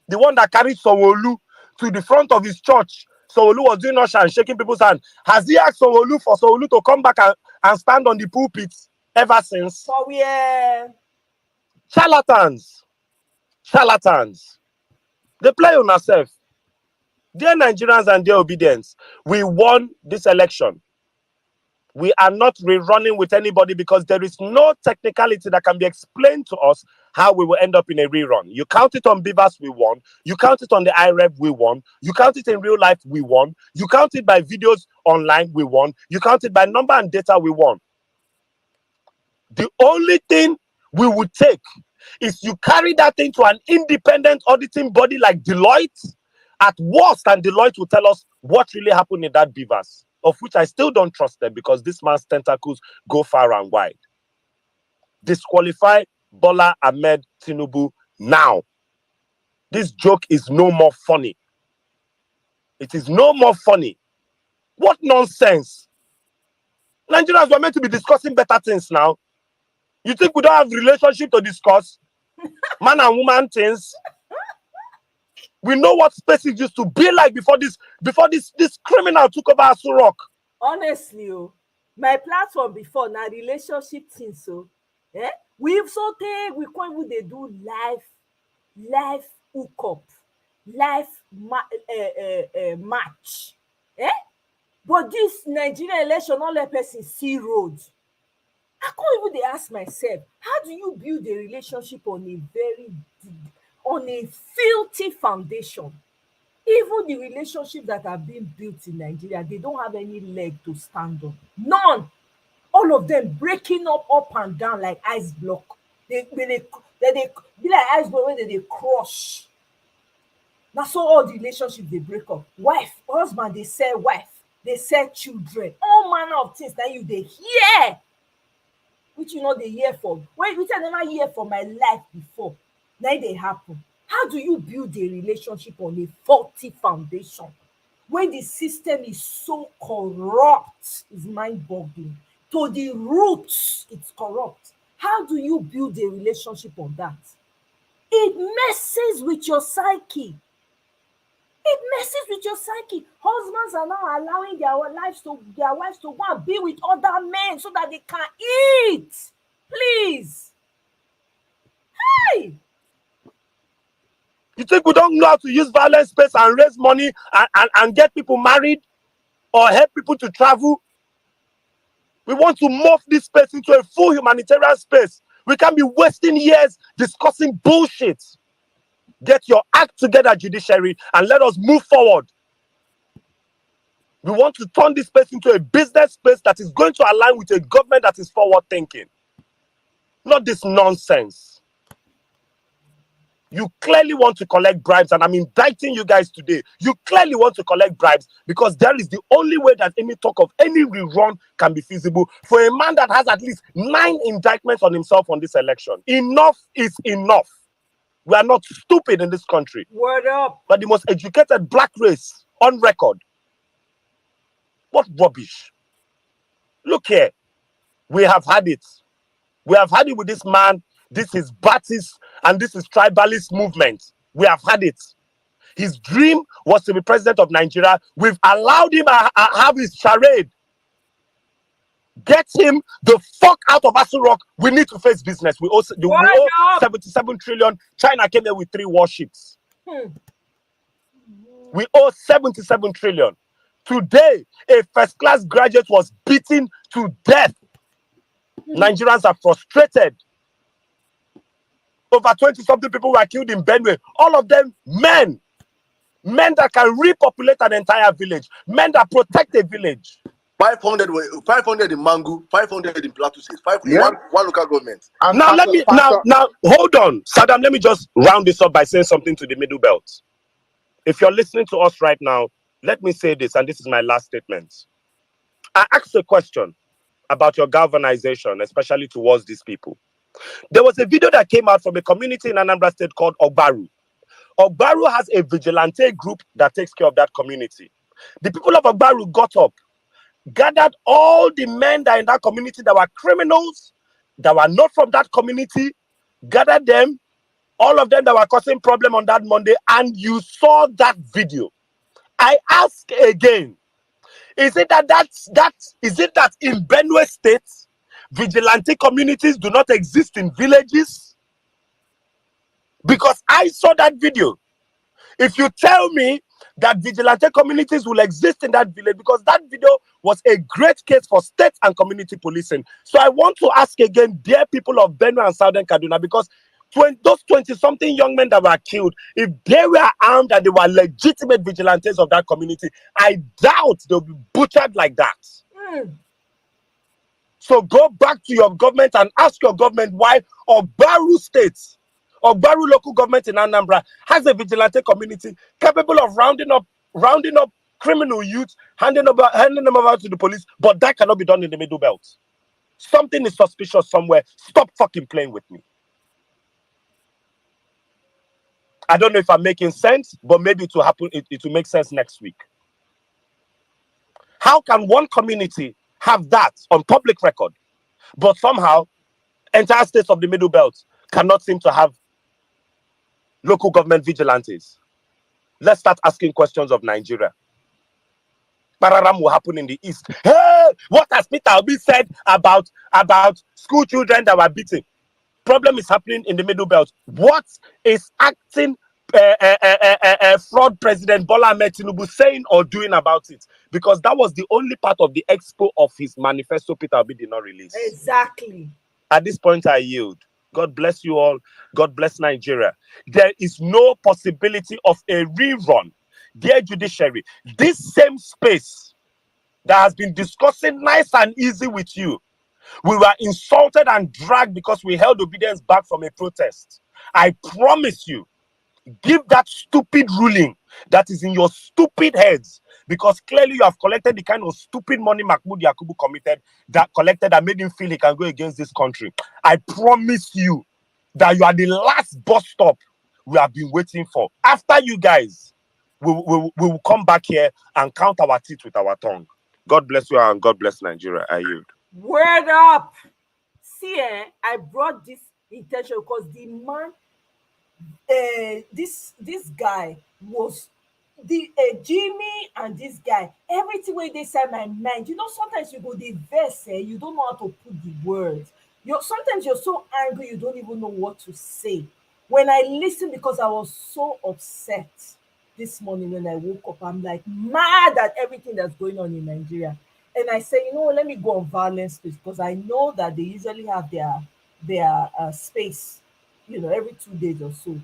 The one that carried Sanwo-Olu to the front of his church, Sanwo-Olu was doing usher and shaking people's hand. Has he asked Sanwo-Olu for Sanwo-Olu to come back and stand on the pulpit ever since? Oh, yeah. Charlatans. They play on ourselves. Dear Nigerians and dear obedience, we won this election. We are not rerunning with anybody because there is no technicality that can be explained to us how we will end up in a rerun. You count it on Beavers, we won. You count it on the IREV, we won. You count it in real life, we won. You count it by videos online, we won. You count it by number and data, we won. The only thing we would take is you carry that thing to an independent auditing body like Deloitte. At worst, and Deloitte will tell us what really happened in that Beavers, of which I still don't trust them because this man's tentacles go far and wide. Disqualify Bola Ahmed Tinubu now. This joke is no more funny. It is no more funny. What nonsense. Nigerians were meant to be discussing better things now. You think we don't have relationship to discuss? Man and woman things. We know what spaces used to be like before this criminal took over Aso Rock. Honestly, my platform before now relationship thing. So, we've so we can't even they do live hookup, live match. But this Nigerian election, all let person see road. I can't even ask myself, how do you build a relationship on a filthy foundation? Even the relationships that are being built in Nigeria, they don't have any leg to stand on. None. All of them breaking up and down like ice block. They be like ice block when they crush. That's so all the relationships they break up. Wife, husband, they sell wife, they sell children, all manner of things that you they hear. Which you know they hear for. Which I never hear for my life before. Now they happen. How do you build a relationship on a faulty foundation when the system is so corrupt? It's mind-boggling. To the roots, it's corrupt. How do you build a relationship on that? It messes with your psyche. It messes with your psyche. Husbands are now allowing their wives to go and be with other men so that they can eat. Please. Hey! You think we don't know how to use violent space and raise money and get people married or help people to travel? We want to morph this space into a full humanitarian space. We can't be wasting years discussing bullshit. Get your act together, judiciary, and let us move forward. We want to turn this space into a business space that is going to align with a government that is forward thinking. Not this nonsense. You clearly want to collect bribes, and I'm indicting you guys today. You clearly want to collect bribes because there is the only way that any talk of any rerun can be feasible for a man that has at least 9 indictments on himself on this election. Enough is enough. We are not stupid in this country. Word up. But the most educated black race on record. What rubbish. Look here. We have had it. We have had it with this man. This is Baptist and this is tribalist movement. We have had it. His dream was to be president of Nigeria. We've allowed him have his charade. Get him the fuck out of Asu Rock. We need to face business. We owe 77 trillion. China came here with 3 warships. We owe 77 trillion. Today, a first-class graduate was beaten to death. Nigerians are frustrated. Over 20-something people were killed in Benue. All of them men. Men that can repopulate an entire village. Men that protect a village. 500 in Mangu, 500 in Plateau State, one local government. And now now hold on, Saddam. Let me just round this up by saying something to the Middle Belt. If you're listening to us right now, let me say this, and this is my last statement. I asked a question about your galvanization, especially towards these people. There was a video that came out from a community in Anambra State called Ogbaru. Ogbaru has a vigilante group that takes care of that community. The people of Ogbaru got up, gathered all the men that are in that community that were criminals, that were not from that community, gathered them, all of them that were causing problem on that Monday, and you saw that video. I ask again, is it that in Benue State, vigilante communities do not exist in villages? Because I saw that video. If you tell me that vigilante communities will exist in that village, because that video was a great case for state and community policing. So I want to ask again, dear people of Benue and Southern Kaduna, because those 20-something young men that were killed, if they were armed and they were legitimate vigilantes of that community, I doubt they'll be butchered like that. So go back to your government and ask your government why Ogbaru State, Ogbaru local government in Anambra has a vigilante community capable of rounding up criminal youth, handing them over to the police, but that cannot be done in the Middle Belt. Something is suspicious somewhere. Stop fucking playing with me. I don't know if I'm making sense, but maybe it will happen. It will make sense next week. How can one community have that on public record, but somehow entire states of the Middle Belt cannot seem to have local government vigilantes? Let's start asking questions of Nigeria. Pararam will happen in the East. Hey, what has Peter Obi said about school children that were beaten? Problem is happening in the Middle Belt. What is acting fraud President Bola Ahmed Tinubu saying or doing about it? Because that was the only part of the expo of his manifesto Peter Obi did not release. Exactly. At this point, I yield. God bless you all. God bless Nigeria. There is no possibility of a rerun. Dear judiciary, this same space that has been discussing nice and easy with you, we were insulted and dragged because we held obedience back from a protest. I promise you, give that stupid ruling that is in your stupid heads, because clearly you have collected the kind of stupid money Mahmoud Yakubu collected that made him feel he can go against this country. I promise you that you are the last bus stop we have been waiting for. After you guys, we will come back here and count our teeth with our tongue. God bless you and God bless Nigeria. I yield. Word up. See, I brought this intention because the man, this guy was the Jimmy and this guy. Everything when they say my mind, sometimes you go the verse, you don't know how to put the words. Sometimes you're so angry you don't even know what to say. When I listened, because I was so upset this morning when I woke up, I'm like mad at everything that's going on in Nigeria. And I say, let me go on violence space, because I know that they usually have their space, every 2 days or so.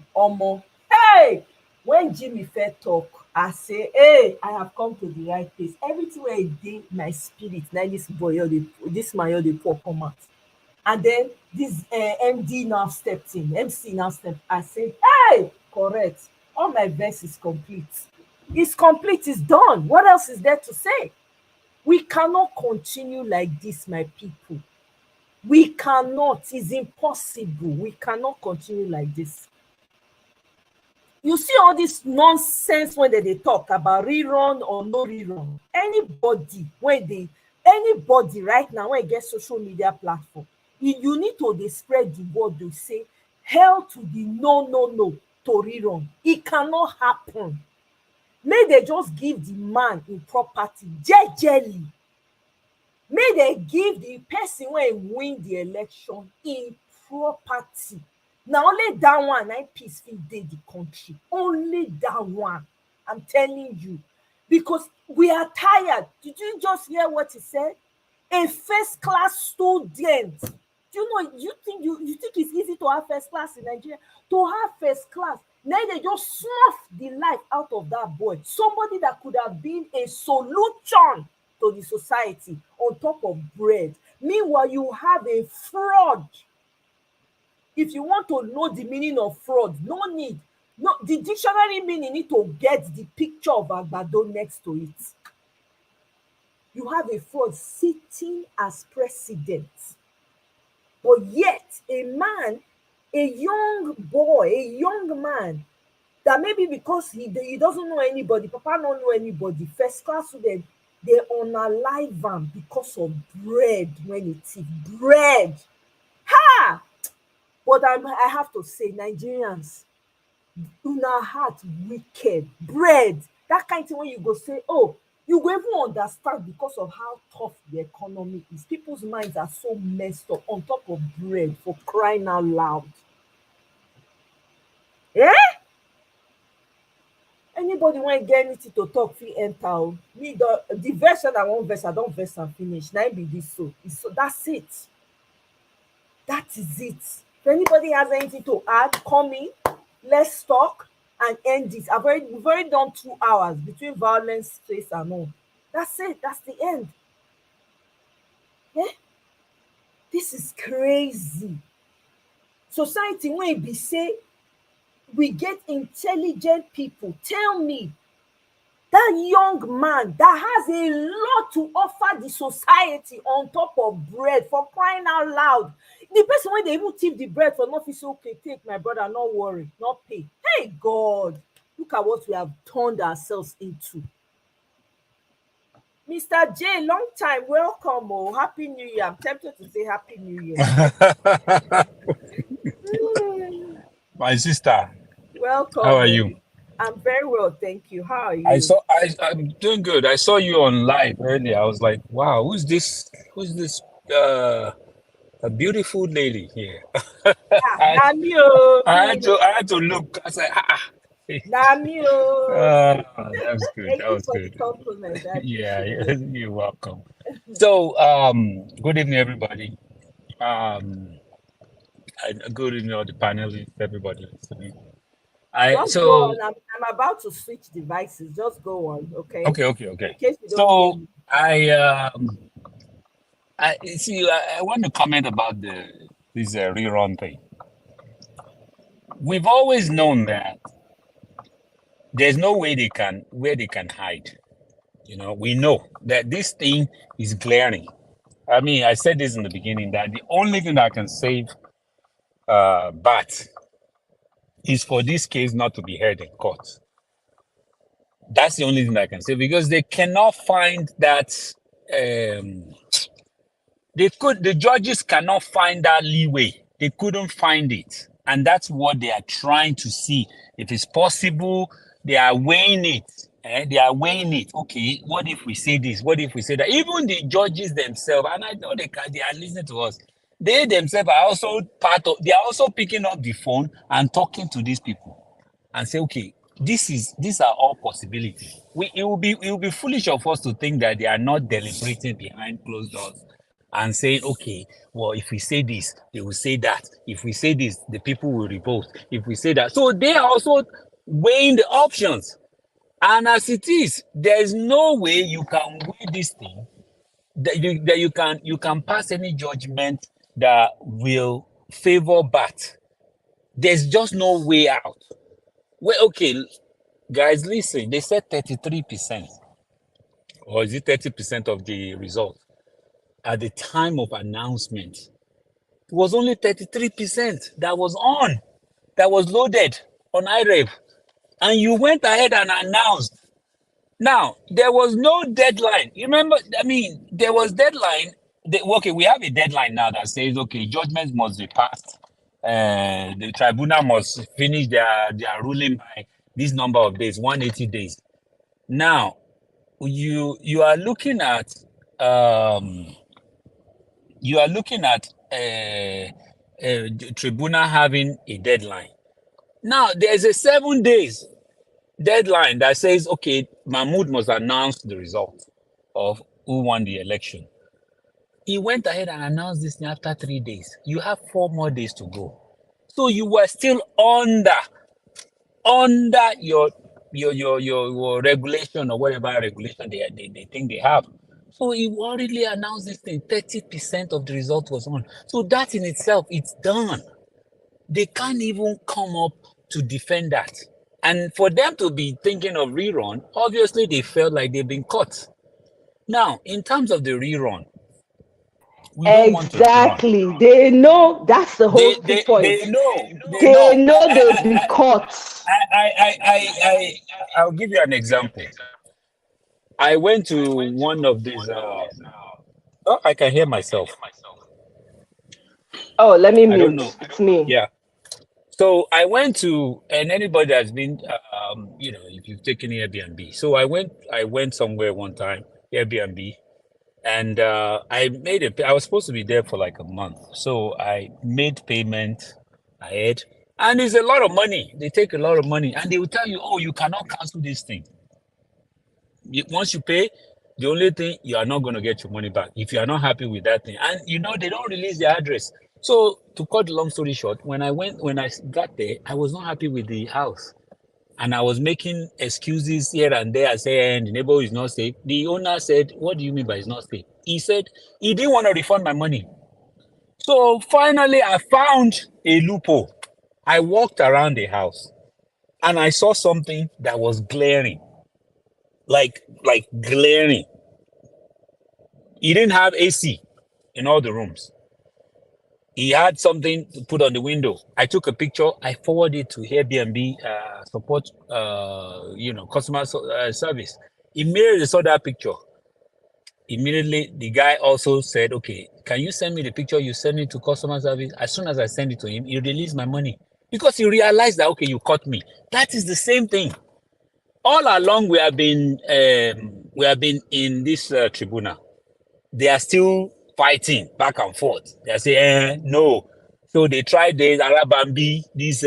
Hey, when Jimmy Fair talk, I say, hey, I have come to the right place. Everything where e dey my spirit, na this boy, this man, dey pour come out. And then this MD now stepped in, MC now stepped. I say, hey, correct. All my verse is complete. It's complete, it's done. What else is there to say? We cannot continue like this, my people. We cannot. It's impossible. We cannot continue like this. You see all this nonsense when they talk about rerun or no rerun. Anybody right now when get social media platform, you need to dey spread the word to say hell to the no to rerun. It cannot happen. May they just give the man im property jejely. May they give the person wey win the election im property. Na only that one na peace fit dey the country. Only that one. I'm telling you. Because we are tired. Did you just hear what he said? A first class student. Do you know, you think it's easy to have first class in Nigeria? To have first class, now they just snuff the life out of that boy. Somebody that could have been a solution to the society on top of bread. Meanwhile, you have a fraud. If you want to know the meaning of fraud, no need. No, the dictionary meaning need to get the picture of Agbado next to it. You have a fraud sitting as president. But yet, a man, a young boy, a young man, that maybe because he doesn't know anybody, Papa don't know anybody, first class student, they unalive him because of bread when it's bread. Ha! But I have to say, Nigerians, una heart wicked. Bread, that kind of thing when you go say, oh, you go even understand because of how tough the economy is. People's minds are so messed up on top of bread, for crying out loud. Eh? Anybody want get anything to talk fit enter. Me the version I want verse, I don't verse and finish. Now be this so. That's it. That is it. If anybody has anything to add, come in. Let's talk and end this. We've already done 2 hours between violence, stress, and all. That's it. That's the end. Yeah? This is crazy. Society when it be say we get intelligent people. Tell me, that young man that has a lot to offer the society on top of bread, for crying out loud. The person when they even tip the bread for not say, okay, take my brother, not worry, not pay. Hey God, look at what we have turned ourselves into. Mr. J, long time, welcome. Oh, Happy New Year. I'm tempted to say Happy New Year. My sister. Welcome. How are you? I'm very well, thank you. How are you? I'm doing good. I saw you on live earlier. I was like, wow, who's this a beautiful lady here? I had to look. I was like, that's good. Thank That you was for good. the compliment. Yeah, you're welcome. So, good evening, everybody. Good evening, all the panelists, everybody listening. Just go on. I'm about to switch devices. Just go on, okay? Okay. In case you don't hear me. I see. I want to comment about this rerun thing. We've always known that there's no way they can hide. You know, we know that this thing is glaring. I mean, I said this in the beginning that the only thing that can save Bat is for this case not to be heard in court. That's the only thing I can say, because they cannot find that. The judges cannot find that leeway. They couldn't find it, and that's what they are trying to see if it's possible. They are weighing it. They are weighing it. Okay, what if we say this? What if we say that? Even the judges themselves, and I know they are listening to us. They themselves are also they are also picking up the phone and talking to these people and say, okay, these are all possibilities. It will be foolish of us to think that they are not deliberating behind closed doors and saying, okay, well, if we say this, they will say that. If we say this, the people will revolt. If we say that. So they are also weighing the options. And as it is, there is no way you can weigh this thing that you can pass any judgment that will favor BAT. There's just no way out. Well, okay, guys, listen. They said 33%, or is it 30% of the result at the time of announcement? It was only 33% that was loaded on IREV, and you went ahead and announced. Now, there was no deadline. You remember, I mean, there was deadline. Okay, we have a deadline now that says, okay, judgments must be passed. The tribunal must finish their ruling by this number of days, 180 days. Now, you are looking at the tribunal having a deadline. Now, there's a 7 days deadline that says, okay, Mahmoud must announce the result of who won the election. He went ahead and announced this thing after 3 days. You have 4 more days to go. So you were still under your regulation or whatever regulation they think they have. So he already announced this thing. 30% of the result was on. So that in itself, it's done. They can't even come up to defend that. And for them to be thinking of rerun, obviously they felt like they've been caught. Now, in terms of the rerun, we don't want to rerun. Exactly. They know that's the whole point. They know. They know they'll be caught. I'll give you an example. I went to one of these. Oh, I can hear myself. Oh, let me I don't mute. know. It's me. Yeah. So I went to, and anybody that's been, if you've taken Airbnb. So I went somewhere one time, Airbnb, and I was supposed to be there for like a month. So I made payment ahead, and it's a lot of money. They take a lot of money, and they will tell you, oh, you cannot cancel this thing. Once you pay, the only thing, you are not going to get your money back if you are not happy with that thing. And they don't release their address. So to cut the long story short, when I got there, I was not happy with the house. And I was making excuses here and there. I said, the neighborhood is not safe. The owner said, what do you mean by it's not safe? He said he didn't want to refund my money. So finally, I found a loophole. I walked around the house and I saw something that was glaring. Like glaring. He didn't have AC in all the rooms. He had something to put on the window. I took a picture. I forwarded it to Airbnb support, customer service. Immediately saw that picture. Immediately, the guy also said, okay, can you send me the picture you send it to customer service? As soon as I send it to him, he released my money. Because he realized that, okay, you caught me. That is the same thing. All along, we have been in this tribunal. They are still fighting back and forth. They are saying, no. So they tried this Arabambi, this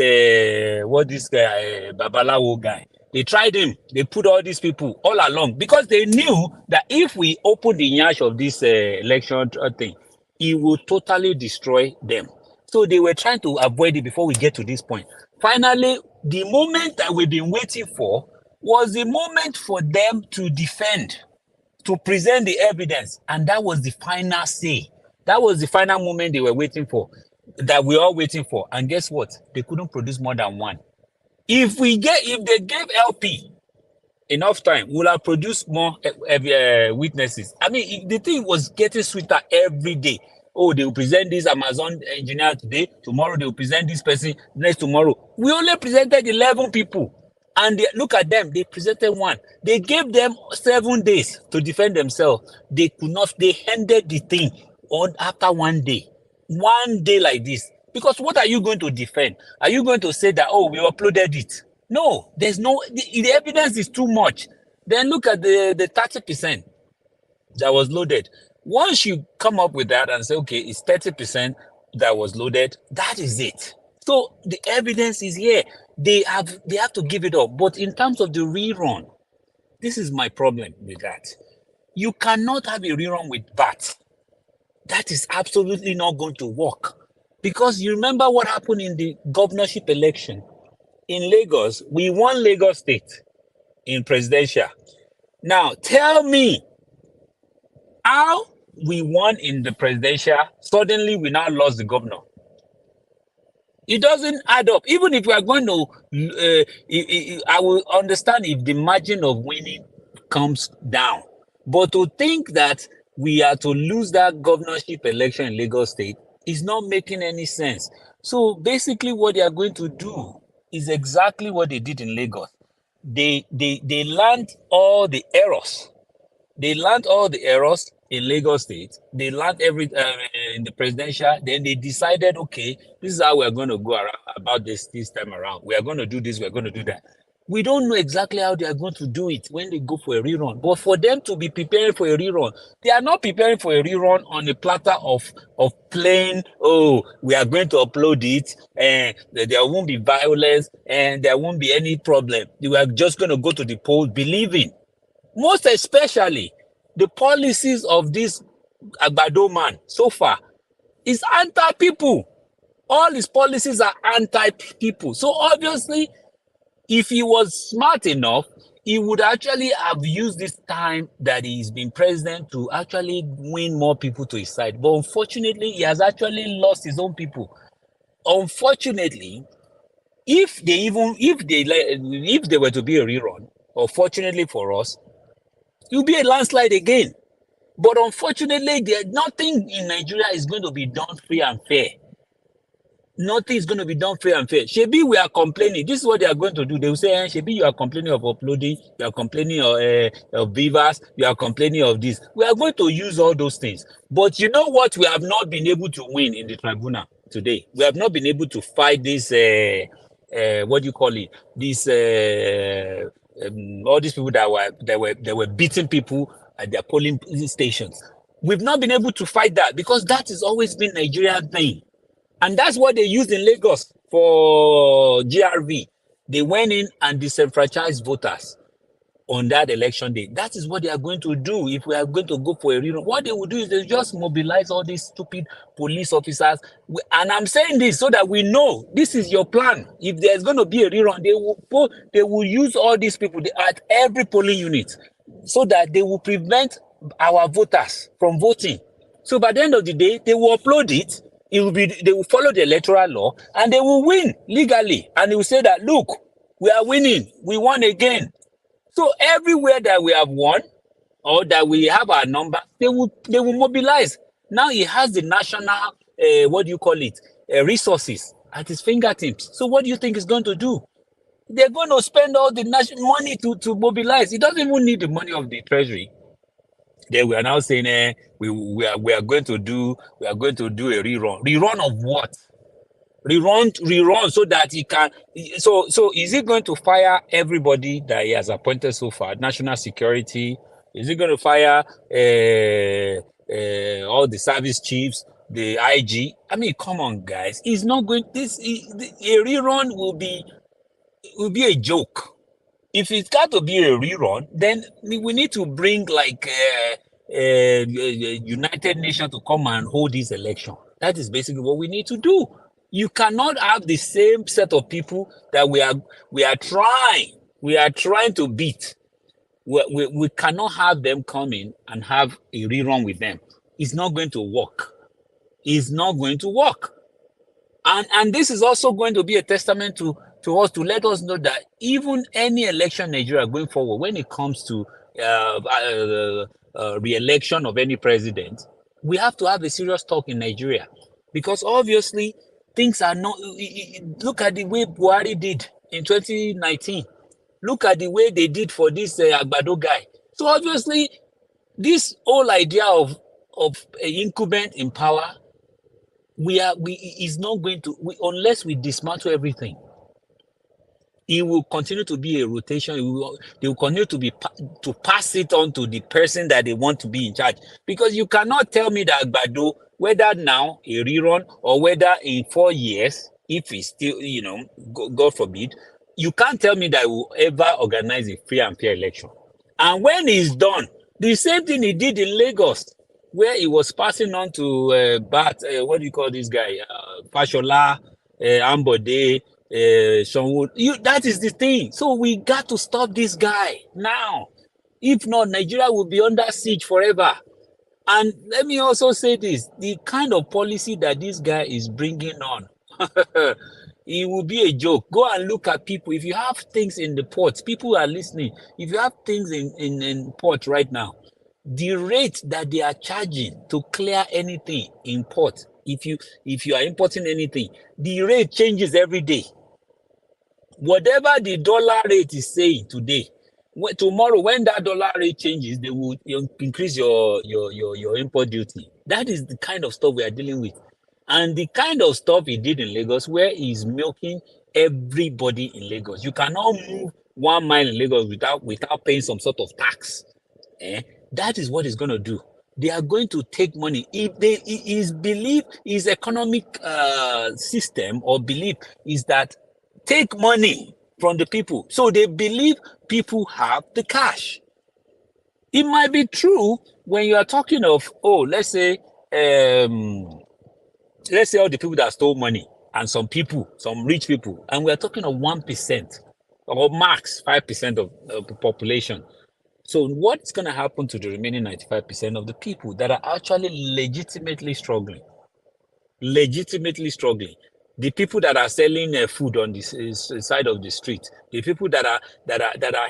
guy, Babalawo guy. They tried him. They put all these people all along because they knew that if we open the nyash of this election thing, it will totally destroy them. So they were trying to avoid it before we get to this point. Finally, the moment that we've been waiting for was the moment for them to defend, to present the evidence, and that was the final say. That was the final moment they were waiting for, that we're all waiting for. And guess what? They couldn't produce more than one. If they gave LP enough time, we'll have produced more witnesses. I mean, the thing was getting sweeter every day. Oh, they will present this Amazon engineer today. Tomorrow they will present this person. Next tomorrow, we only presented 11 people. And look at them, they presented one. They gave them 7 days to defend themselves. They could not, they ended the thing after 1 day. 1 day like this. Because what are you going to defend? Are you going to say that, oh, we uploaded it? No, the evidence is too much. Then look at the 30% that was loaded. Once you come up with that and say, okay, it's 30% that was loaded, that is it. So the evidence is here. They have to give it up. But in terms of the rerun, this is my problem with that. You cannot have a rerun with BAT. That is absolutely not going to work. Because you remember what happened in the governorship election. in Lagos, we won Lagos State in presidential. Now, tell me how we won in the presidential, suddenly we now lost the governor. It doesn't add up. Even if we are going to, I will understand if the margin of winning comes down. But to think that we are to lose that governorship election in Lagos State is not making any sense. So basically, what they are going to do is exactly what they did in Lagos. They learned all the errors. They learned all the errors in Lagos State. They learned in the presidential. Then they decided, okay, this is how we're going to go about this time around. We are going to do this. We're going to do that. We don't know exactly how they are going to do it when they go for a rerun. But for them to be preparing for a rerun, they are not preparing for a rerun on a platter of plain, oh, we are going to upload it and there won't be violence and there won't be any problem. We are just going to go to the polls believing. Most especially, the policies of this Agbado man so far is anti-people. All his policies are anti-people. So obviously, if he was smart enough, he would actually have used this time that he's been president to actually win more people to his side. But unfortunately, he has actually lost his own people. Unfortunately, if they were to be a rerun, or fortunately for us, it will be a landslide again. But unfortunately, nothing in Nigeria is going to be done free and fair. Nothing is going to be done free and fair. Shebi, we are complaining. This is what they are going to do. They will say, Shebi, you are complaining of uploading, you are complaining of beavers, you are complaining of this. We are going to use all those things. But you know what? We have not been able to win in the tribunal today. We have not been able to fight this, what do you call it? This, all these people that were beating people at their polling stations. We've not been able to fight that because that has always been Nigeria's thing. And that's what they used in Lagos for GRV. They went in and disenfranchised voters on that election day. That is what they are going to do if we are going to go for a rerun. What they will do is they just mobilize all these stupid police officers. And I'm saying this so that we know this is your plan. If there's going to be a rerun, they will use all these people at every polling unit so that they will prevent our voters from voting. So by the end of the day, they will upload it. They will follow the electoral law and they will win legally. And they will say that, look, we are winning. We won again. So everywhere that we have won or that we have our number, they will mobilize. Now he has the national, resources at his fingertips. So what do you think he's going to do? They're going to spend all the national money to mobilize. He doesn't even need the money of the treasury. Then we are now saying, we are going to do a rerun. Rerun of what? Rerun so that he can. So is he going to fire everybody that he has appointed so far? National security. Is he going to fire all the service chiefs, the IG? I mean, come on, guys. He's not going. A rerun will be a joke. If it's got to be a rerun, then we need to bring like United Nations to come and hold this election. That is basically what we need to do. You cannot have the same set of people that we are trying to beat. We cannot have them come in and have a rerun with them. It's not going to work. It's not going to work. And this is also going to be a testament to us to let us know that even any election in Nigeria going forward, when it comes to re-election of any president, we have to have a serious talk in Nigeria, because obviously things are not. Look at the way Buhari did in 2019. Look at the way they did for this Agbado guy. So obviously, this whole idea of incumbent in power, is not going to, unless we dismantle everything. It will continue to be a rotation. They will continue to pass it on to the person that they want to be in charge. Because you cannot tell me that Agbado, whether now a rerun or whether in 4 years, if it's still, God forbid, you can't tell me that we will ever organize a free and fair election. And when it's done, the same thing he did in Lagos, where he was passing on to what do you call this guy? Fashola, Ambode, That is the thing. So we got to stop this guy now. If not, Nigeria will be under siege forever. And let me also say this, the kind of policy that this guy is bringing on, it will be a joke. Go and look at people. If you have things in the ports, people are listening. If you have things in port right now, the rate that they are charging to clear anything in port, if you are importing anything, the rate changes every day. Whatever the dollar rate is saying today, tomorrow when that dollar rate changes, they will increase your import duty. That is the kind of stuff we are dealing with, and the kind of stuff he did in Lagos, where he's milking everybody in Lagos. You cannot move 1 mile in Lagos without paying some sort of tax. That is what he's going to do. They are going to take money. If his economic system or belief is that take money from the people. So they believe people have the cash. It might be true when you are talking of, let's say all the people that stole money and some rich people, and we're talking of 1% or max 5% of the population. So what's going to happen to the remaining 95% of the people that are actually legitimately struggling? The people that are selling food on this side of the street, the people that are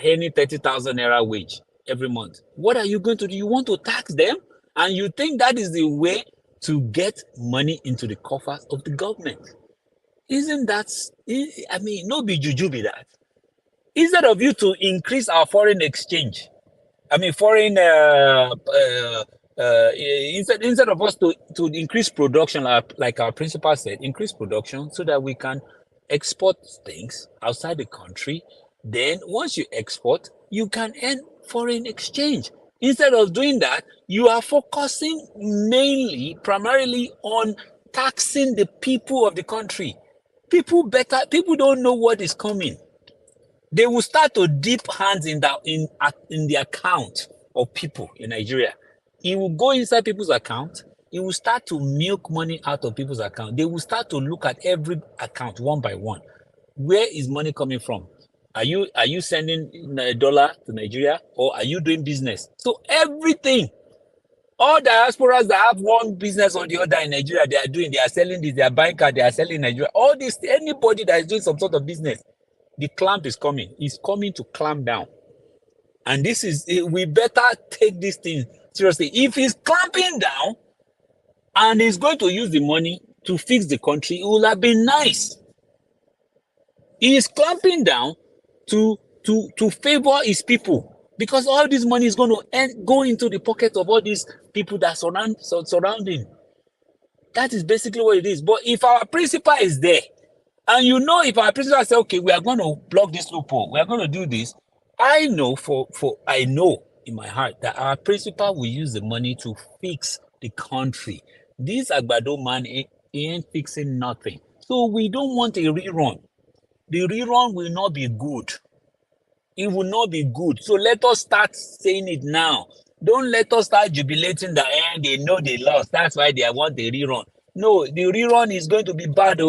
earning 30,000 naira wage every month. What are you going to do? You want to tax them, and you think that is the way to get money into the coffers of the government? Isn't that? I mean, no be juju be that. Instead of you to increase our foreign exchange, instead of us to increase production, like our principal said, increase production so that we can export things outside the country. Then once you export, you can earn foreign exchange. Instead of doing that, you are focusing primarily on taxing the people of the country. People don't know what is coming. They will start to dip hands in the account of people in Nigeria. It will go inside people's account. It will start to milk money out of people's account. They will start to look at every account one by one. Where is money coming from? Are you sending a dollar to Nigeria, or are you doing business? So everything, all diasporas that have one business or the other in Nigeria, they are selling this, they are buying car, they are selling Nigeria. All this, anybody that is doing some sort of business, the clamp is coming. It's coming to clamp down. And we better take this thing seriously. If he's clamping down and he's going to use the money to fix the country, it would have been nice. He is clamping down to favor his people, because all this money is going to go into the pocket of all these people that surround him. That is basically what it is. But if our principal is there, and if our principal say, okay, we are going to block this loophole, we are going to do this, I know I know in my heart that our principal will use the money to fix the country. This Agbado man ain't fixing nothing. So we don't want a rerun. The rerun will not be good. It will not be good. So let us start saying it now. Don't let us start jubilating that they know they lost. That's why they want the rerun. No, the rerun is going to be bad.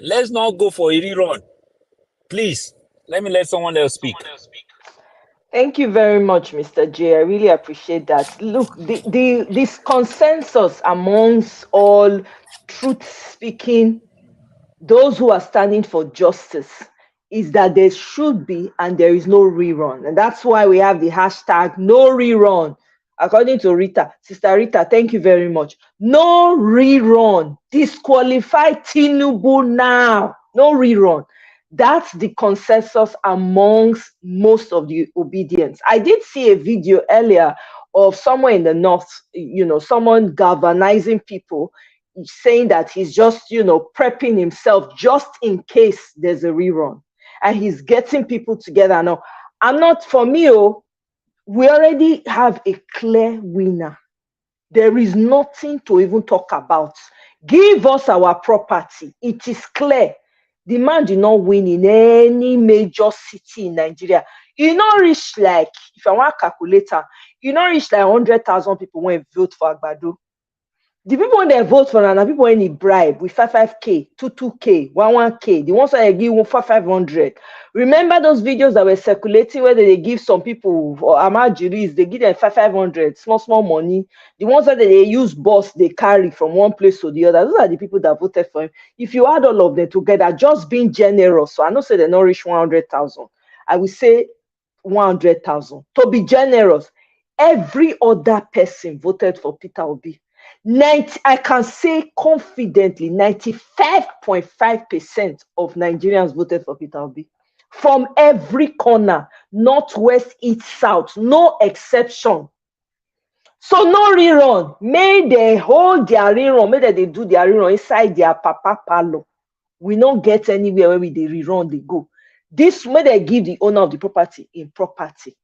Let's not go for a rerun. Please, let someone else speak. Thank you very much, Mr. J. I really appreciate that. Look, this consensus amongst all truth-speaking, those who are standing for justice, is that there should be and there is no rerun. And that's why we have the hashtag no rerun. According to Rita, Sister Rita, thank you very much. No rerun. Disqualify Tinubu now. No rerun. That's the consensus amongst most of the obedience. I did see a video earlier of someone in the north, someone galvanizing people, saying that he's just, prepping himself just in case there's a rerun. And he's getting people together. Now, for me, we already have a clear winner. There is nothing to even talk about. Give us our property. It is clear. The man did not win in any major city in Nigeria. You not reach if I want a calculator, you not reach 100,000 people when vote for Agbado. The people when they vote for now, people when they bribe with 5k, 2k, 1k, the ones that they give 500. Remember those videos that were circulating where they give some people or amajuris, they give them 500, small money. The ones that they use bus, they carry from one place to the other. Those are the people that voted for him. If you add all of them together, just being generous, so I know say they not reach 100,000. I will say 100,000. To be generous, every other person voted for Peter Obi. I can say confidently 95.5% of Nigerians voted for Peter Obi. From every corner, northwest, east, south, no exception. So no rerun. May they hold their rerun, may they do their rerun inside their papa parlor. We don't get anywhere where we they rerun, they go. This may they give the owner of the property in property.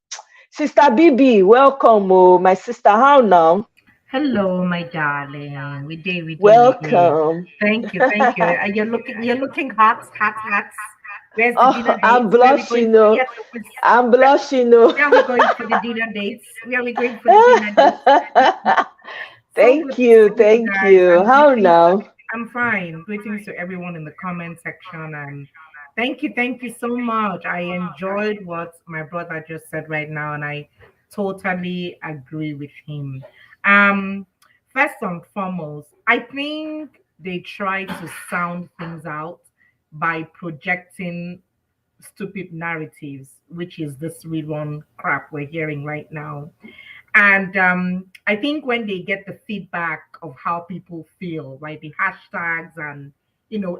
Sister Bibi, welcome, oh, my sister. How now? Hello, my darling. We did. Welcome. Thank you. You're looking hot. Where's the dinner Oh, I'm dates? Where are we going blushing, for? no. Yes, I'm blushing, no. where are we going for the dinner dates? Where are we going for the dinner dates? So good Thank to you, see you thank guys. you. How now? I'm fine. Greetings to everyone in the comment section, and thank you so much. I enjoyed what my brother just said right now, and I totally agree with him. Um, First and foremost, I think they try to sound things out by projecting stupid narratives, which is this rerun crap we're hearing right now. And I think when they get the feedback of how people feel, right, the hashtags and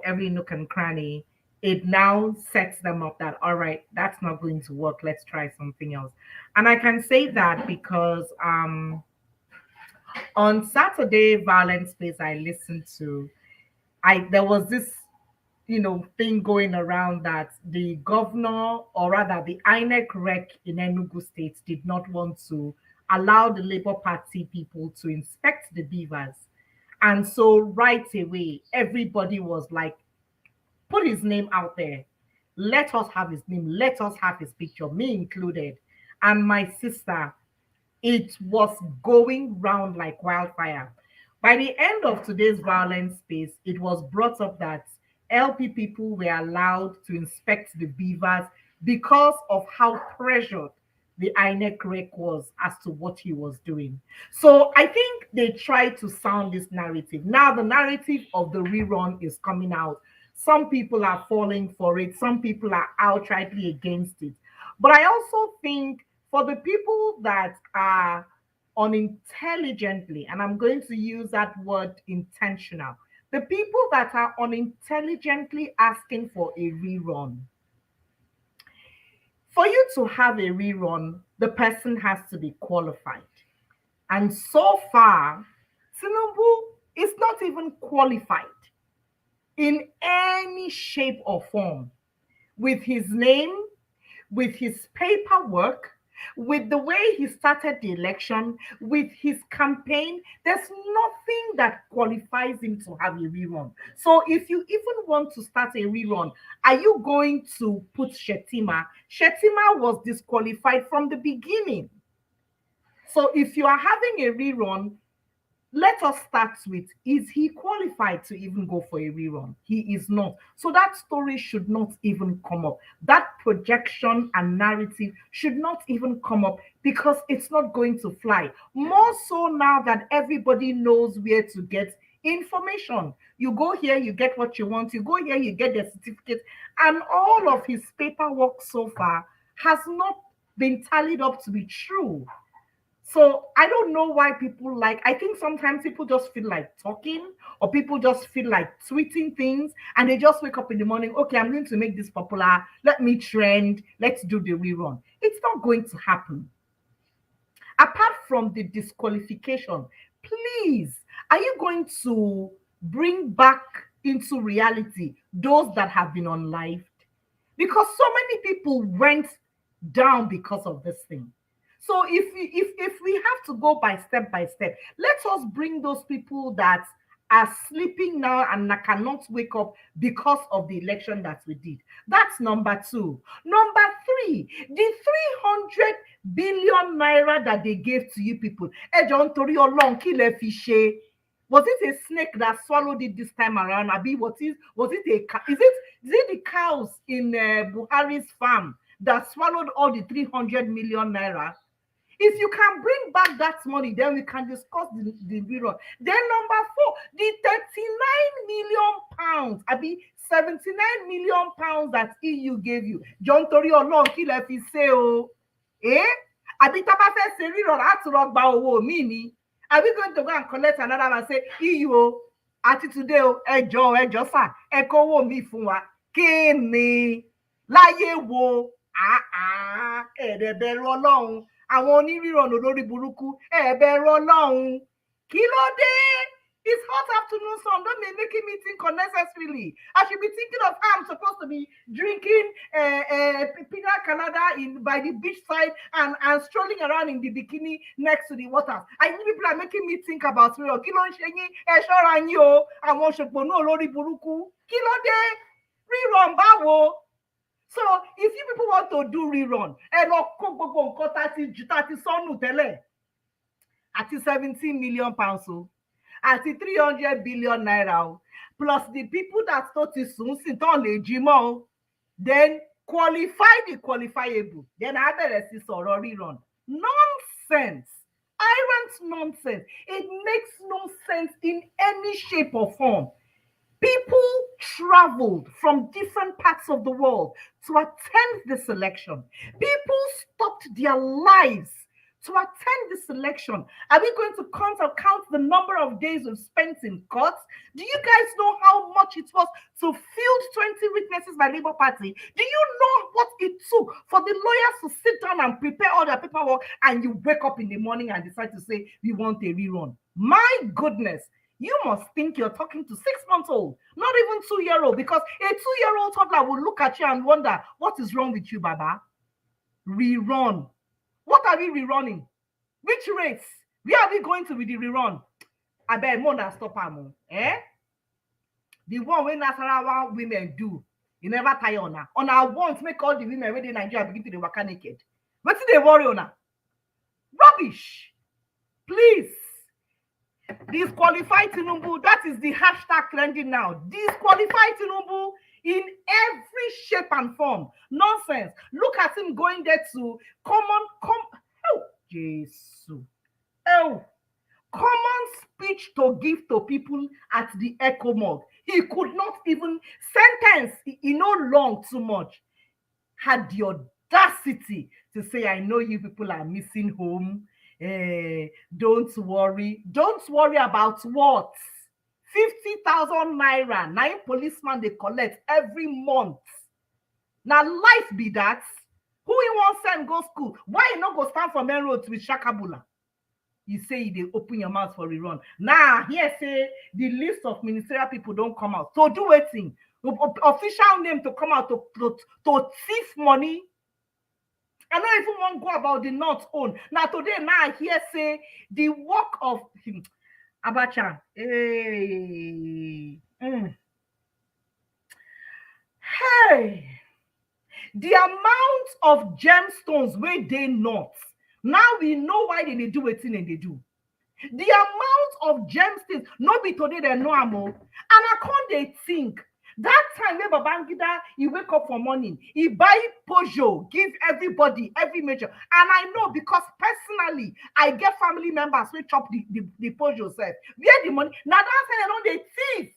every nook and cranny, it now sets them up that all right, that's not going to work. Let's try something else. And I can say that because on Saturday Violent Space I listened to, I there was this thing going around that the governor, or rather the INEC rec in Enugu State, did not want to allow the Labour Party people to inspect the beavers. And so right away, everybody was like, put his name out there. Let us have his name. Let us have his picture, me included. And my sister, it was going round like wildfire. By the end of today's violent space, it was brought up that LP people were allowed to inspect the beavers because of how pressured the INEC rec was as to what he was doing. So I think they tried to sound this narrative. Now the narrative of the rerun is coming out. Some people are falling for it. Some people are outrightly against it. But I also think for the people that are unintelligently, and I'm going to use that word intentional, the people that are unintelligently asking for a rerun. For you to have a rerun, the person has to be qualified. And so far, Tinubu is not even qualified in any shape or form with his name, with his paperwork, with the way he started the election, with his campaign. There's nothing that qualifies him to have a rerun. So if you even want to start a rerun, are you going to put Shetima? Shetima was disqualified from the beginning. So if you are having a rerun, let us start with, is he qualified to even go for a rerun? He is not. So that story should not even come up. That projection and narrative should not even come up because it's not going to fly. More so now that everybody knows where to get information. You go here, you get what you want. You go here, you get the certificate. And all of his paperwork so far has not been tallied up to be true. So I don't know why people I think sometimes people just feel like talking, or people just feel like tweeting things, and they just wake up in the morning, okay, I'm going to make this popular. Let me trend. Let's do the rerun. It's not going to happen. Apart from the disqualification, please, are you going to bring back into reality those that have been unlived? Because so many people went down because of this thing. So if we have to go by step, let us bring those people that are sleeping now and cannot wake up because of the election that we did. That's number two. Number three, the 300 billion naira that they gave to you people. Was Was it a snake that swallowed it this time around? Abi, was it a cow? Is it the cows in Buhari's farm that swallowed all the 300 million naira? If you can bring back that money, then we can discuss the rerun. Then number 4, the 39 million pounds, Abi, 79 million pounds that EU gave you. John Tori Olorun kí lẹ fi ṣe o. Abi tá bá fẹ́ ṣe rerun láti lọ gba owó mi ni. Are we going to go and collect another and say EU o, àti today o, ẹjọ́ sà, ẹ kó owó mi fún wa. Kí ni láyé wo? Ẹ̀ẹ́dẹ̀bẹ̀rù Ọlọ́run. Àwọn onírìrànù lórí burúkú ẹ̀bẹ̀rù Ọlọ́run. Kí ló dé? It's hot afternoon sun. Don't be making me think unnecessarily. I should be thinking of how I'm supposed to be drinking pina colada by the beach side and strolling around in the bikini next to the water. I think people are making me think about real. Kí ló ń ṣe yín? Ẹ ṣọ́ra yín o. Àwọn òṣèpọ̀nú olórí burúkú. Kí ló dé? Rerun báwo? So if you people want to do rerun, ẹ lọ kó gbogbo nǹkan 30 sọnù tẹ́lẹ̀ àti 17 million pounds o àti 300 billion naira o plus the people that tó ti sùn sí tán lè jí mọ́ o then qualify the qualifiable then á bẹ̀rẹ̀ sí sọ̀rọ̀ rerun. Nonsense. Irant nonsense. It makes no sense in any shape or form. People traveled from different parts of the world to attend this election. People stopped their lives to attend this election. Are we going to count the number of days we've spent in court? Do you guys know how much it was to field 20 witnesses by Labour Party? Do you know what it took for the lawyers to sit down and prepare all their paperwork, and you wake up in the morning and decide to say, we want a rerun? My goodness. You must think you're talking to 6-month-old, not even 2-year-old, because a 2-year-old toddler will look at you and wonder, what is wrong with you, Baba? Rerun. What are we rerunning? Which race? Where are we going to with the rerun? I bet more than stop am. The one when Nasarawa women do, you never tire on her. On our wants, make all the women within Nigeria begin to the waka naked. What did they worry on her? Rubbish. Please. Disqualify Tinubu. That is the hashtag trending now. Disqualify Tinubu in every shape and form. Nonsense. Look at him going there to common speech to give to people at the Echo Mall. He could not even sentence, long too much. Had the audacity to say, I know you people are missing home. Don't worry. Don't worry about what? 50,000 naira. 9 policemen they collect every month. Now life be that. Who he wants send go school? Why you not go stand for main roads with Shakabula? You say they open your mouth for a run. Now here say the list of ministerial people don't come out. So do a thing. Official name to come out to thief money. I don't even want to go about the North own. Now today, I hear say the work of Abacha. Hey, the amount of gemstones where they not. Now we know why they do it and they do. The amount of gemstones, not be today they know amo. And I can't they think. That time when Babangida, he wake up for morning, he buy Peugeot, give everybody, every major. And I know because personally, I get family members who chop the Peugeot set. Where the money? Now that's how I know they thief.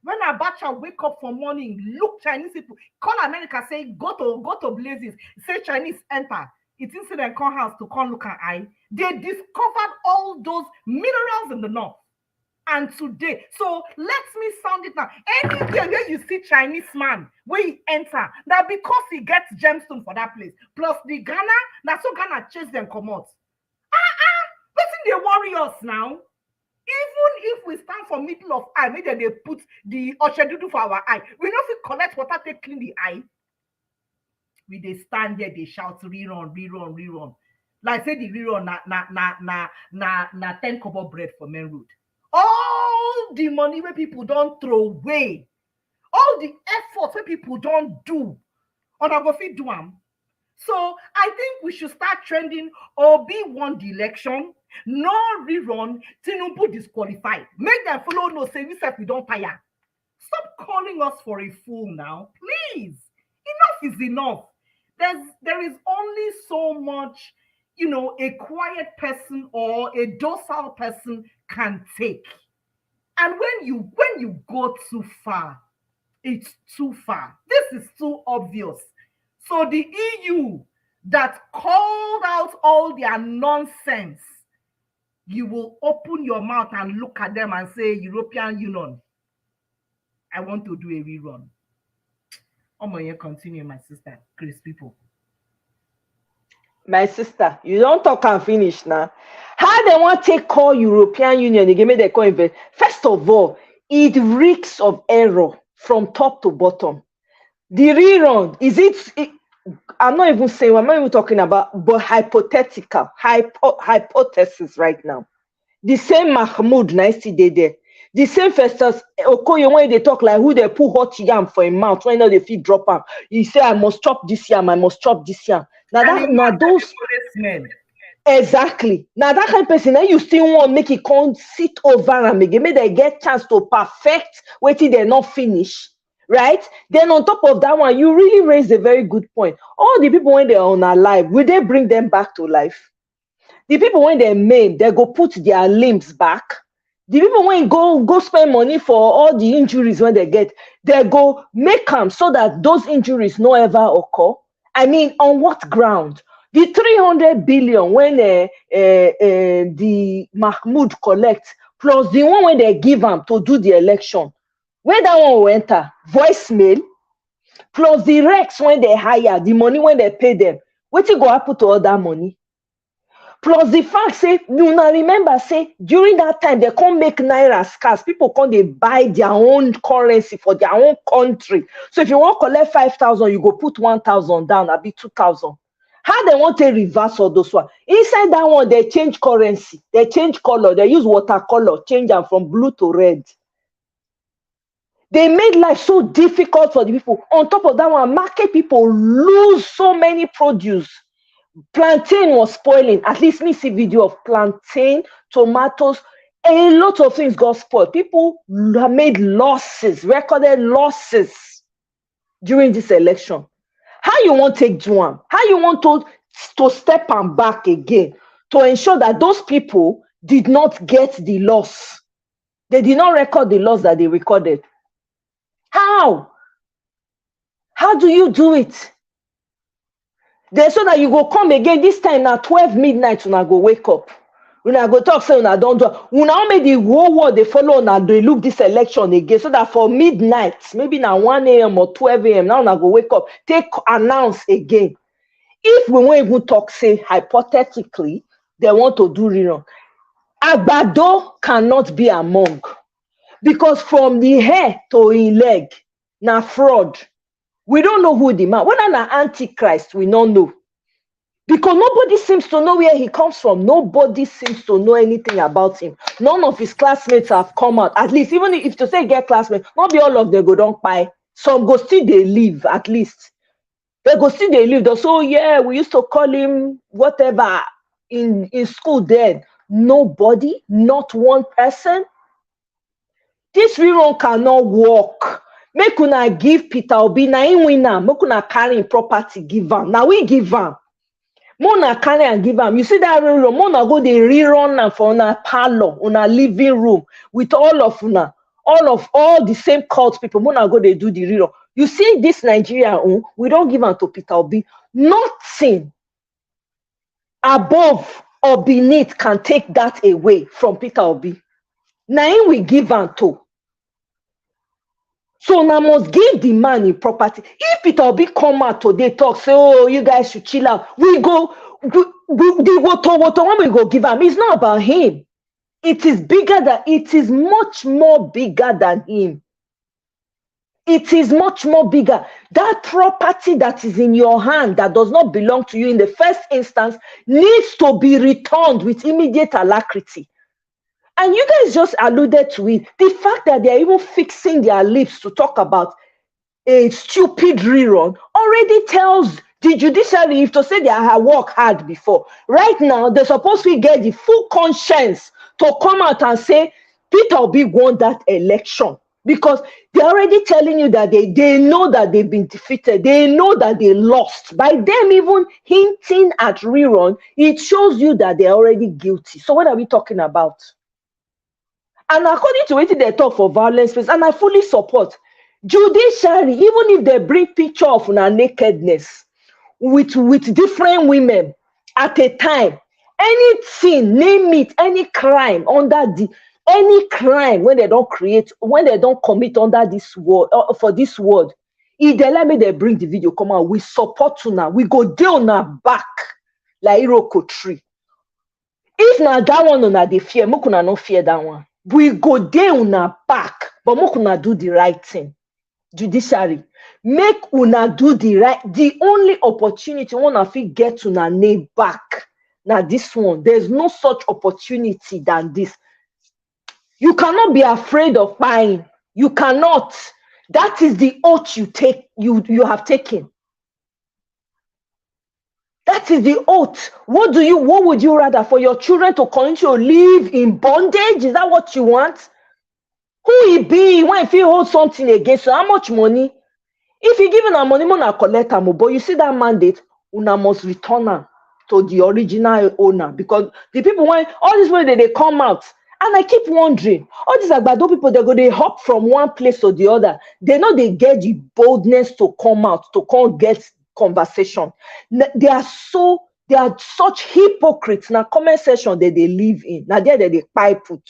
When Abacha wake up for morning, look Chinese people, call America, say, go to Blazes, say Chinese enter. It's incident call house to come look at eye. They discovered all those minerals in the north. And today, so let me sound it now. Anywhere where you see Chinese man, where he enter, now because he gets gemstone for that place, plus the Ghana, now so Ghana chase them come out. Listen, they worry us now. Even if we stand for middle of eye, maybe they put the Oshedudu for our eye. We know if we collect water, they clean the eye. We they stand there, they shout rerun. Like say the rerun na 10 kobo bread for main road. All the money where people don't throw away, all the effort where people don't do, on a go fit do them. So I think we should start trending. Obi won the election. No rerun. Tinubu disqualified. Make them follow. No say we don't tire. Stop calling us for a fool now, please. Enough is enough. There is only so much, a quiet person or a docile person can take. And when you go too far, it's too far. This is too obvious. So the EU that called out all their nonsense, you will open your mouth and look at them and say, European Union, I want to do a rerun. I'm going to continue, my sister, Chris people. My sister, you don't talk and finish now. How they want to call European Union, they give me the coin. First of all, it reeks of error from top to bottom. The rerun, I'm not even saying, I'm not even talking about, but hypothetical, hypothesis right now. The same Mahmoud, nice day there. The same Festus Okoye, when they talk like who they put hot yam for a mouth, when they feed drop am. He say, I must chop this yam, I must chop this yam. Now those men. Exactly. Now that kind of person, then you still want make it come sit over and make they get chance to perfect waiting they're not finished. Right? Then on top of that one, you really raised a very good point. All the people when they're on our life, will they bring them back to life? The people when they're maimed, they go put their limbs back. The people when go spend money for all the injuries when they get, they go make them so that those injuries no ever occur. I mean, on what ground? The 300 billion when the Mahmoud collects, plus the one when they give them to do the election, where that one will enter? Voicemail, plus the Rex when they hire, the money when they pay them. What you go happen to all that money? Plus the fact say, you now remember say, during that time, they can't make naira scarce. People can't they buy their own currency for their own country. So if you want to collect 5,000, you go put 1,000 down, I'll be 2,000. How they want to reverse all those one? Inside that one, they change currency, they change color, they use watercolor, change them from blue to red. They made life so difficult for the people. On top of that one, market people lose so many produce. Plantain was spoiling. At least me see video of plantain, tomatoes, a lot of things got spoiled. People made losses, recorded losses during this election. How you want to take one? How you want to step and back again to ensure that those people did not get the loss? They did not record the loss that they recorded. How? How do you do it? Then so that you go come again this time now 12 midnight when I go wake up. When I go talk, say when I don't do when I make the whole world they follow now they look this election again. So that for midnight, maybe now 1 a.m. or 12 a.m. now I go wake up, take announce again. If we won't even talk, say hypothetically, they want to do rerun. Agbado cannot be among, because from the hair to his leg, now fraud. We don't know who the man, whether an antichrist, we don't know. Because nobody seems to know where he comes from. Nobody seems to know anything about him. None of his classmates have come out. At least, even if to say get classmates, not be all of them go don't buy. Some go still they live, at least. They go still they live. They say, oh yeah, we used to call him whatever in school then. Nobody, not one person. This rerun cannot work. Make una give Peter Obi, na him win am. Make una carry him property, give am. Now we give am. Mona carry and give am. You see that rerun? Mona go dey rerun am for una parlor, una living room with all of una, all the same cult people. Mona go dey do the rerun. You see this Nigeria, we don't give am to Peter Obi. Nothing above or beneath can take that away from Peter Obi. Na him we give am to. So now must give the man in property. If Peter Obi come out today talk, say, oh, you guys should chill out. We go when we go give him. It's not about him. It is much more bigger than him. It is much more bigger. That property that is in your hand that does not belong to you in the first instance needs to be returned with immediate alacrity. And you guys just alluded to it. The fact that they're even fixing their lips to talk about a stupid rerun already tells the judiciary, if to say they have worked hard before, right now they're supposed to get the full conscience to come out and say Peter Obi won that election, because they're already telling you that they know that they've been defeated. They know that they lost. By them even hinting at rerun, it shows you that they're already guilty. So what are we talking about? And according to what they talk for violence space, and I fully support judiciary, even if they bring picture of una nakedness with different women at a time, anything, name it, any crime under the any crime when they don't create, when they don't commit under this word for this word, if they let me they bring the video come out, we support una, we go down our back like Iroko tree. If na that one una dey fear, make una no fear that one. We go down una back, but make una do the right thing. Judiciary, make una do the right. The only opportunity una fit get una name back. Now this one, there's no such opportunity than this. You cannot be afraid of buying. You cannot. That is the oath you take. You have taken. That is the oath. What would you rather, for your children to continue to live in bondage? Is that what you want? Who it be when if you hold something against you? How much money? If you give una money, una collect am, but you see that mandate, una must return am to the original owner, because the people, when all this way they come out, and I keep wondering, all these Agbado people, they hop from one place to the other. They know they get the boldness to come out, to come get conversation. They are such hypocrites. Now comment section that they live in. Now there they pipe put.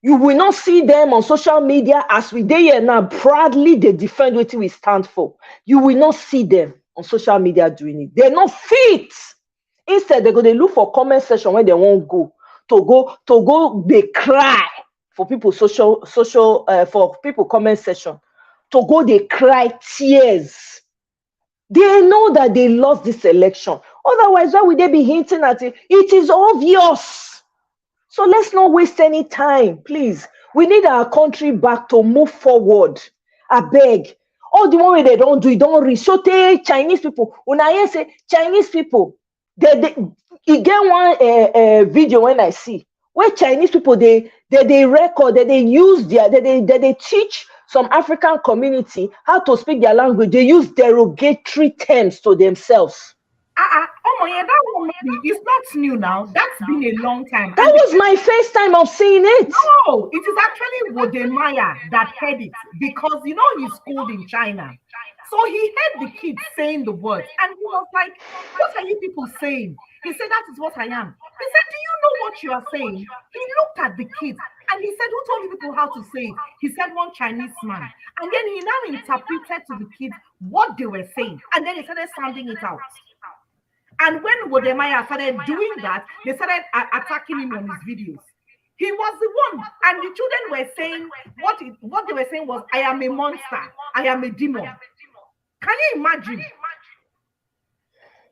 You will not see them on social media as we dey here now. Proudly they defend what we stand for. You will not see them on social media doing it. They're not fit. Instead, they look for comment section where they won't go. To go, they cry for people for people comment section. To go, they cry tears. They know that they lost this election. Otherwise, why would they be hinting at it? It is obvious. So let's not waste any time, please. We need our country back to move forward. I beg. All the one way they don't do it, don't reach. So they Chinese people. When I say Chinese people, you get one video when I see where Chinese people they record, they use they teach some African community how to speak their language. They use derogatory terms to themselves. Oh my, that one it's not new now. That's been a long time. That was my first time of seeing it. No, it is actually Wodemaya that heard it, because you know he's schooled in China. So he heard the kids saying the words, and he was like, "What are you people saying?" He said, "That is what I am." He said, "Do you know what you are saying?" He looked at the kids and he said, "Who told you people how to say it?" He said, "One Chinese man." And then he now interpreted to the kids what they were saying, and then he started sounding it out. And when Wodemaya started doing that, they started attacking him on his videos. He was the one, and the children were saying what they were saying was, "I am a monster, I am a demon." Can you imagine?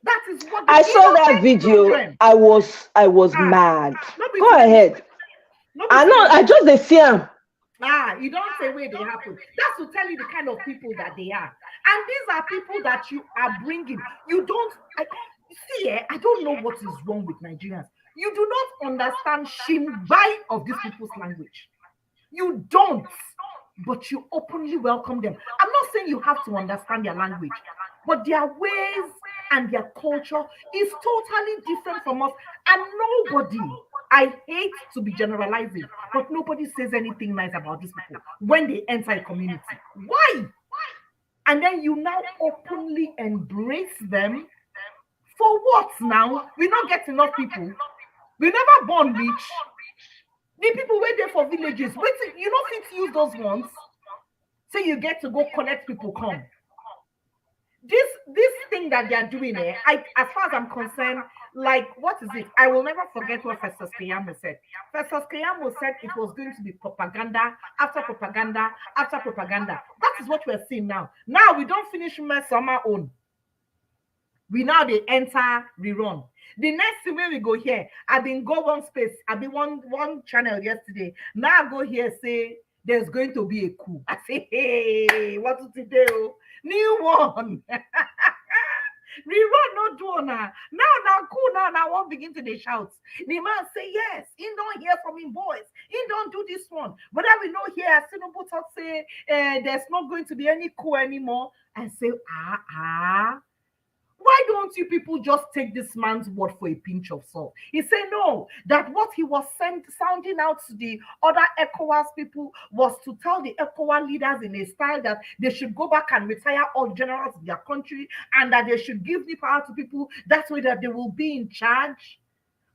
That is what I saw that video. Children. I was mad. Go ahead. I just the see him. You don't say where they happen. That's to tell you the kind of people that they are. And these are people that you are bringing. You don't I don't know what is wrong with Nigerians. You do not understand Shimbai of these people's language. You don't, but you openly welcome them. I'm not saying you have to understand their language, but their ways and their culture is totally different from us. And nobody, I hate to be generalizing, but nobody says anything nice about these people when they enter a community. Why? And then you now openly embrace them. For what now? We not get enough people. We never born rich. The people wait there for villages. Wait, you don't think to use those ones. So you get to go connect people come. This thing that they are doing here, as far as I'm concerned, like, what is it? I will never forget what Festus Keyamo said. Festus Keyamo said it was going to be propaganda after propaganda after propaganda. That is what we're seeing now. Now we don't finish summer own. We now they enter rerun. The next thing when we go here, I've been go one space. I've been one channel yesterday. Now I go here say there's going to be a coup. I say, hey, what is it do? New one. Rerun not do now. Now cool now. Now won't begin to they shout. The man say yes. He don't hear from him boys. He don't do this one. But then we know here, Tinubu talk say there's not going to be any coup anymore. And say why don't you people just take this man's word for a pinch of salt? He said no, that what he was sounding out to the other ECOWAS people was to tell the ECOWAS leaders in a style that they should go back and retire all generals in their country and that they should give the power to people that way that they will be in charge.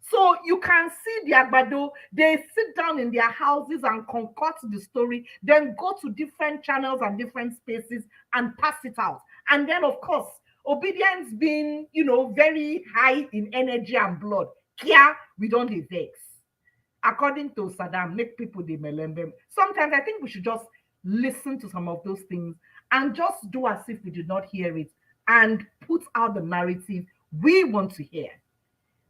So you can see the Agbado, they sit down in their houses and concoct the story, then go to different channels and different spaces and pass it out. And then, of course, obedience being, very high in energy and blood. Here, we don't have vex. According to Saddam, make people they melembe. Sometimes I think we should just listen to some of those things and just do as if we did not hear it and put out the narrative we want to hear.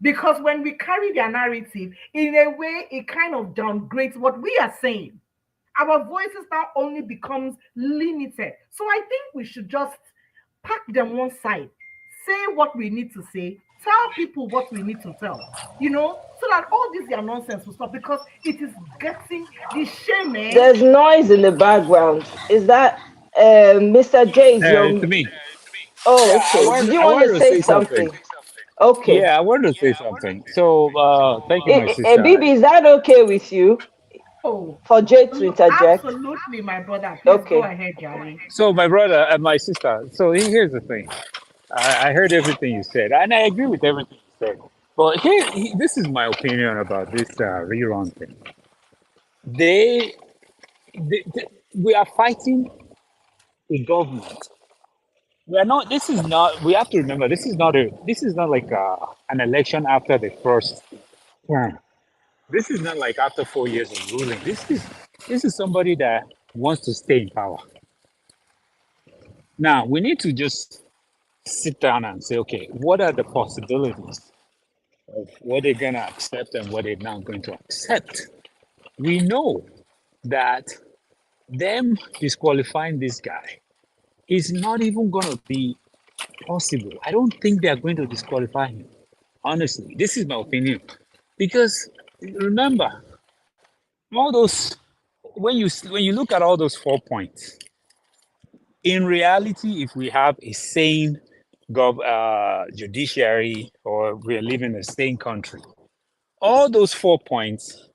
Because when we carry their narrative, in a way, it kind of downgrades what we are saying. Our voices now only becomes limited. So I think we should just pack them one side, say what we need to say, tell people what we need to tell, so that all this their nonsense will stop because it is getting the shame. There's noise in the background. Is that Mr. J? Is your To me. Oh, Yeah, okay. Did you I want to wanted to say say something. something? Okay. Yeah, I wanted to say something. So, thank you, my sister. Bibi, is that okay with you? For Jay to interject? Absolutely, my brother. Please go ahead, Jerry. So, my brother and my sister. So, here's the thing. I heard everything you said, and I agree with everything you said. But this is my opinion about this rerun thing. They, we are fighting the government. We are not. This is not. We have to remember. This is not a. This is not like an election after the first term. This is not like after 4 years of ruling. This is somebody that wants to stay in power. Now we need to just sit down and say, okay, what are the possibilities of what they're gonna accept and what they're not going to accept? We know that them disqualifying this guy is not even gonna be possible. I don't think they are going to disqualify him. Honestly, this is my opinion. Because remember, all those when you look at all those 4 points, in reality, if we have a sane judiciary or we're living in a sane country, all those 4 points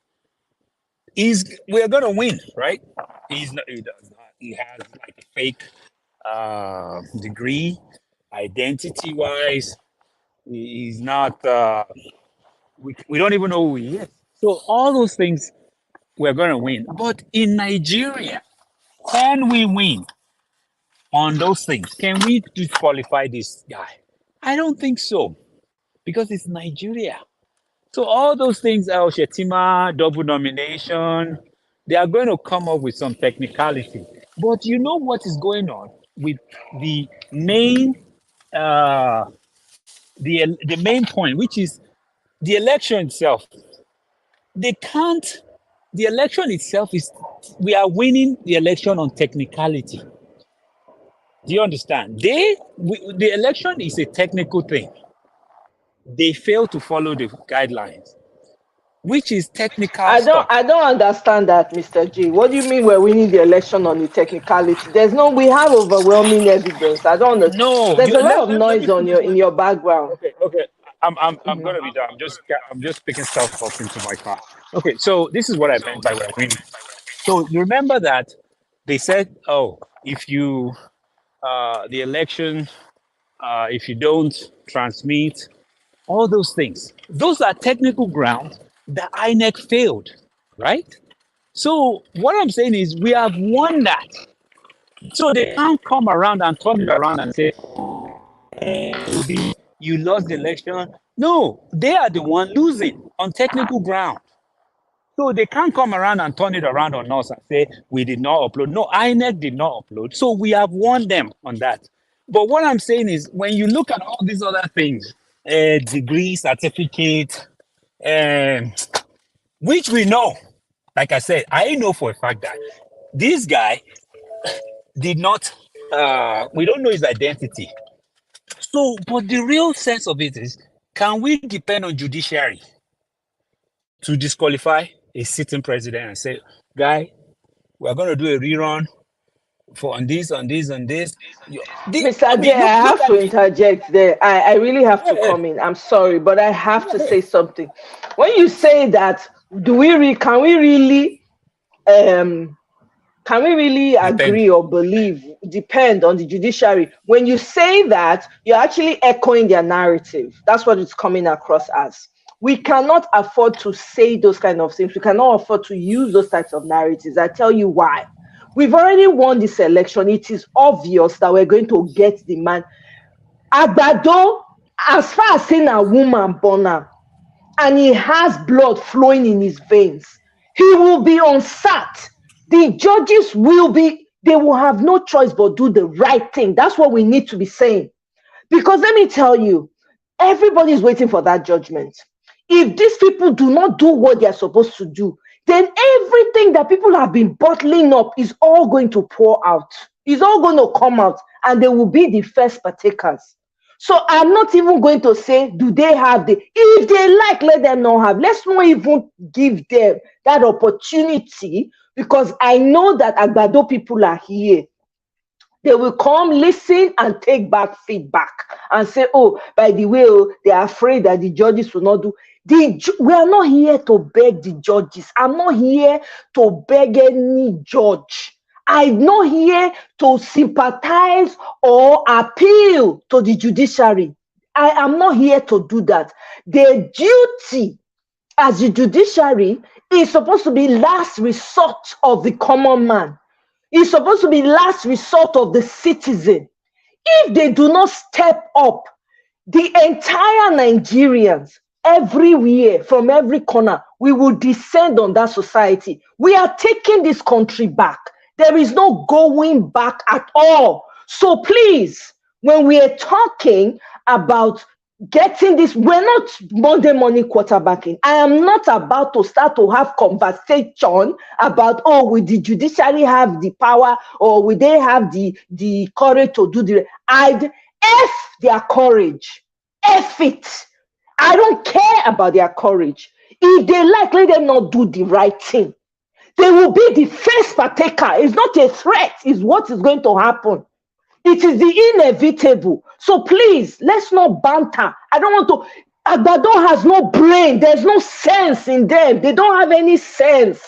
we're gonna win, right? He does not. He has like a fake degree, identity wise. He's not. We don't even know who he is. So all those things we're gonna win. But in Nigeria, can we win on those things? Can we disqualify this guy? I don't think so, because it's Nigeria. So all those things, El Shetima, double nomination, they are going to come up with some technicality. But you know what is going on with the main, the main point, which is the election itself. They can't. The election itself we are winning the election on technicality. Do you understand? The election is a technical thing. They fail to follow the guidelines, which is technical stuff. I don't understand that, Mr. G. What do you mean we're winning the election on the technicality? We have overwhelming evidence. I don't understand. No, There's a lot of noise on in your background. Okay. I'm gonna be done. I'm just picking stuff up into my car. Okay, so this is what I meant by we're winning. So you remember that they said, oh, if you the election, if you don't transmit, all those things, those are technical grounds that INEC failed, right? So what I'm saying is we have won that. So they can't come around and turn it around and say, you lost the election. No, they are the one losing on technical ground. So they can't come around and turn it around on us and say, we did not upload. No, INEC did not upload. So we have won them on that. But what I'm saying is, when you look at all these other things, degree, certificate, which we know, like I said, I know for a fact that this guy did not, we don't know his identity. So, but the real sense of it is, can we depend on judiciary to disqualify a sitting president and say, guy, we're going to do a rerun for on this, on this, on this? Mr. J, I Look have at to interject there. I really have to come in. I'm sorry, but I have to say something. When you say that, can we really agree or depend on the judiciary? When you say that, you're actually echoing their narrative. That's what it's coming across as. We cannot afford to say those kind of things. We cannot afford to use those types of narratives. I tell you why. We've already won this election. It is obvious that we're going to get the man. Agbado, as far as saying a woman born am, and he has blood flowing in his veins, he will be unsat. The judges they will have no choice but do the right thing. That's what we need to be saying. Because let me tell you, everybody is waiting for that judgment. If these people do not do what they are supposed to do, then everything that people have been bottling up is all going to pour out. It's all going to come out, and they will be the first partakers. So I'm not even going to say, do they have if they like, let them not have. Let's not even give them that opportunity, because I know that Agbado people are here. They will come, listen, and take back feedback and say, oh, by the way, they are afraid that the judges will not do. We are not here to beg the judges. I'm not here to beg any judge. I'm not here to sympathize or appeal to the judiciary. I am not here to do that. Their duty as the judiciary is supposed to be last resort of the common man. It's supposed to be last resort of the citizen. If they do not step up, the entire Nigerians, everywhere, from every corner, we will descend on that society. We are taking this country back. There is no going back at all. So please, when we are talking about getting this, we're not Monday morning quarterbacking. I am not about to start to have conversation about, oh, will the judiciary have the power, or will they have the courage to do F their courage. F it. I don't care about their courage. If they like, let them not do the right thing. They will be the first partaker. It's not a threat, it's what is going to happen. It is the inevitable. So please, let's not banter. I don't want to. Agbado has no brain. There's no sense in them. They don't have any sense.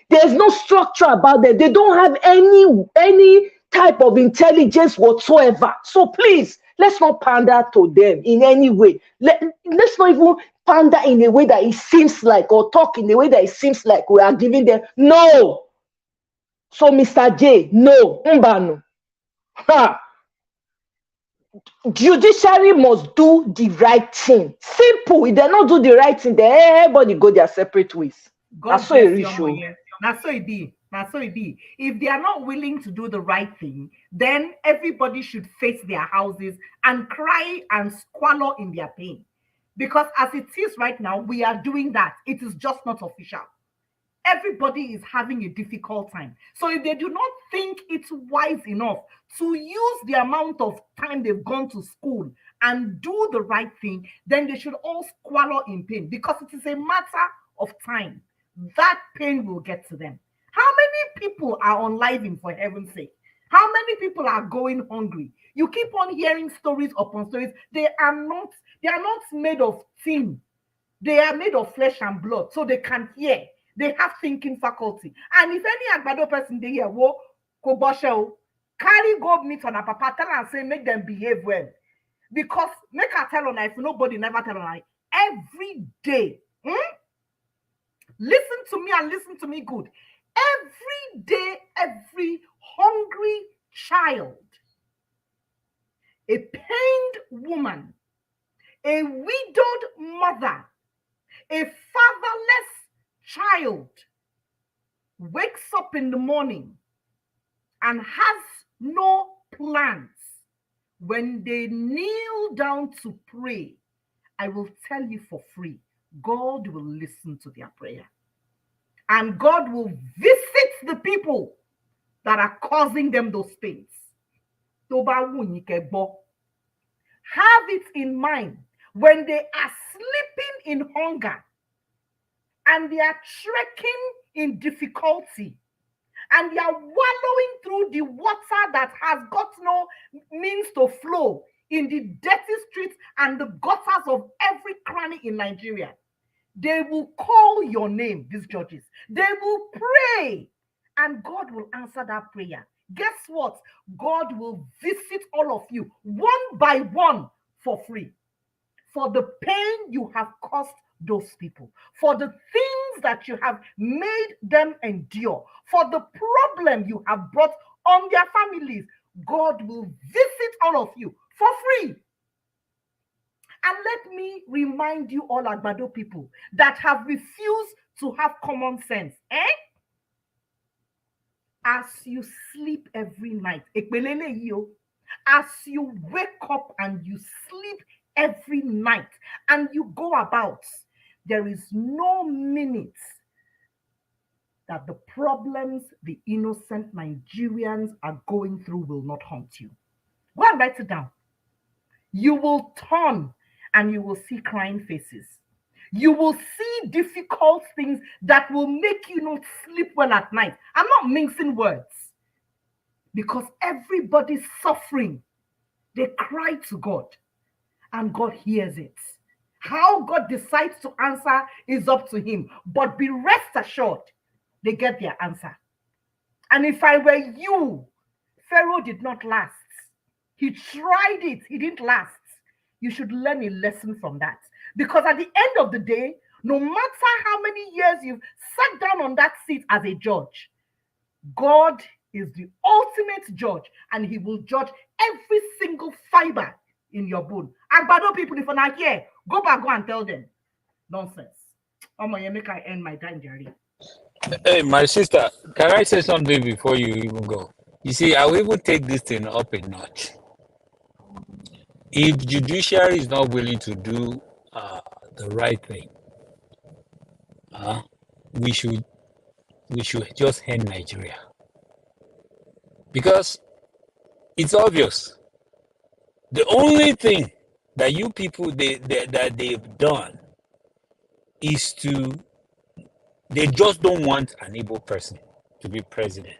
There's no structure about them. They don't have any type of intelligence whatsoever. So please, let's not pander to them in any way. Let's not even pander in a way that it seems like, or talk in a way that it seems like we are giving them. No. So Mr. J, no. Mbano. Ha. Judiciary must do the right thing. Simple. If they not do the right thing, then everybody go their separate ways. God bless you, Omoye. That's so it be. That's so it be. If they are not willing to do the right thing, then everybody should face their houses and cry and squalor in their pain. Because as it is right now, we are doing that. It is just not official. Everybody is having a difficult time. So if they do not think it's wise enough to use the amount of time they've gone to school and do the right thing, then they should all squalor in pain, because it is a matter of time. That pain will get to them. How many people are unliving, for heaven's sake? How many people are going hungry? You keep on hearing stories upon stories. They are not made of tin. They are made of flesh and blood, so they can hear. They have thinking faculty. And if any Agbado person they hear, wo, carry go meet on a papa, tell and say, make them behave well. Because make a tell on if nobody never tell on every day. Listen to me and listen to me good. Every day, every hungry child, a pained woman, a widowed mother, a fatherless child wakes up in the morning and has no plans. When they kneel down to pray, I will tell you for free, God will listen to their prayer. And God will visit the people that are causing them those pains. have it in mind when they are sleeping in hunger and they are trekking in difficulty and they are wallowing through the water that has got no means to flow in the dirty streets and the gutters of every cranny in Nigeria. They will call your name, these judges. They will pray, and God will answer that prayer. Guess what? God will visit all of you one by one for free for the pain you have caused those people, for the things that you have made them endure, for the problem you have brought on their families. God will visit all of you for free. And let me remind you all Agbado people that have refused to have common sense. As you sleep every night, as you wake up and you sleep every night and you go about, there is no minute that the problems the innocent Nigerians are going through will not haunt you. Go and write it down. You will turn and you will see crying faces. You will see difficult things that will make you not sleep well at night. I'm not mincing words. Because everybody's suffering. They cry to God and God hears it. How God decides to answer is up to him. But be rest assured, they get their answer. And if I were you, Pharaoh did not last. He tried it, he didn't last. You should learn a lesson from that. Because at the end of the day, no matter how many years you've sat down on that seat as a judge, God is the ultimate judge and he will judge every single fiber in your bone. Agbado people, if you're not here, go back, go and tell them. Nonsense. You make I end my time, Jerry. Hey, my sister, can I say something before you even go? You see, I will even take this thing up a notch. If judiciary is not willing to do the right thing, we should just end Nigeria, because it's obvious. The only thing that you people that they've done is they just don't want an Igbo person to be president.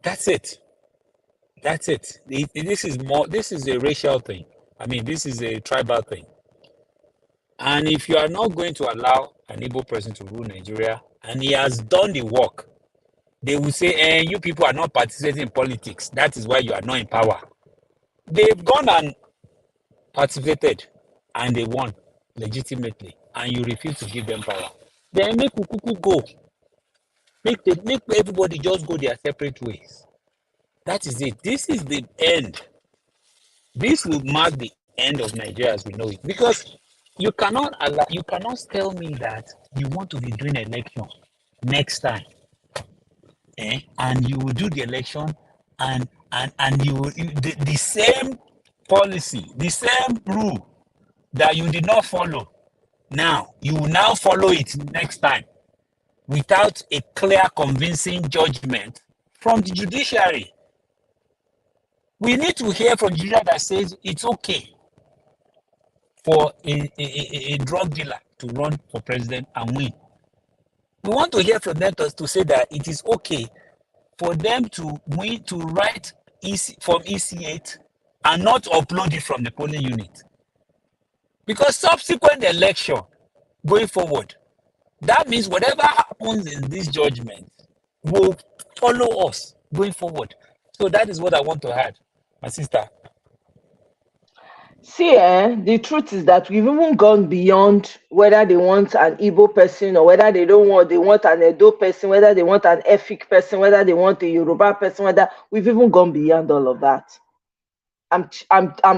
That's it. That's it. This is a racial thing. I mean, this is a tribal thing. And if you are not going to allow an Igbo person to rule Nigeria, and he has done the work, they will say, you people are not participating in politics. That is why you are not in power. They've gone and participated, and they won legitimately, and you refuse to give them power. Then make Kukuku go. Make everybody just go their separate ways. That is it. This is the end. This will mark the end of Nigeria as we know it. Because you cannot tell me that you want to be doing election next time. And you will do the election and you will the same policy, the same rule that you did not follow. Now, you will now follow it next time without a clear, convincing judgment from the judiciary. We need to hear from the judiciary that says it's okay for a drug dealer to run for president and win. We want to hear from them to say that it is okay for them to win, to write from EC8 and not upload it from the polling unit. Because subsequent election going forward, that means whatever happens in this judgment will follow us going forward. So that is what I want to add, my sister. See, the truth is that we've even gone beyond whether they want an Igbo person or whether they want an Edo person, whether they want an Efik person, whether they want a Yoruba person, whether we've even gone beyond all of that. I'm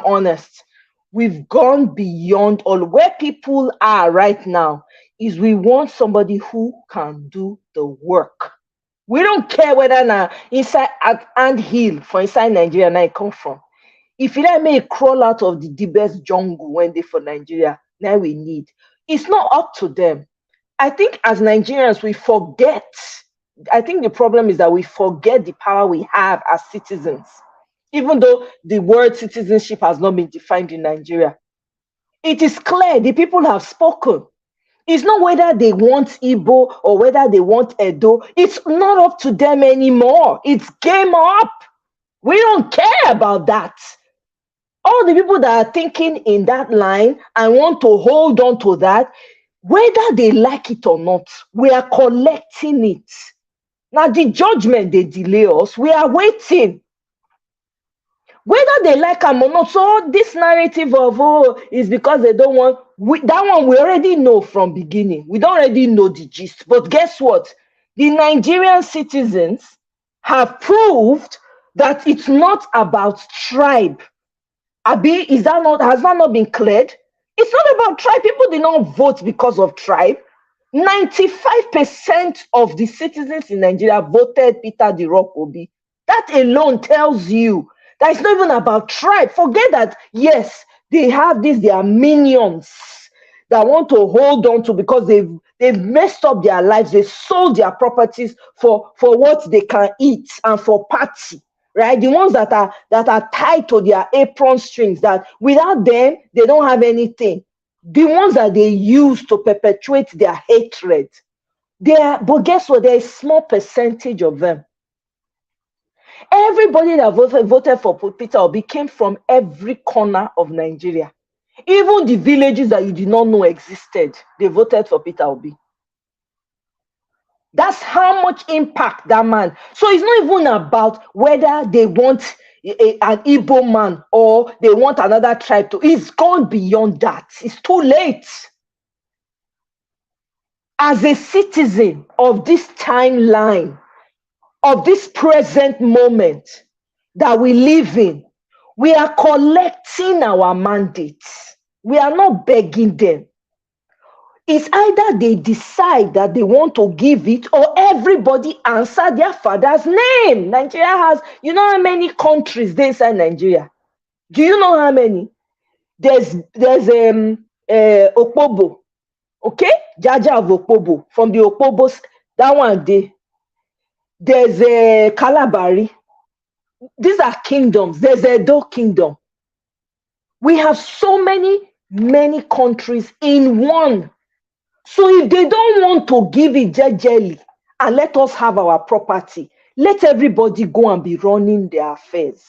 honest. We've gone beyond all. Where people are right now is we want somebody who can do the work. We don't care whether now inside at Ant Hill for inside Nigeria now it come from. If you let me crawl out of the best jungle when they for Nigeria, now we need. It's not up to them. I think as Nigerians, we forget. I think the problem is that we forget the power we have as citizens. even though the word citizenship has not been defined in Nigeria. It is clear the people have spoken. It's not whether they want Igbo or whether they want Edo. It's not up to them anymore. It's game up. We don't care about that. All the people that are thinking in that line and want to hold on to that, whether they like it or not, we are collecting it. Now, the judgment, they delay us. We are waiting. Whether they like them or not. So this narrative of, oh, is because they don't want, that one we already know from beginning. We don't already know the gist. But guess what? The Nigerian citizens have proved that it's not about tribe. Abi, has that not been cleared? It's not about tribe. People did not vote because of tribe. 95% of the citizens in Nigeria voted Peter the Rock Obi. That alone tells you that it's not even about tribe. Forget that, yes, they have this, they are minions that want to hold on to because they've messed up their lives. They sold their properties for what they can eat and for party. Right, the ones that are tied to their apron strings, that without them they don't have anything. The ones that they use to perpetuate their hatred, but guess what? There is a small percentage of them. Everybody that voted for Peter Obi came from every corner of Nigeria, even the villages that you did not know existed. They voted for Peter Obi. That's how much impact that man. So it's not even about whether they want an Igbo man or they want another tribe to. It's gone beyond that. It's too late. As a citizen of this timeline, of this present moment that we live in, we are collecting our mandates. We are not begging them. It's either they decide that they want to give it or everybody answer their father's name. Nigeria has, you know how many countries they inside Nigeria? Do you know how many? There's Okpobo, okay? Jaja of Okpobo. From the Okpobos, that one day. There's a Kalabari. These are kingdoms. There's a Edo kingdom. We have so many countries in one. So if they don't want to give it jejely and let us have our property, let everybody go and be running their affairs.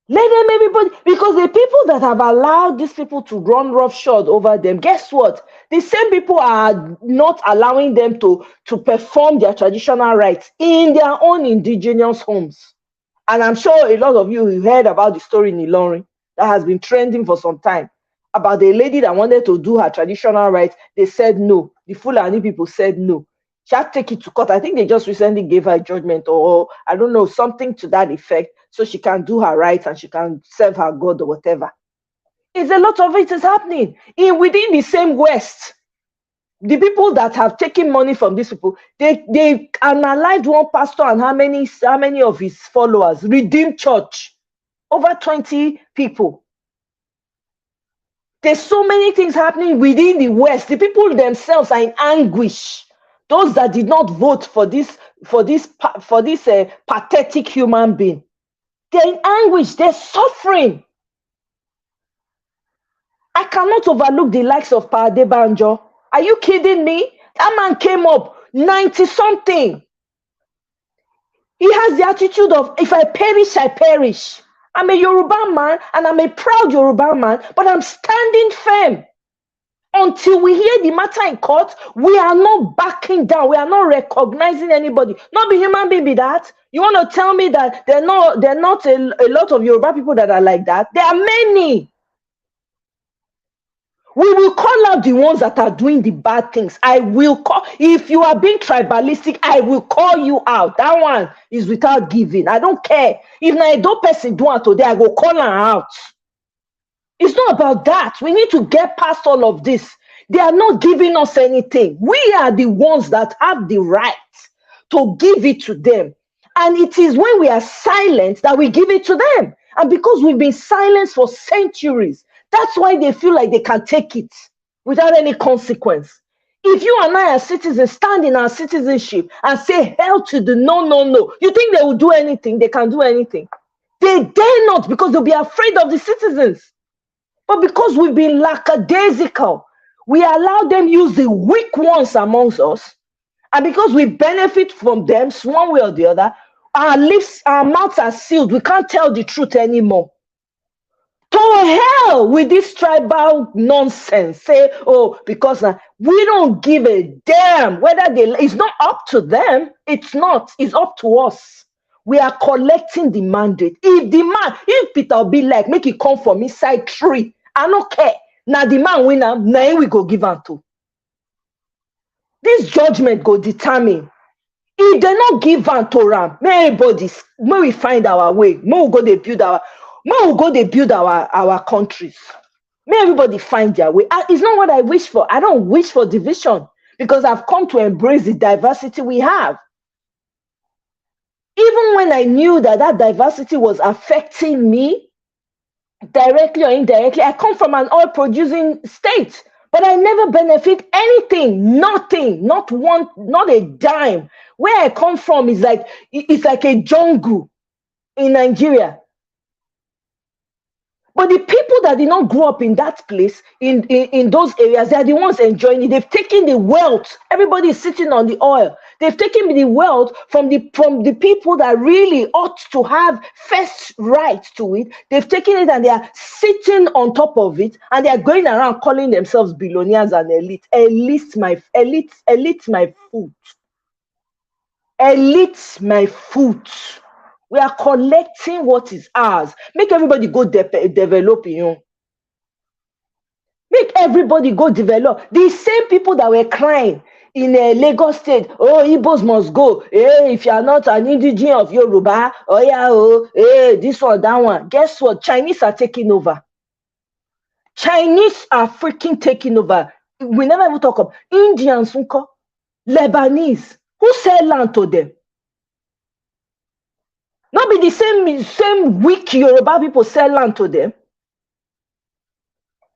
Let them, everybody, because the people that have allowed these people to run roughshod over them, guess what? The same people are not allowing them to perform their traditional rites in their own indigenous homes. And I'm sure a lot of you heard about the story in Ilorin that has been trending for some time, about the lady that wanted to do her traditional rites. They said no. The Fulani people said no. She had to take it to court. I think they just recently gave her a judgment, or I don't know, something to that effect, so she can do her rites and she can serve her God or whatever. It's a lot of it is happening within the same West. The people that have taken money from these people, they analyzed one pastor and how many of his followers. Redeemed Church, over 20 people. There's so many things happening within the West. The people themselves are in anguish. Those that did not vote for this pathetic human being, they're in anguish. They're suffering. I cannot overlook the likes of Pa Adebanjo. Are you kidding me? That man came up 90-something. He has the attitude of, if I perish, I perish. I'm a Yoruba man and I'm a proud Yoruba man, but I'm standing firm. Until we hear the matter in court, we are not backing down. We are not recognizing anybody. Not be human being be that. You want to tell me that there are not a lot of Yoruba people that are like that? There are many. We will call out the ones that are doing the bad things. I will call. If you are being tribalistic, I will call you out. That one is without giving. I don't care. If na Edo person do it today, I will call her out. It's not about that. We need to get past all of this. They are not giving us anything. We are the ones that have the right to give it to them. And it is when we are silent that we give it to them. And because we've been silenced for centuries, that's why they feel like they can take it without any consequence. If you and I as citizens stand in our citizenship and say hell to the no, you think they will do anything? They can do anything. They dare not because they'll be afraid of the citizens. But because we've been lackadaisical, we allow them use the weak ones amongst us. And because we benefit from them one way or the other, our lips, our mouths are sealed. We can't tell the truth anymore. To hell with this tribal nonsense. Say, oh, because we don't give a damn whether it's not up to them. It's not. It's up to us. We are collecting the mandate. If Peter Obi like, make it come from inside tree. I don't care. Now the man winner, now we go give am to. This judgment go determine. If they not give am to am, may we find our way. May we go dey build our countries. May everybody find their way. It's not what I wish for. I don't wish for division because I've come to embrace the diversity we have. Even when I knew that diversity was affecting me directly or indirectly, I come from an oil producing state, but I never benefit anything, nothing, not one, not a dime. Where I come from is it's like a jungle in Nigeria. But the people that did not grow up in that place, in those areas, they are the ones enjoying it. They've taken the wealth. Everybody is sitting on the oil. They've taken the wealth from the people that really ought to have first right to it. They've taken it and they are sitting on top of it, and they are going around calling themselves billionaires and elite. Elite my foot. Elite my foot. We are collecting what is ours. Make everybody go develop, Make everybody go develop. The same people that were crying in Lagos State, oh, Igbos must go. Hey, if you are not an indigenous of Yoruba, oh yeah, oh, hey, this one, that one. Guess what? Chinese are taking over. Chinese are freaking taking over. We never even talk of Indians, Lebanese. Who sell land to them? Not be the same weak Yoruba people sell land to them.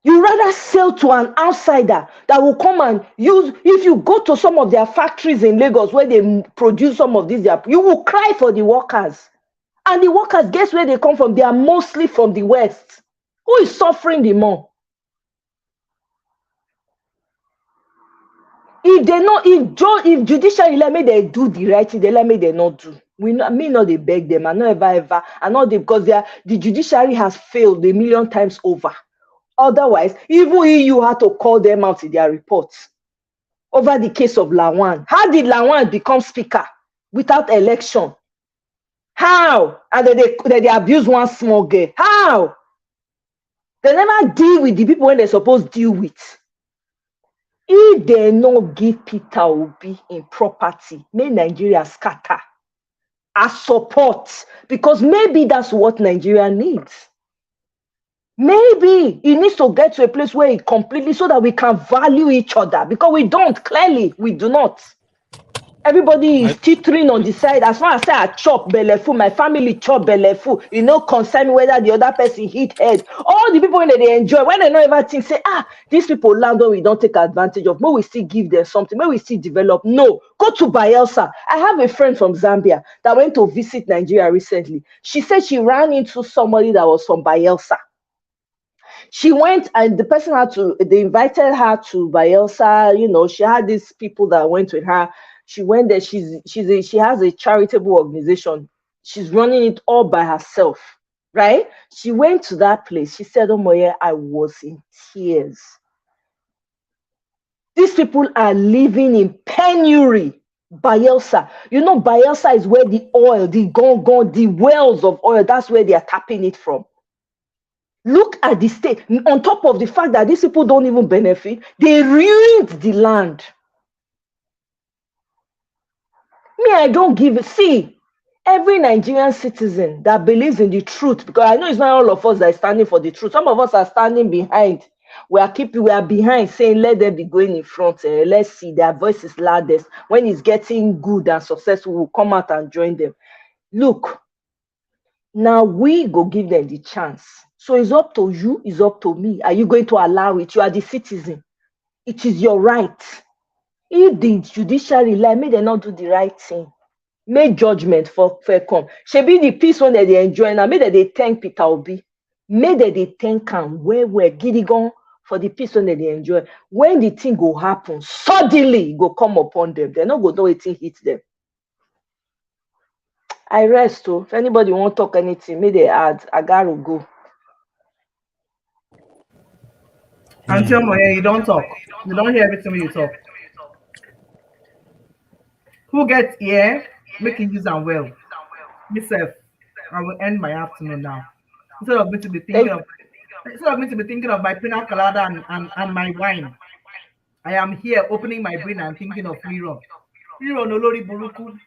You rather sell to an outsider that will come and use. If you go to some of their factories in Lagos where they produce some of these, you will cry for the workers. And the workers, guess where they come from? They are mostly from the West. Who is suffering the more? If judiciary let me they do the right thing, they let me they not do. Me not they beg them, and not ever, and not because the judiciary has failed a million times over. Otherwise, even you had to call them out in their reports over the case of Lawan. How did Lawan become speaker without election? How? And they abuse one small girl. How? They never deal with the people when they're supposed to deal with. If they not give Peter Obi in property, may Nigeria scatter as support, because maybe that's what Nigeria needs. Maybe it needs to get to a place where it completely, so that we can value each other, because we don't. Clearly, we do not. Everybody is teetering on the side. As far as I chop belefu, my family chop belefu. You know, concern whether the other person hit head. All the people when they enjoy, when they know everything, say, these people land on, we don't take advantage of. May we still give them something. May we still develop. No, go to Bayelsa. I have a friend from Zambia that went to visit Nigeria recently. She said she ran into somebody that was from Bayelsa. She went and the person they invited her to Bayelsa. You know, she had these people that went with her. She went there. She has a charitable organization. She's running it all by herself, right? She went to that place. She said, "Oh my, I was in tears. These people are living in penury." Bayelsa, you know, Bayelsa is where the oil, the wells of oil. That's where they are tapping it from. Look at the state. On top of the fact that these people don't even benefit, they ruined the land. Me, I don't give. See, every Nigerian citizen that believes in the truth, because I know it's not all of us that are standing for the truth. Some of us are standing behind. We are behind, saying, let them be going in front. Let's see, their voice is loudest. When it's getting good and successful, we'll come out and join them. Look, now we go give them the chance. So it's up to you, it's up to me. Are you going to allow it? You are the citizen. It is your right. If the judiciary lie, may they not do the right thing. make judgment for fair come. Shebi the peace one that they enjoy now, make that they thank Peter Obi, make that they thank am where Gideon for the peace one that they enjoy. When the thing go happen, suddenly it go come upon them. They're not going to know it hit them. I rest too. If anybody want talk anything, may they add. I gotta go. Until Moye, you don't talk. You don't hear everything when you talk. Who gets here? Making use and well. Myself, I will end my afternoon now. Instead of me to be thinking of my pina colada and my wine, I am here opening my brain and thinking of Rerun. Rerun Olori Buruku.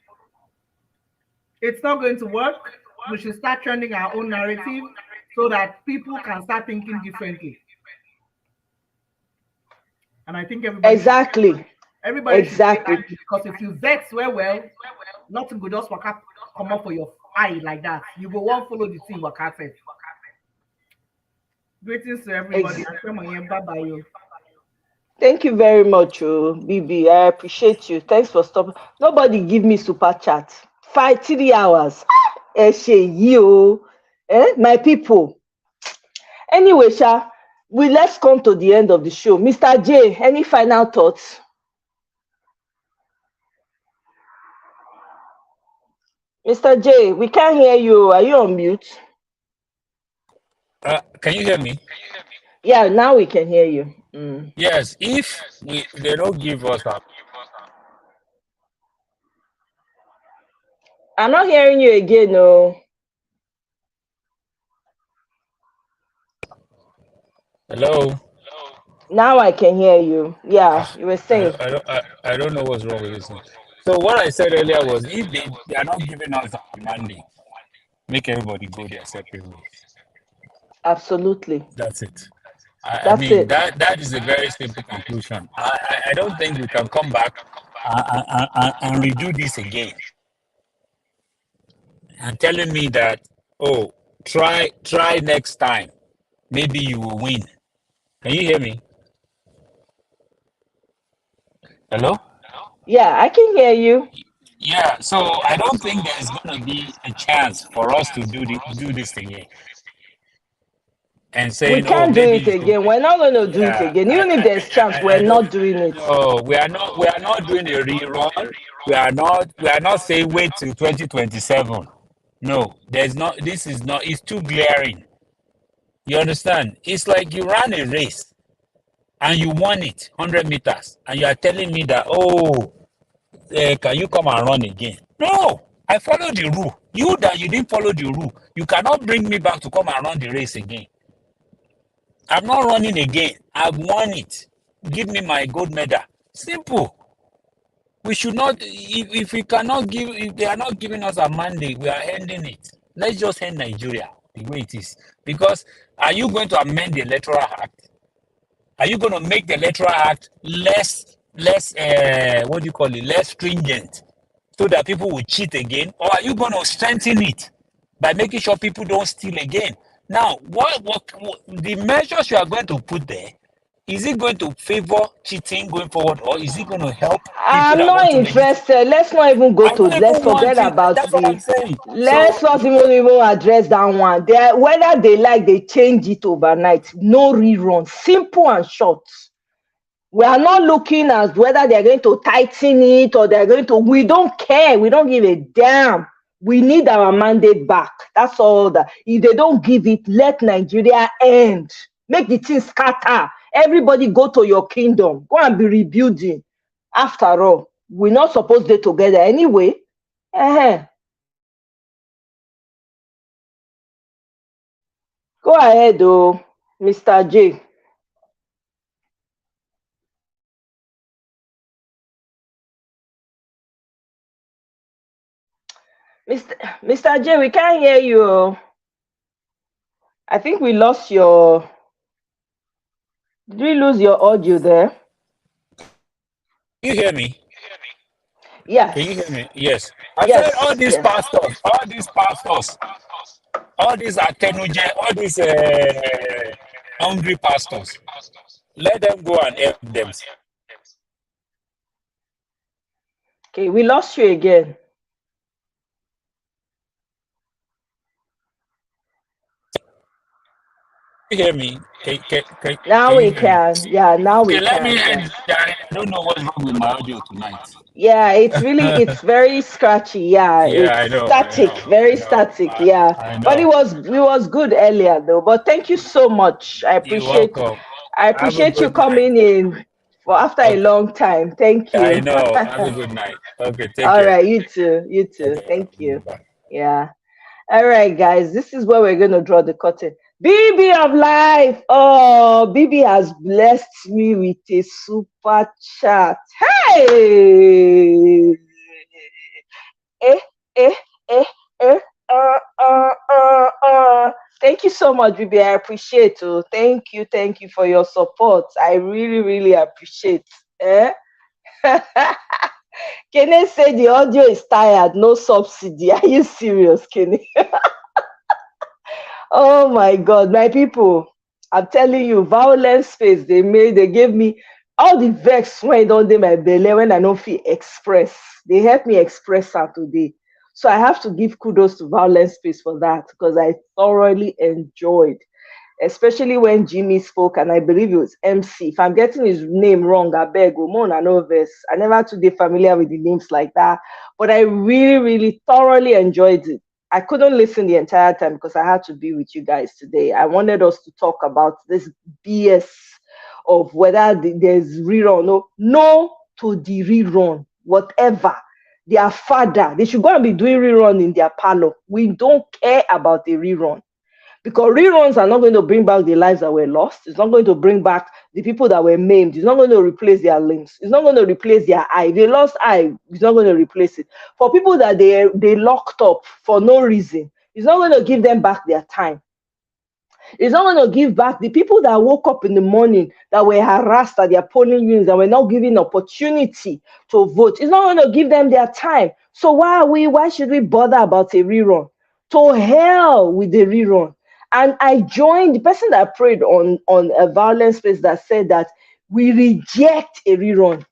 It's not going to work. We should start trending our own narrative so that people can start thinking differently. And I think everybody exactly. Everybody exactly should be because if you vex well, nothing will just come up for your eye like that. You go one follow the thing what I said. Greetings to everybody. Bye-bye. Thank you very much, BB. I appreciate you. Thanks for stopping. Nobody give me super chat. 3 hours. My people. Anyway, Sha, let's come to the end of the show. Mr. J, any final thoughts? Mr. J, we can't hear you. Are you on mute? Can you hear me? Yeah, now we can hear you. Yes, if they don't give us up. I'm not hearing you again, no. Hello. Now I can hear you. Yeah, you were saying. I don't know what's wrong with this thing. So what I said earlier was, if they are not giving us our mandate, make everybody go their separate ways. Absolutely. That's it. I mean, that is a very simple conclusion. I don't think we can come back and redo this again. And telling me that, oh, try next time, maybe you will win. Can you hear me? Hello? Yeah, I can hear you. Yeah, so I don't think there's going to be a chance for us to do this again. And saying, we can't do it maybe again. We're not going to do it again. Even if there's chance, we're not doing it. No, we are not doing a rerun. We are not saying wait till 2027. No, there's not. This is not. It's too glaring. You understand? It's like you ran a race and you won it 100 meters, and you are telling me that, can you come and run again? No, I followed the rule. You didn't follow the rule. You cannot bring me back to come and run the race again. I'm not running again. I've won it. Give me my gold medal. Simple. We should not, if we cannot give, if they are not giving us a mandate, we are ending it. Let's just end Nigeria the way it is. Because are you going to amend the Electoral Act? Are you going to make the Electoral Act less less stringent so that people will cheat again? Or are you going to strengthen it by making sure people don't steal again? Now, what the measures you are going to put there, is it going to favor cheating going forward, or is it going to help people I'm that not want to interested. Let's not even go to. Let's forget about that's what I'm saying. Let's not even address that one. Whether they like, they change it overnight. No rerun. Simple and short. We are not looking at whether they're going to tighten it or they're going to. We don't care. We don't give a damn. We need our mandate back. That's all. That if they don't give it, let Nigeria end. Make the thing scatter. Everybody go to your kingdom. Go and be rebuilding. After all, we're not supposed to be together anyway. Go ahead, though, Mr. J. Mr. J, we can't hear you. I think we lost your. Did we lose your audio there? Can you hear me? Yes. Can you hear me? Yes. I said all these pastors, all these Atenuje, all these hungry pastors, let them go and help themselves. Okay, we lost you again. hear me? Now Can you we hear me? can. Yeah, now Okay, we let me can. end. Yeah. I don't know what's wrong with my audio tonight. Yeah, it's very scratchy. Yeah, Yeah, it's I know, I static, know, very I know, static. Yeah, I but know. it was good earlier though. But thank you so much. You're welcome. I Have a appreciate you good night. coming in for after a Okay. long time. Thank I you. know. Have a good night. Okay, take All care. right, you too. You too. Okay, Thank you. bye. Yeah. All right, guys. This is where we're gonna draw the curtain. BB of life. Oh, BB has blessed me with a super chat. Hey. Eh, eh, eh, eh, Thank you so much, Bibi. I appreciate you. Thank you for your support. I really, really appreciate. Eh? Kenny said the audio is tired, no subsidy. Are you serious, Kenny? Oh my God, my people. I'm telling you, violence space they gave me all the vex went under my belly when I don't feel express. They helped me express that today. So I have to give kudos to violence space for that because I thoroughly enjoyed, especially when Jimmy spoke, and I believe it was MC. If I'm getting his name wrong, I beg, Omon, I know this. I never too familiar with the names like that, but I really, really thoroughly enjoyed it. I couldn't listen the entire time because I had to be with you guys today. I wanted us to talk about this BS of whether there's rerun. No to the rerun, whatever. Their father, they should go and be doing rerun in their parlor. We don't care about the rerun because reruns are not going to bring back the lives that were lost. It's not going to bring back the people that were maimed. It's not going to replace their limbs. It's not going to replace their eye. They lost eye. It's not going to replace it. For people that they locked up for no reason, it's not going to give them back their time. It's not going to give back the people that woke up in the morning that were harassed at their polling units and were not given opportunity to vote. It's not going to give them their time. So why should we bother about a rerun? To hell with the rerun. And I joined the person that prayed on a violence space that said that we reject a rerun.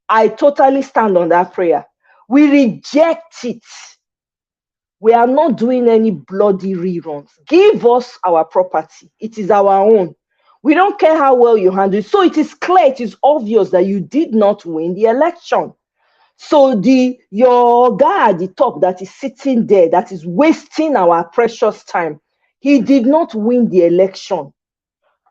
I totally stand on that prayer. We reject it. We are not doing any bloody reruns. Give us our property. It is our own. We don't care how well you handle it. So it is clear, it is obvious that you did not win the election. So your guy at the top that is sitting there, that is wasting our precious time, he did not win the election.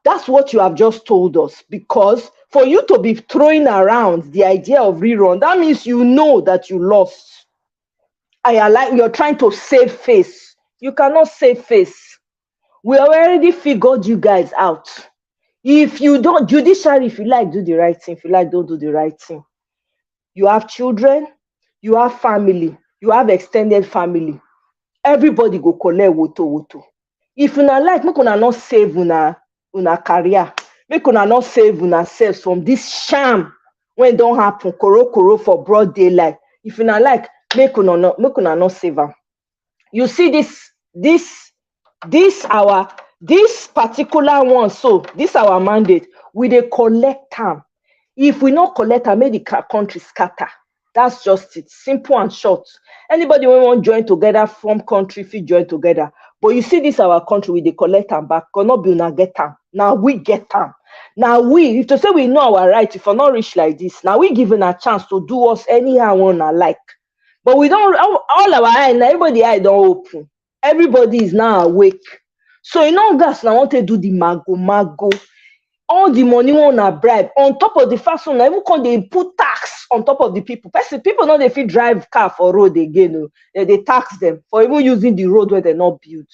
That's what you have just told us. Because for you to be throwing around the idea of rerun, that means you know that you lost. You're trying to save face. You cannot save face. We already figured you guys out. If you don't, judiciary, if you like, do the right thing. If you like, don't do the right thing. You have children, you have family, you have extended family. Everybody go collect woto. If una like, make una not save una career. Make una not save una selves from this sham when it don't happen. Koro for broad daylight. If una like, make una not save am. You see this particular one, so this our mandate. We dey collect am. If we not collect am, make the country scatter. That's just it. Simple and short. Anybody wey wan join together form country fit join together. But you see this our country, we dey collect am back. Cannot be una get am. Now we get am. Now we, if to say we know our right, if we not reach like this, now we given a chance to do us anyhow una like. But we don't, all our eye, everybody eye don't open. Everybody is now awake. So in all gas, now want to do the mago. All the money wanna bribe. On top of the first one, even when they put tax on top of the people. People know they fit drive car for road again. They tax them for even using the road where they're not built.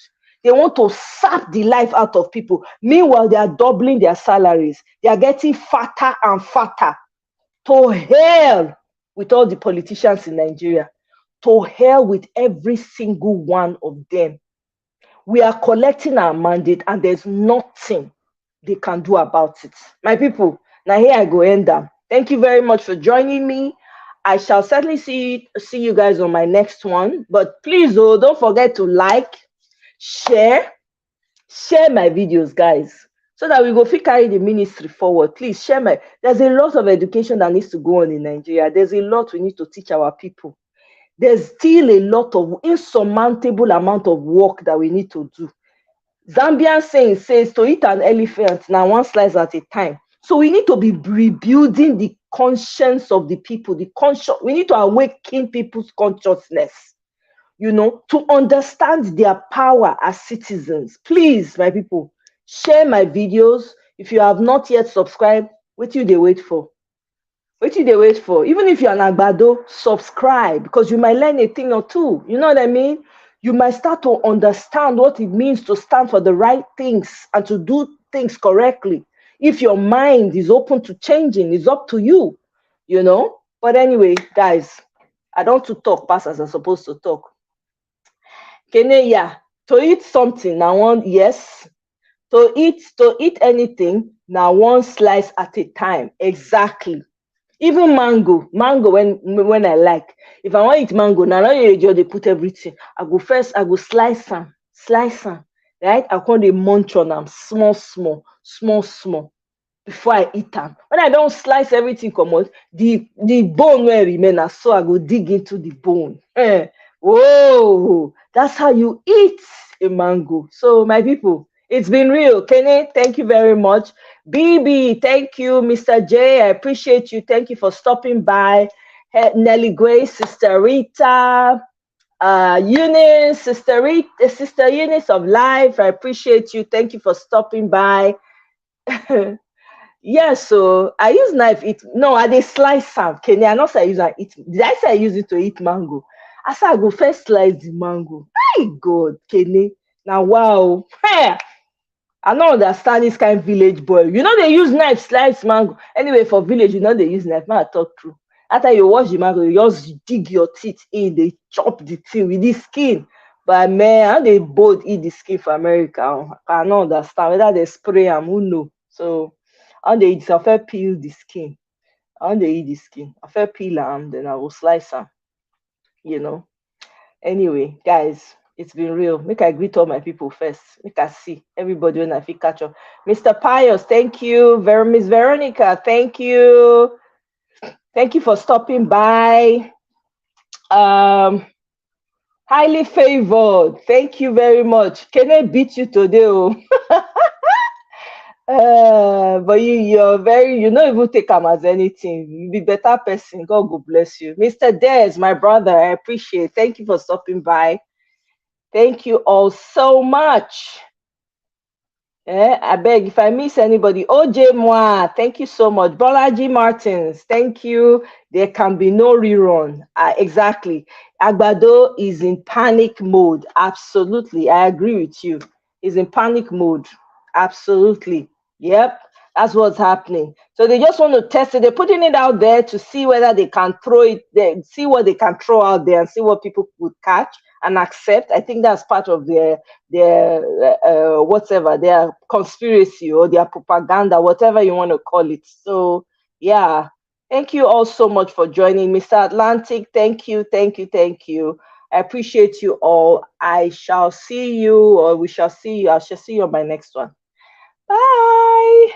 They want to sap the life out of people. Meanwhile, they are doubling their salaries. They are getting fatter and fatter. To hell with all the politicians in Nigeria. To hell with every single one of them. We are collecting our mandate and there's nothing they can do about it. My people, now here I go end them. Thank you very much for joining me. I shall certainly see you guys on my next one. But please, don't forget to like, share my videos, guys, so that we go fit carry the ministry forward. Please share there's a lot of education that needs to go on in Nigeria. There's a lot we need to teach our people. There's still a lot of insurmountable amount of work that we need to do. Zambian saying says to eat an elephant now one slice at a time. So we need to be rebuilding the conscience of the people, we need to awaken people's consciousness, to understand their power as citizens. Please, my people, share my videos. If you have not yet subscribed, what you they wait for? What you they wait for? Even if you're an agbado, subscribe, because you might learn a thing or two. You know what I mean? You might start to understand what it means to stand for the right things and to do things correctly. If your mind is open to changing, it's up to you, But anyway, guys, I don't to talk past as I'm supposed to talk. Kene, yeah, to eat something now one, yes. To eat anything now one slice at a time. Exactly. Even mango when I like, if I want eat mango now you just dey put everything. I go slice am, right? I come dey munch on am small before I eat am. When I don slice everything comot, the bone wey remain na so I go dig into the bone. Whoa, that's how you eat a mango. So my people, it's been real. Kenny, thank you very much. BB, thank you. Mr. J, I appreciate you. Thank you for stopping by. Nelly Grace, Sister Rita, Eunice, Sister Eunice of Life, I appreciate you. Thank you for stopping by. Yeah, so I use knife eat. No, I dey slice am. Kenny, I not say I use am eat. Did I say I use it to eat mango? I say I go first slice the mango. My God, Kenny. Now wow. Hey, I don't understand this kind of village boy. They use knife slice mango. Anyway, for village, they use knife. Man, I talk true. After you wash the mango, you just dig your teeth in, they chop the thing with the skin. But man, how they both eat the skin for America? I don't understand whether they spray them, who know. So how they eat, I first peel the skin. How they eat the skin? I first peel them, then I will slice them. Anyway, guys, it's been real. Make I greet all my people first. Make I see everybody when I feel catch up. Mr. Pius, thank you. Miss Veronica, thank you. Thank you for stopping by. Highly favored. Thank you very much. Can I beat you today? But you're very, don't even take them as anything. You be better person. God go bless you. Mr. Des, my brother, I appreciate. Thank you for stopping by. Thank you all so much. I beg if I miss anybody. OJ Moi, thank you so much. Bolaji Martins, thank you. There can be no rerun. Exactly. Agbado is in panic mode. Absolutely. I agree with you. He's in panic mode. Absolutely. Yep. That's what's happening. So they just want to test it. They're putting it out there to see whether they can throw it, see what they can throw out there and see what people would catch and accept. I think that's part of their whatever, their conspiracy or their propaganda, whatever you want to call it. So yeah, thank you all so much for joining. Mr. Atlantic, thank you. I appreciate you all. I shall see you, or we shall see you. I shall see you on my next one. Bye.